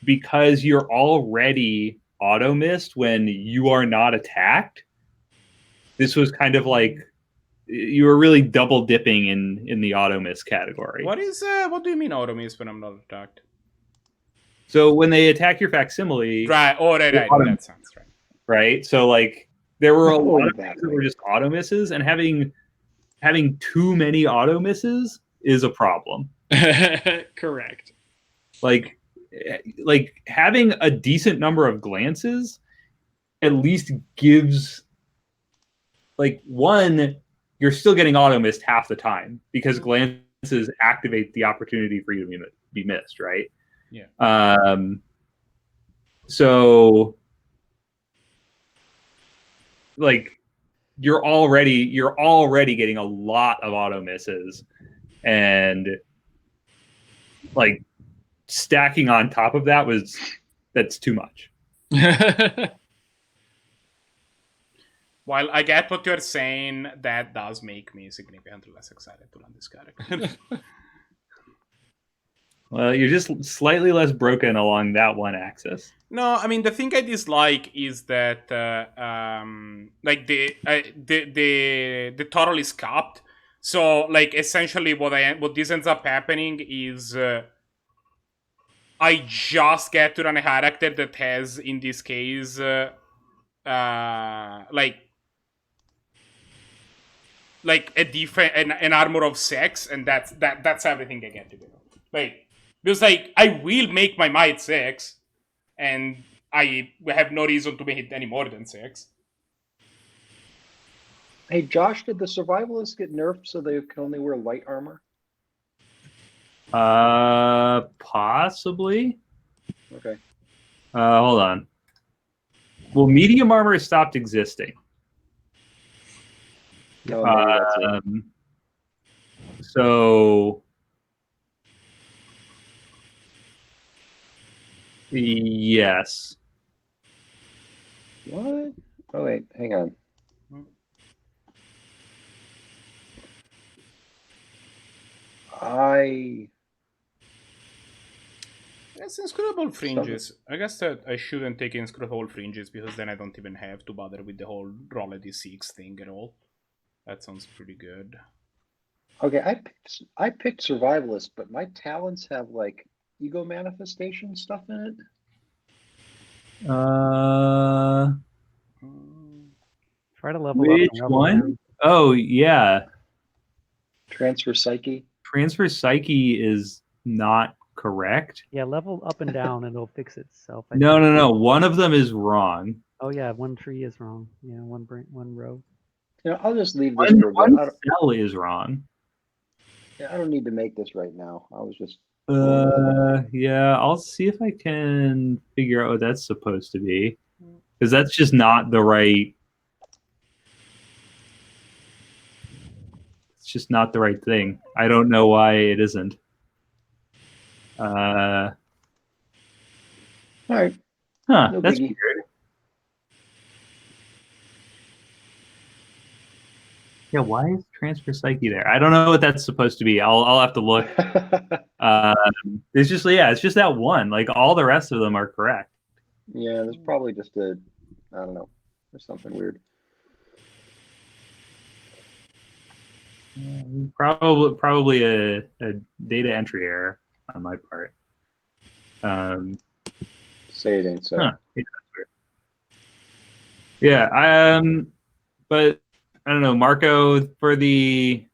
because you're already auto missed when you are not attacked, this was kind of like you were really double dipping in the auto miss category. What do you mean auto miss when I'm not attacked? So when they attack your facsimile, Right. Oh, right. auto- That sounds right. right? So like there were a lot of Exactly. things that were just auto misses, and having too many auto misses is a problem. Correct. Like having a decent number of glances at least gives like one, you're still getting auto missed half the time because glances activate the opportunity for you to be missed, right? Yeah. So like you're already getting a lot of auto misses, and like stacking on top of that's too much. While I get what you're saying, that does make me significantly less excited to run this character. Well, you're just slightly less broken along that one axis. No, I mean the thing I dislike is that like the total is capped. So like essentially what this ends up happening is I just get to run a character that has in this case like a different an armor of 6, and that's everything I get to do. Like because like I will make my might 6, and I have no reason to make it any more than 6. Hey, Josh, did the survivalists get nerfed so they can only wear light armor? Possibly. Okay. Hold on. Well, medium armor stopped existing. Oh, maybe that's it. So yes. What? Oh wait, hang on. Yes, inscrutable fringes. I guess that I shouldn't take inscrutable fringes because then I don't even have to bother with the whole roll a d6 thing at all. That sounds pretty good. Okay, I picked survivalist, but my talents have like ego manifestation stuff in it. Try to level up. Which and level one? down. Oh yeah. Transfer psyche. Transfer psyche is not correct. Yeah, level up and down, and it'll fix itself. I No, think. no, no. One of them is wrong. Oh yeah, one tree is wrong. Yeah, one row. You know, I'll just leave this for a bit. One cell is wrong. I don't need to make this right now. I was just Yeah, I'll see if I can figure out what that's supposed to be, because that's just not the right. It's just not the right thing. I don't know why it isn't. All right, no That's biggie. weird. Yeah, why is transfer psyche there? I don't know what that's supposed to be. I'll have to look. It's just it's just that one. Like all the rest of them are correct. Yeah, there's probably just I don't know, there's something weird. Probably a data entry error on my part. Say it ain't so. Huh. Yeah. But I don't know, Marco, for the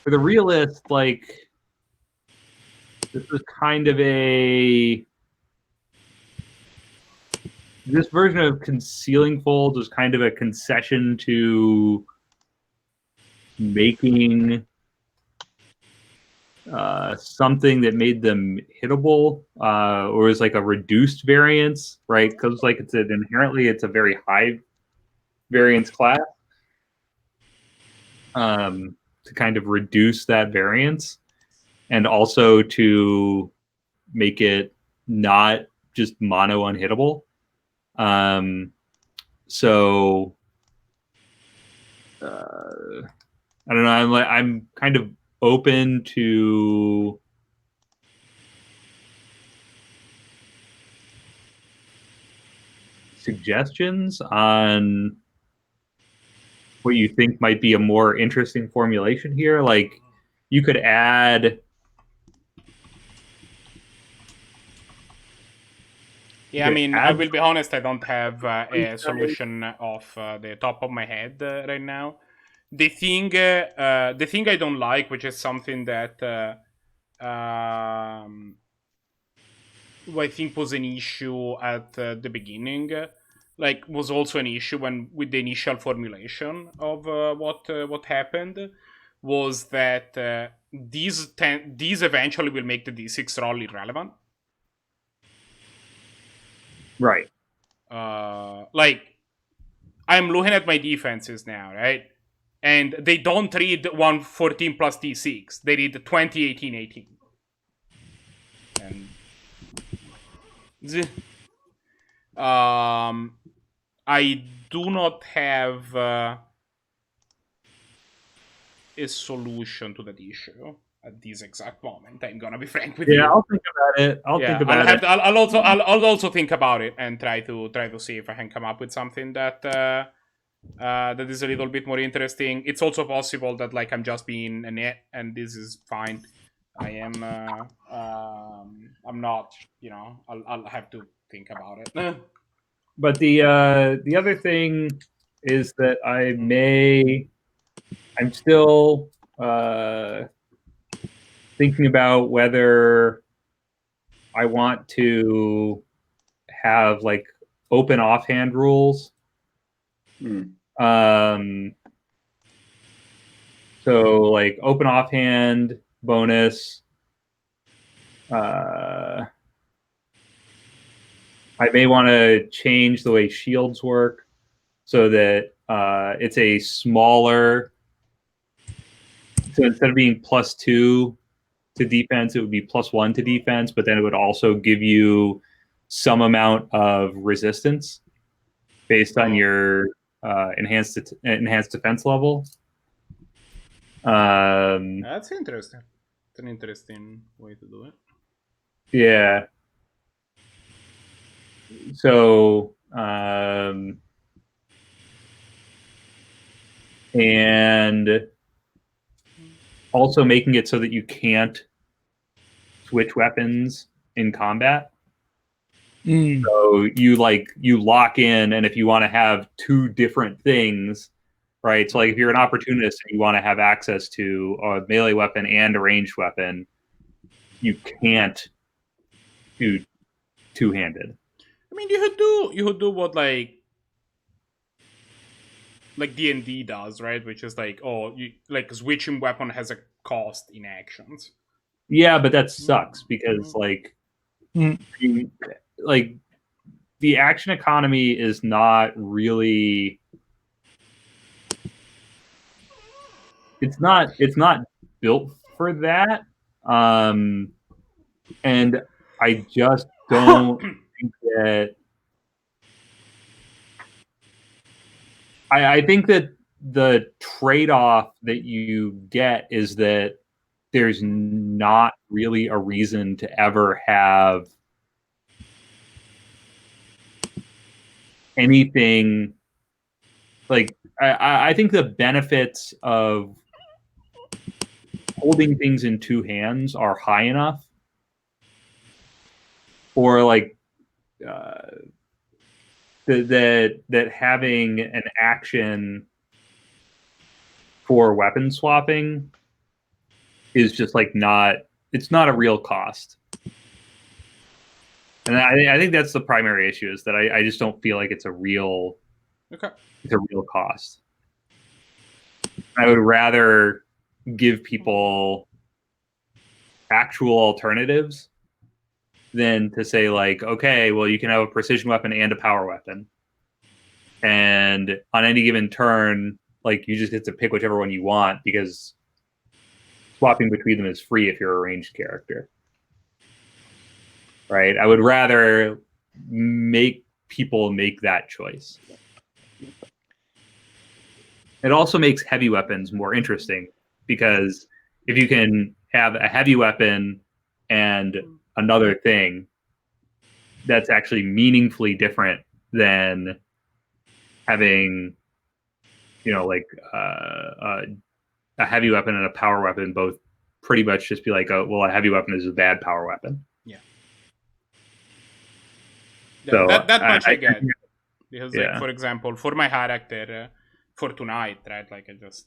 realist, like this was kind of this version of concealing folds was kind of a concession to making something that made them hittable, or is like a reduced variance, right? Because like it's a very high variance class, to kind of reduce that variance, and also to make it not just mono unhittable. So I don't know. I'm kind of open to suggestions on what you think might be a more interesting formulation here. Like you could add. Yeah, I mean, I will be honest. I don't have a solution off the top of my head right now. The thing I don't like, which is something that I think was an issue at the beginning, like was also an issue with the initial formulation of what happened, was that these eventually will make the D6 roll irrelevant. Right. Like I'm looking at my defenses now, right? And they don't read 114 plus D6. They read 20, 18, 18. And I do not have a solution to that issue at this exact moment. I'm gonna be frank with you. Yeah, I'll think about it. I'll also think about it and try to see if I can come up with something that that is a little bit more interesting. It's also possible that like I'm just being a net, and this is fine. I am. I'm not. I'll have to think about it. But the other thing is that I'm still thinking about whether I want to have like open offhand rules. So like open offhand bonus. I may want to change the way shields work so that it's a smaller. So instead of being +2 to defense, it would be +1 to defense, but then it would also give you some amount of resistance based on your enhanced defense level. That's interesting. It's an interesting way to do it. Yeah. So, and also making it so that you can't switch weapons in combat. So you lock in, and if you want to have two different things, right? So like if you're an opportunist and you want to have access to a melee weapon and a ranged weapon, you can't do two-handed. I mean, you could do what like D&D does, right? Which is like, you like switching weapon has a cost in actions. Yeah, but that sucks because Mm. like the action economy is not really. It's not built for that, and I just don't think that. I think that the trade-off that you get is that there's not really a reason to ever have anything like I think the benefits of holding things in two hands are high enough, or that having an action for weapon swapping is just it's not a real cost. And I think that's the primary issue, is that I just don't feel like it's a real cost. I would rather give people actual alternatives than to say okay, well, you can have a precision weapon and a power weapon, and on any given turn, you just get to pick whichever one you want, because swapping between them is free if you're a ranged character. Right? I would rather make people make that choice. It also makes heavy weapons more interesting, because if you can have a heavy weapon and another thing, that's actually meaningfully different than having, a heavy weapon and a power weapon both pretty much just be a heavy weapon is a bad power weapon. Yeah, So that much I get. Because, yeah. for example, for my character, for tonight, right, I just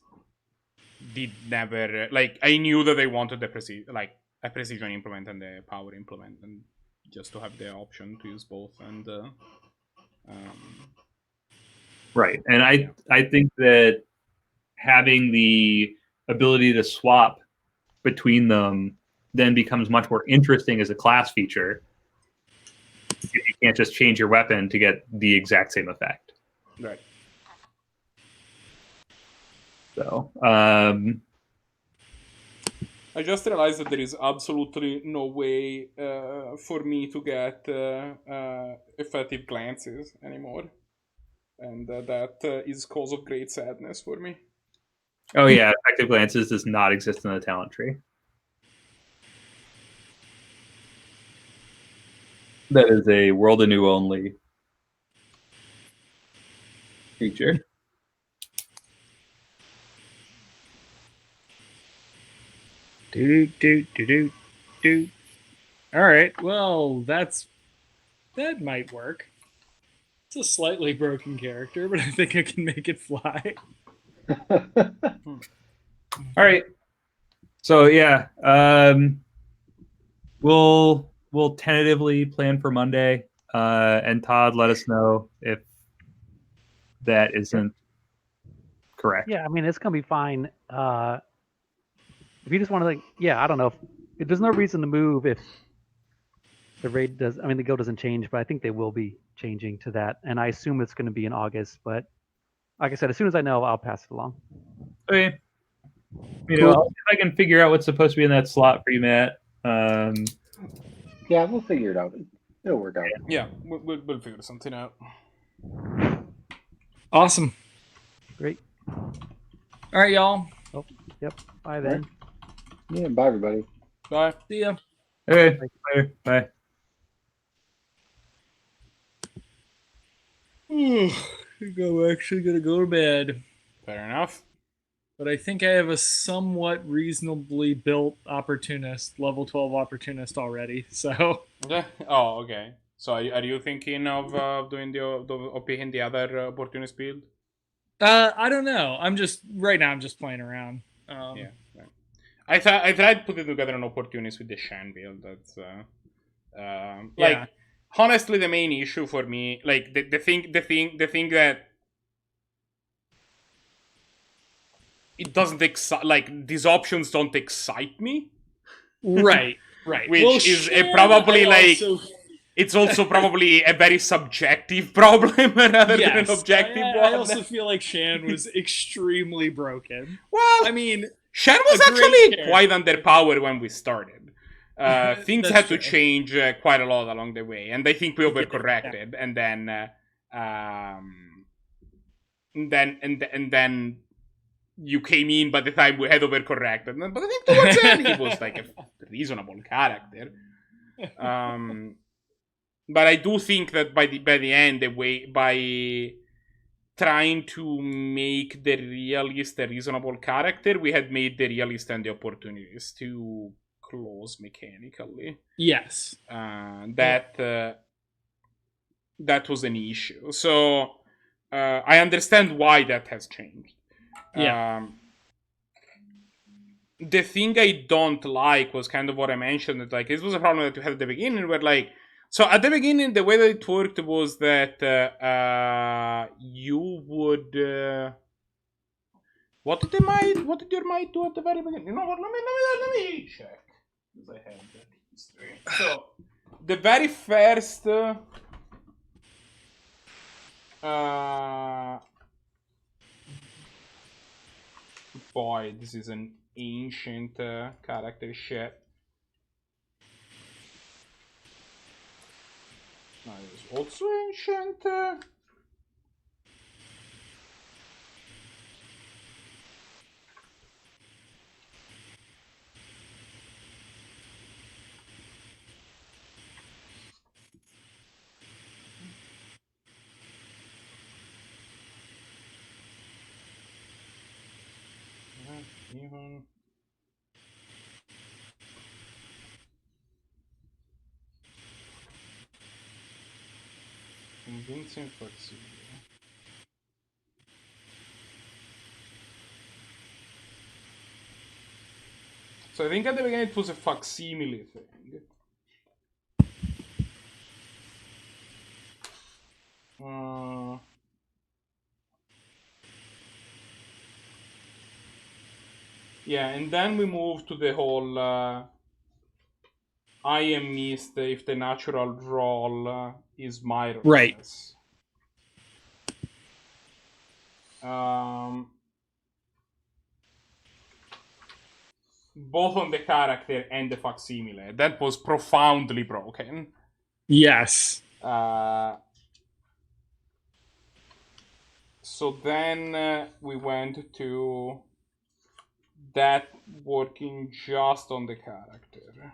did never, I knew that they wanted a precision implement and a power implement, and just to have the option to use both, and right. And I think that having the ability to swap between them then becomes much more interesting as a class feature. You can't just change your weapon to get the exact same effect. Right. So, I just realized that there is absolutely no way for me to get effective glances anymore. And that is cause of great sadness for me. oh yeah, effective glances does not exist in the talent tree. That is a World Anew only feature. Do. All right. Well, that might work. It's a slightly broken character, but I think I can make it fly. All right. So yeah, we'll tentatively plan for Monday, and Todd, let us know if that isn't correct. Yeah, I mean, it's gonna be fine. If you just want to, I don't know. If there's no reason to move if the raid does. I mean, the guild doesn't change, but I think they will be changing to that, and I assume it's going to be in August. But like I said, as soon as I know, I'll pass it along. Okay. Cool. I'll see if I can figure out what's supposed to be in that slot for you, Matt. Yeah, we'll figure it out. It'll work out. Yeah, we'll figure something out. Awesome. Great. All right, y'all. Oh, yep. Bye then. Yeah, bye everybody. Bye. See ya. Okay. Bye. I think I'm actually gonna go to bed. Fair enough. But I think I have a somewhat reasonably built opportunist, level 12 opportunist already. So. Okay. Oh, okay. So are you thinking of doing of picking the other opportunist build? I don't know. I'm just playing around. Yeah. Right. I tried putting together an opportunist with the Shan build. That's Yeah. honestly the main issue for me, the thing that it doesn't excite, like, these options don't excite me. Right. Which is Shan, probably, I like, also- it's also probably a very subjective problem rather than an yes, objective I one. also feel like Shan was extremely broken. Well, I mean, Shan was a great actually character. quite underpowered when we started. Things That's had to true. change quite a lot along the way, and I think we overcorrected. And then you came in by the time we had overcorrected. But I think towards the end he was like a reasonable character. But I do think that by the end, by trying to make the realist a reasonable character, we had made the realist and the opportunist too close mechanically. Yes. That was an issue. So I understand why that has changed. Yeah. The thing I don't like was kind of what I mentioned. That, like, this was a problem that we had at the beginning, where, like, so at the beginning, the way that it worked was that you would. What did your might do at the very beginning? You know what? Let me check. Because I have that history. So the very first. Boy, this is an ancient character shit. No, it was also ancient. Even. Convincing facsimile. So I think at the beginning it was a facsimile thing. Yeah, and then we moved to the whole I am missed if the natural roll is mirrorless. Right. Both on the character and the facsimile. That was profoundly broken. Yes. So then we went to that working just on the character,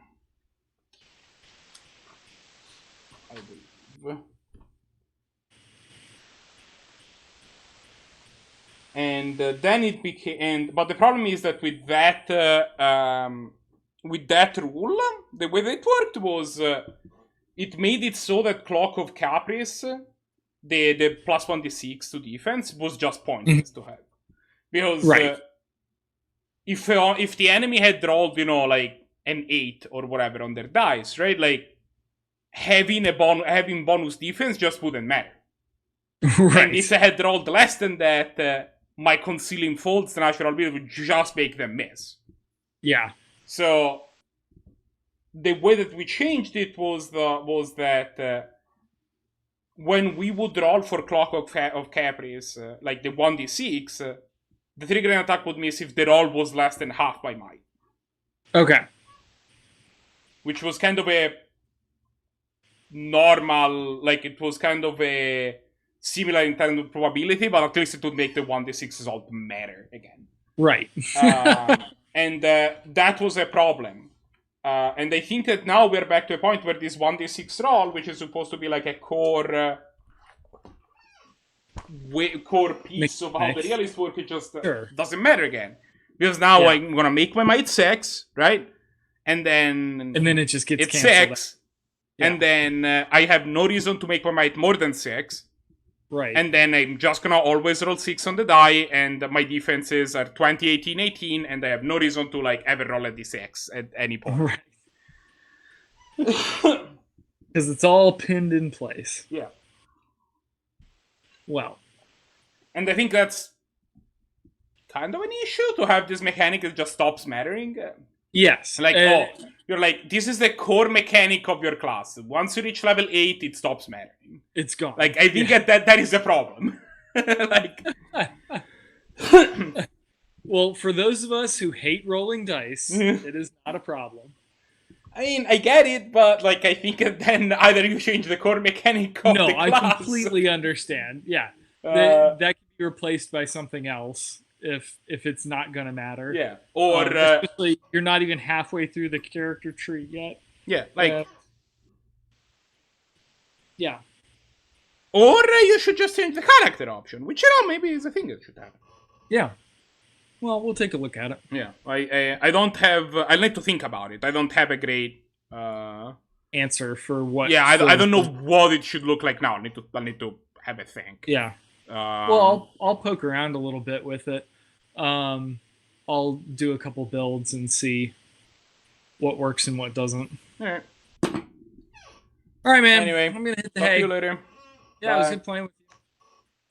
I believe. And then it became, but the problem is that with that rule, the way that it worked was it made it so that Clock of Caprice, the plus 1d6 to defense, was just pointless to have, because right. If the enemy had rolled, like an 8 or whatever on their dice, right, like having bonus defense just wouldn't matter. Right. And if they had rolled less than that, my Concealing Folds, the natural ability, would just make them miss. Yeah. So the way that we changed it was that when we would roll for Clock of Caprice, like the 1d6, the triggering attack would miss if the roll was less than half by might. Okay. Which was kind of a normal, like, it was kind of a similar in terms of probability, but at least it would make the 1d6s all matter again. Right. And that was a problem. And I think that now we're back to a point where this 1d6 roll, which is supposed to be like a core piece of how the realist work, it just doesn't matter again. Because now I'm gonna make my might 6, right? And then it just gets it's canceled. 6. Yeah. And then I have no reason to make my might more than 6. Right. And then I'm just gonna always roll 6 on the die, and my defenses are 20, 18, 18, and I have no reason to, like, ever roll a d6 at any point. Right. Because it's all pinned in place. Yeah. Well. And I think that's kind of an issue to have this mechanic that just stops mattering. Yes. Like, you're like, this is the core mechanic of your class. Once you reach level 8, it stops mattering. It's gone. Like, I think that is a problem. Like, well, for those of us who hate rolling dice, it is not a problem. I mean, I get it, but like, I think then either you change the core mechanic of the class. I completely understand. Yeah, that can be replaced by something else if it's not gonna matter. Yeah, or especially you're not even halfway through the character tree yet. Yeah, like yeah. Or you should just change the character option, which maybe is a thing that should happen. Yeah. Well, we'll take a look at it. Yeah, I don't have. I need to think about it. I don't have a great answer for what. Yeah, I don't know what it should look like now. I need to have a think. Yeah. Well, I'll poke around a little bit with it. I'll do a couple builds and see what works and what doesn't. All right. All right, man. Anyway, I'm gonna hit the talk hay. to you later. Yeah, it was good playing with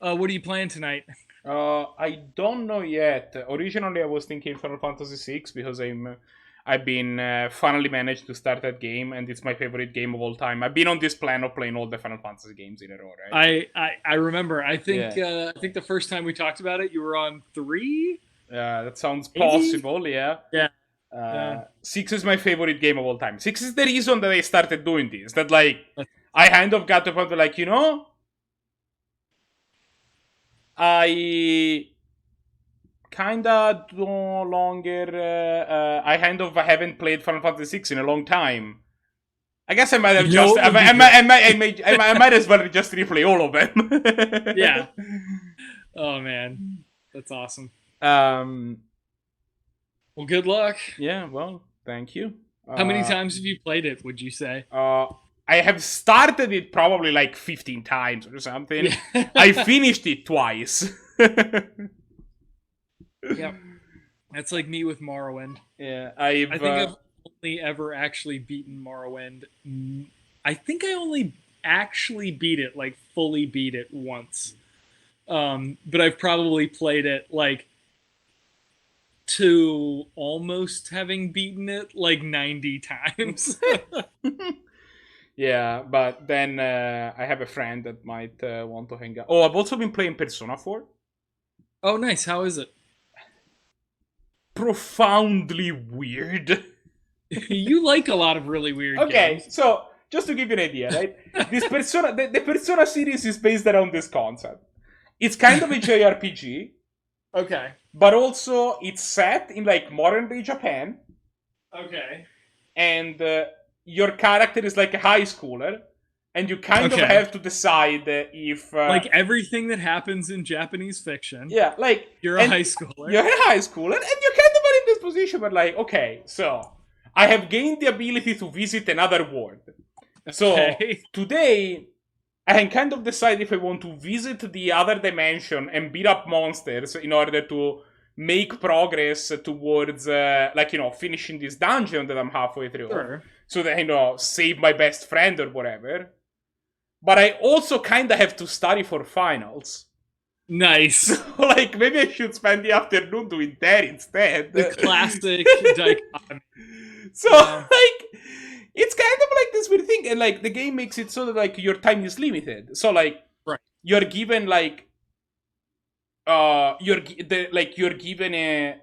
you. What are you playing tonight? I don't know yet. Originally, I was thinking Final Fantasy VI because I've been finally managed to start that game, and it's my favorite game of all time. I've been on this plan of playing all the Final Fantasy games in a row, right? I remember. I think the first time we talked about it, you were on 3. That sounds possible. Yeah. Yeah. 6 is my favorite game of all time. 6 is the reason that I started doing this. That like I kind of got to the point where, like, you know, I kinda no longer. I kind of haven't played Final Fantasy VI in a long time. I guess I might have I might as well just replay all of them. Yeah. Oh man, that's awesome. Well, good luck. Yeah. Well, thank you. How many times have you played it? Would you say? I have started it probably like 15 times or something. Yeah. I finished it twice. Yep. That's like me with Morrowind. Yeah, I think I've only ever actually beaten Morrowind. I think I only actually beat it, like fully beat it once. But I've probably played it like to almost having beaten it like 90 times. Yeah, but then I have a friend that might want to hang out. Oh, I've also been playing Persona 4. Oh, nice. How is it? Profoundly weird. You like a lot of really weird games. Okay, so just to give you an idea, right? This Persona, the Persona series is based around this concept. It's kind of a JRPG. Okay. But also, it's set in like modern day Japan. Okay. And your character is like a high schooler, and you kind of have to decide if like everything that happens in Japanese fiction. Yeah, like you're a high schooler. You're a high schooler, and you're kind of in this position where, like, okay, so I have gained the ability to visit another world. So today, I can kind of decide if I want to visit the other dimension and beat up monsters in order to make progress towards, like, you know, finishing this dungeon that I'm halfway through. Sure. So that, you know, save my best friend or whatever. But I also kind of have to study for finals. Nice. So, like, maybe I should spend the afternoon doing that instead. The classic dichotomy. So, like, it's kind of like this weird thing. And, like, the game makes it so that, like, your time is limited. So, like, you're given, like, you're given a,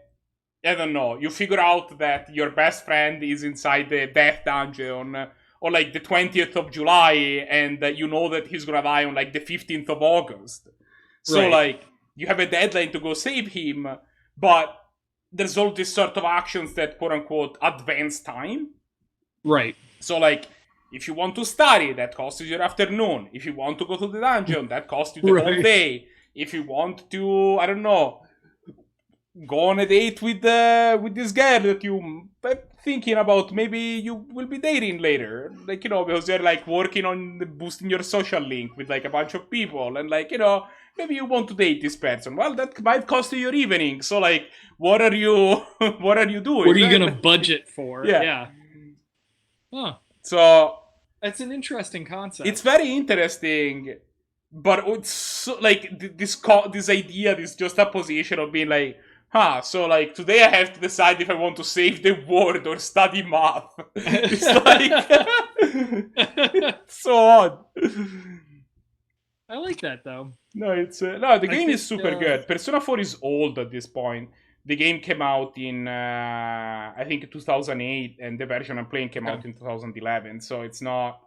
I don't know, you figure out that your best friend is inside the death dungeon or like the 20th of July, and you know that he's gonna die on like the 15th of August. So like, you have a deadline to go save him, but there's all these sort of actions that quote unquote advance time. Right. So like, if you want to study, that costs you your afternoon. If you want to go to the dungeon, that costs you the whole day. If you want to, I don't know, go on a date with this girl that you thinking about, maybe you will be dating later, like, you know, because you're like working on boosting your social link with like a bunch of people, and like, you know, maybe you want to date this person. Well, that might cost you your evening. So like, what are you doing? What are you gonna budget for? Yeah. Huh. So that's an interesting concept. It's very interesting. But it's so, like this idea, this juxtaposition of being like, So like today I have to decide if I want to save the world or study math. It's like so odd. I like that though. No, it's no. The game think, is super good. Persona 4 is old at this point. The game came out in I think 2008, and the version I'm playing came out in 2011. So it's not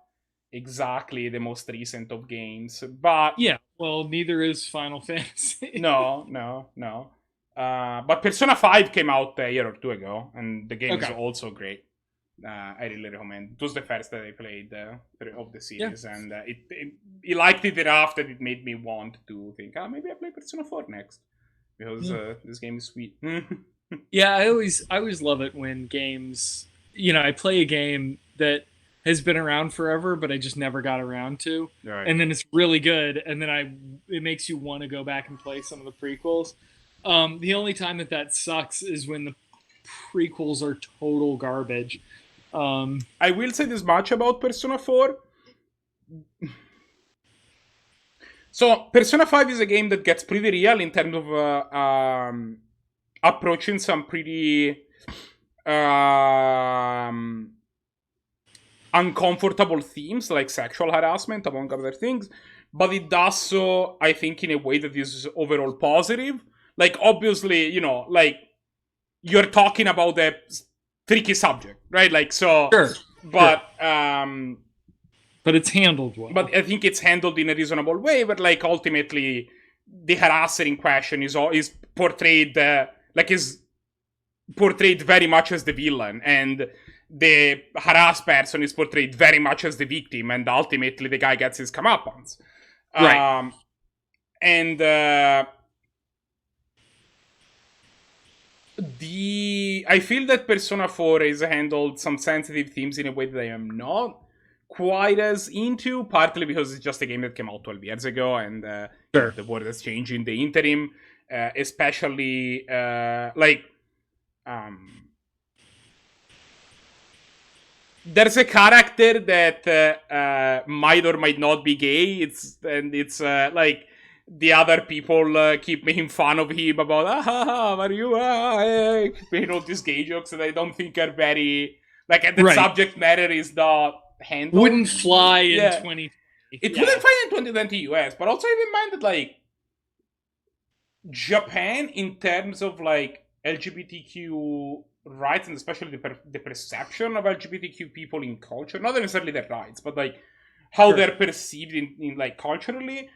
exactly the most recent of games, but Yeah, well, neither is Final Fantasy. no. But Persona 5 came out a year or two ago, and the game is Okay. also great. I really recommend. It was the first that I played of the series, and it liked it enough that it made me want to think, maybe I play Persona 4 next, because this game is sweet. Yeah, I always love it when games, I play a game that has been around forever, but I just never got around to, Right. and then it's really good, and then it makes you want to go back and play some of the prequels. The only time that sucks is when the prequels are total garbage. I will say this much about Persona 4. So, Persona 5 is a game that gets pretty real in terms of approaching some pretty uncomfortable themes like sexual harassment, among other things. But it does so, I think, in a way that is overall positive. Like, obviously, like, you're talking about a tricky subject, right? Like, so... Sure. But it's handled well. But I think it's handled in a reasonable way. But like ultimately, the harasser in question is portrayed is portrayed very much as the villain, and the harassed person is portrayed very much as the victim, and ultimately the guy gets his comeuppance. Right. I feel that Persona 4 has handled some sensitive themes in a way that I am not quite as into, partly because it's just a game that came out 12 years ago, and Sure. the world has changed in the interim, especially there's a character that might or might not be gay. It's like the other people keep making fun of him about are you all these gay jokes that I don't think are very like the Right. subject matter is not handled. Wouldn't fly in 2020. It wouldn't fly in 2020 US, but also have in mind that like Japan in terms of like LGBTQ rights, and especially the perception of LGBTQ people in culture, not necessarily their rights, but like how they're perceived in like culturally,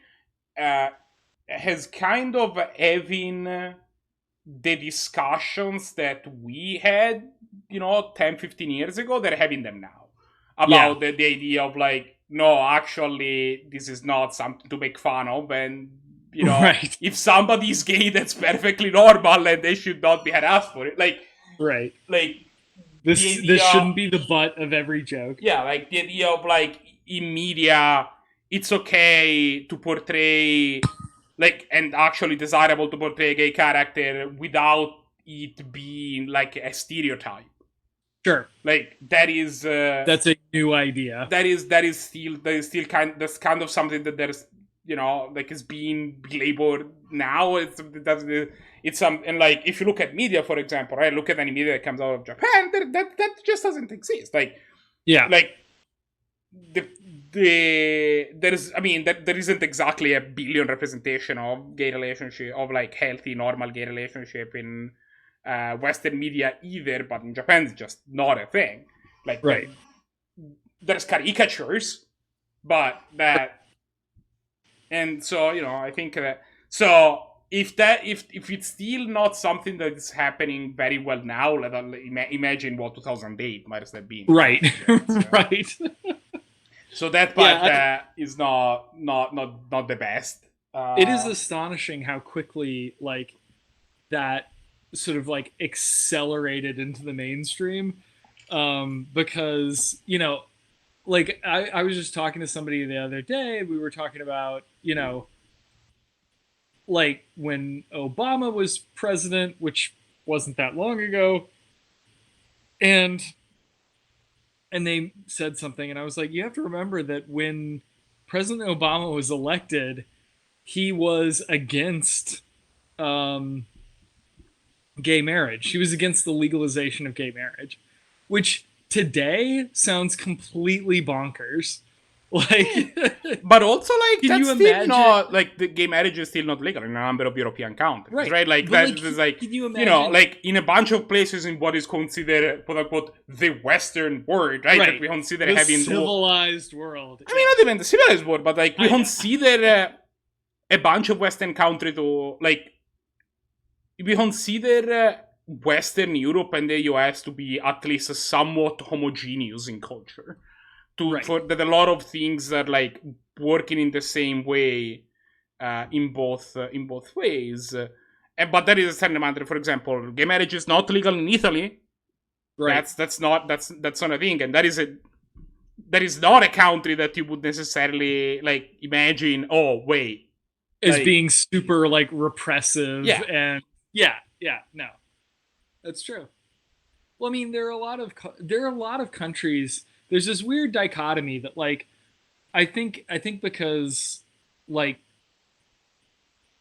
has kind of having the discussions that we had 10-15 years ago. They're having them now about the idea of like, no, actually this is not something to make fun of, and right. if somebody's gay, that's perfectly normal, and they should not be harassed for it. Like This shouldn't be the butt of every joke. Yeah, like the idea of like in media, it's okay to portray like, and actually desirable to portray a gay character without it being like a stereotype. Sure. Like that is that's a new idea. That's kind of something that there's like is being labeled now. It's and like if you look at media, for example, right? Look at any media that comes out of Japan, that just doesn't exist. Like like there isn't exactly a billion representation of gay relationship, of like healthy normal gay relationship in Western media either, but in Japan it's just not a thing. Like right. There's caricatures, but that, and so I think that if it's still not something that is happening very well now, imagine what 2008 might have been. Right. So, right. So that part is not the best. It is astonishing how quickly like that sort of like accelerated into the mainstream, because like I was just talking to somebody the other day. We were talking about like when Obama was president, which wasn't that long ago, and they said something, and I was like, you have to remember that when President Obama was elected, he was against gay marriage. She was against the legalization of gay marriage, which today sounds completely bonkers. Like, But also, like, Can that's you still imagine- not, like, the gay marriage is still not legal in a number of European countries, Right. right? Like, But, that like, is, like, can you you know, imagine- like, in a bunch of places in what is considered, quote-unquote, the Western world, right? Like, we consider the having... civilized world. I mean, not even the civilized world, but, like, we consider a bunch of Western countries to, like, we consider Western Europe and the US to be at least somewhat homogeneous in culture. For that a lot of things are, like, working in the same way in both ways. But there is a certain amount. For example, gay marriage is not legal in Italy. Right. That's not a thing, and that is not a country that you would necessarily, like, imagine. Oh, wait, As like, being super, like, repressive. Yeah. And no, that's true. Well, I mean, there are a lot of countries. There's this weird dichotomy that, like, I think because, like,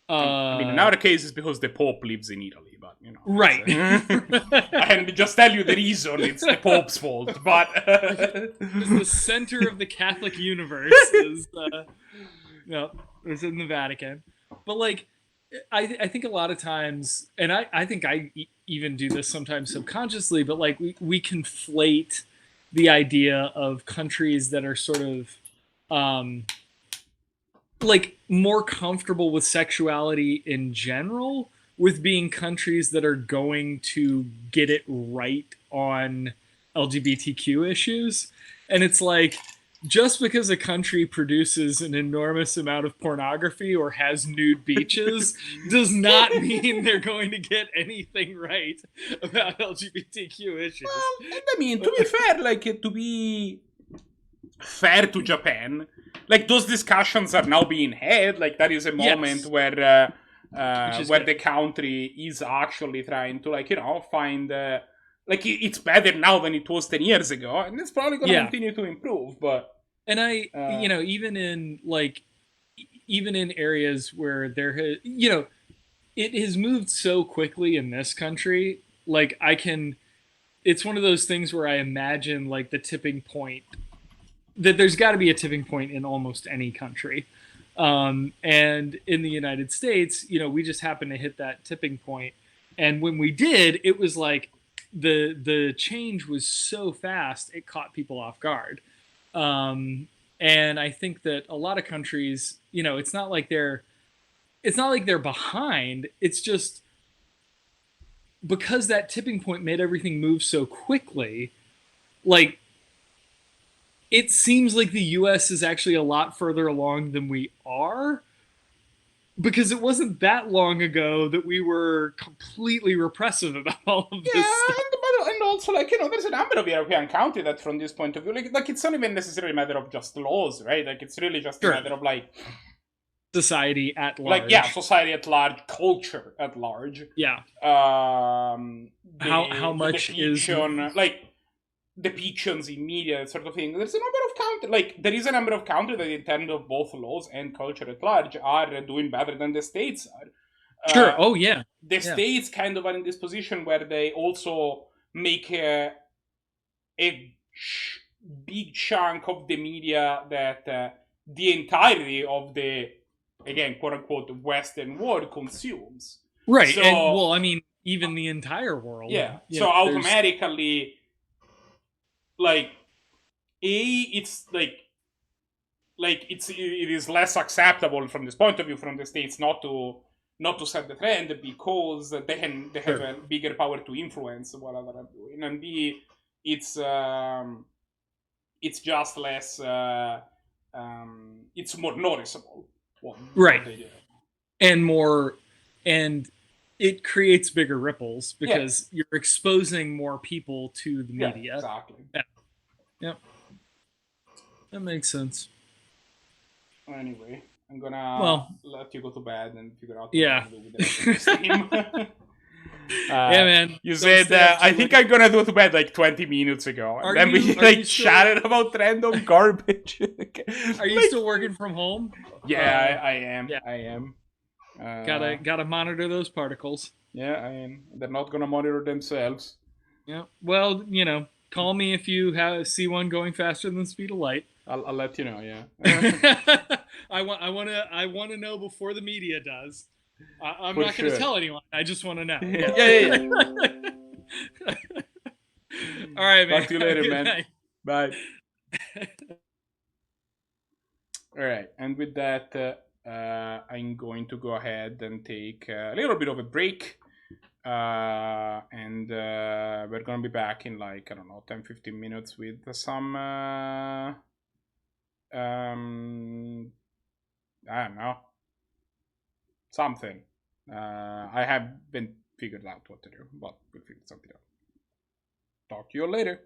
I mean, in our case, it's because the Pope lives in Italy, but, you know. right. I can just tell you the reason. It's the Pope's fault, but... Just the center of the Catholic universe is in the Vatican. But, like, I think a lot of times, and I think I even do this sometimes subconsciously, but, like, we conflate the idea of countries that are sort of like more comfortable with sexuality in general with being countries that are going to get it right on LGBTQ issues. And it's like, just because a country produces an enormous amount of pornography or has nude beaches does not mean they're going to get anything right about LGBTQ issues. Well, and I mean, to be fair, like, to be fair to Japan, like, those discussions are now being had. Like, that is a moment where the country is actually trying to, like, you know, find like, it's better now than it was 10 years ago, and it's probably going to continue to improve. But and you know, even in areas where there has, you know, it has moved so quickly in this country. Like, it's one of those things where I imagine, like, the tipping point, that there's got to be a tipping point in almost any country. And in the United States, you know, we just happened to hit that tipping point. And when we did, it was like the change was so fast, it caught people off guard. And I think that a lot of countries, you know, it's not like they're behind. It's just because that tipping point made everything move so quickly, like, it seems like the US is actually a lot further along than we are, because it wasn't that long ago that we were completely repressive about all of this stuff. And also, like, you know, there's a number of European countries that, from this point of view, like it's not even necessarily a matter of just laws, right? Like, it's really just a matter of, like, society at large. Like, yeah, society at large, culture at large. Yeah. How much is like depictions in media, that sort of thing. There's a number of countries, like, there is a number of countries that, in terms of both laws and culture at large, are doing better than the States are. Sure. Oh, yeah. The States kind of are in this position where they also make a big chunk of the media that the entirety of the, again, quote-unquote, Western world consumes. Right. So, and, well, I mean, even the entire world. Yeah. So automatically, like, it's like it is less acceptable from this point of view from the States not to set the trend, because they have a bigger power to influence whatever I'm doing, and B, it's just less it's more noticeable. Right. And it creates bigger ripples because you're exposing more people to the media. Yeah, exactly. Yeah. Yep. That makes sense. Anyway, I'm gonna let you go to bed and figure out what Yeah. to do with the rest of the stream. Yeah, man. You said I think I'm gonna go to bed like 20 minutes ago, and then we chatted about random garbage. Are you still working from home? Yeah, I am. Yeah. I am. Gotta monitor those particles. Yeah, I mean, they're not gonna monitor themselves. Yeah. Well, call me if you see one going faster than the speed of light. I'll let you know. Yeah. I want to know before the media does. I'm For not going to sure. tell anyone. I just want to know. Yeah. All right, man. Talk to you later, Good man. night. Bye. All right, and with that, I'm going to go ahead and take a little bit of a break. And we're going to be back in like, I don't know, 10-15 minutes with some, I don't know, something. I haven't figured out what to do, but we'll figure something out. Talk to you later.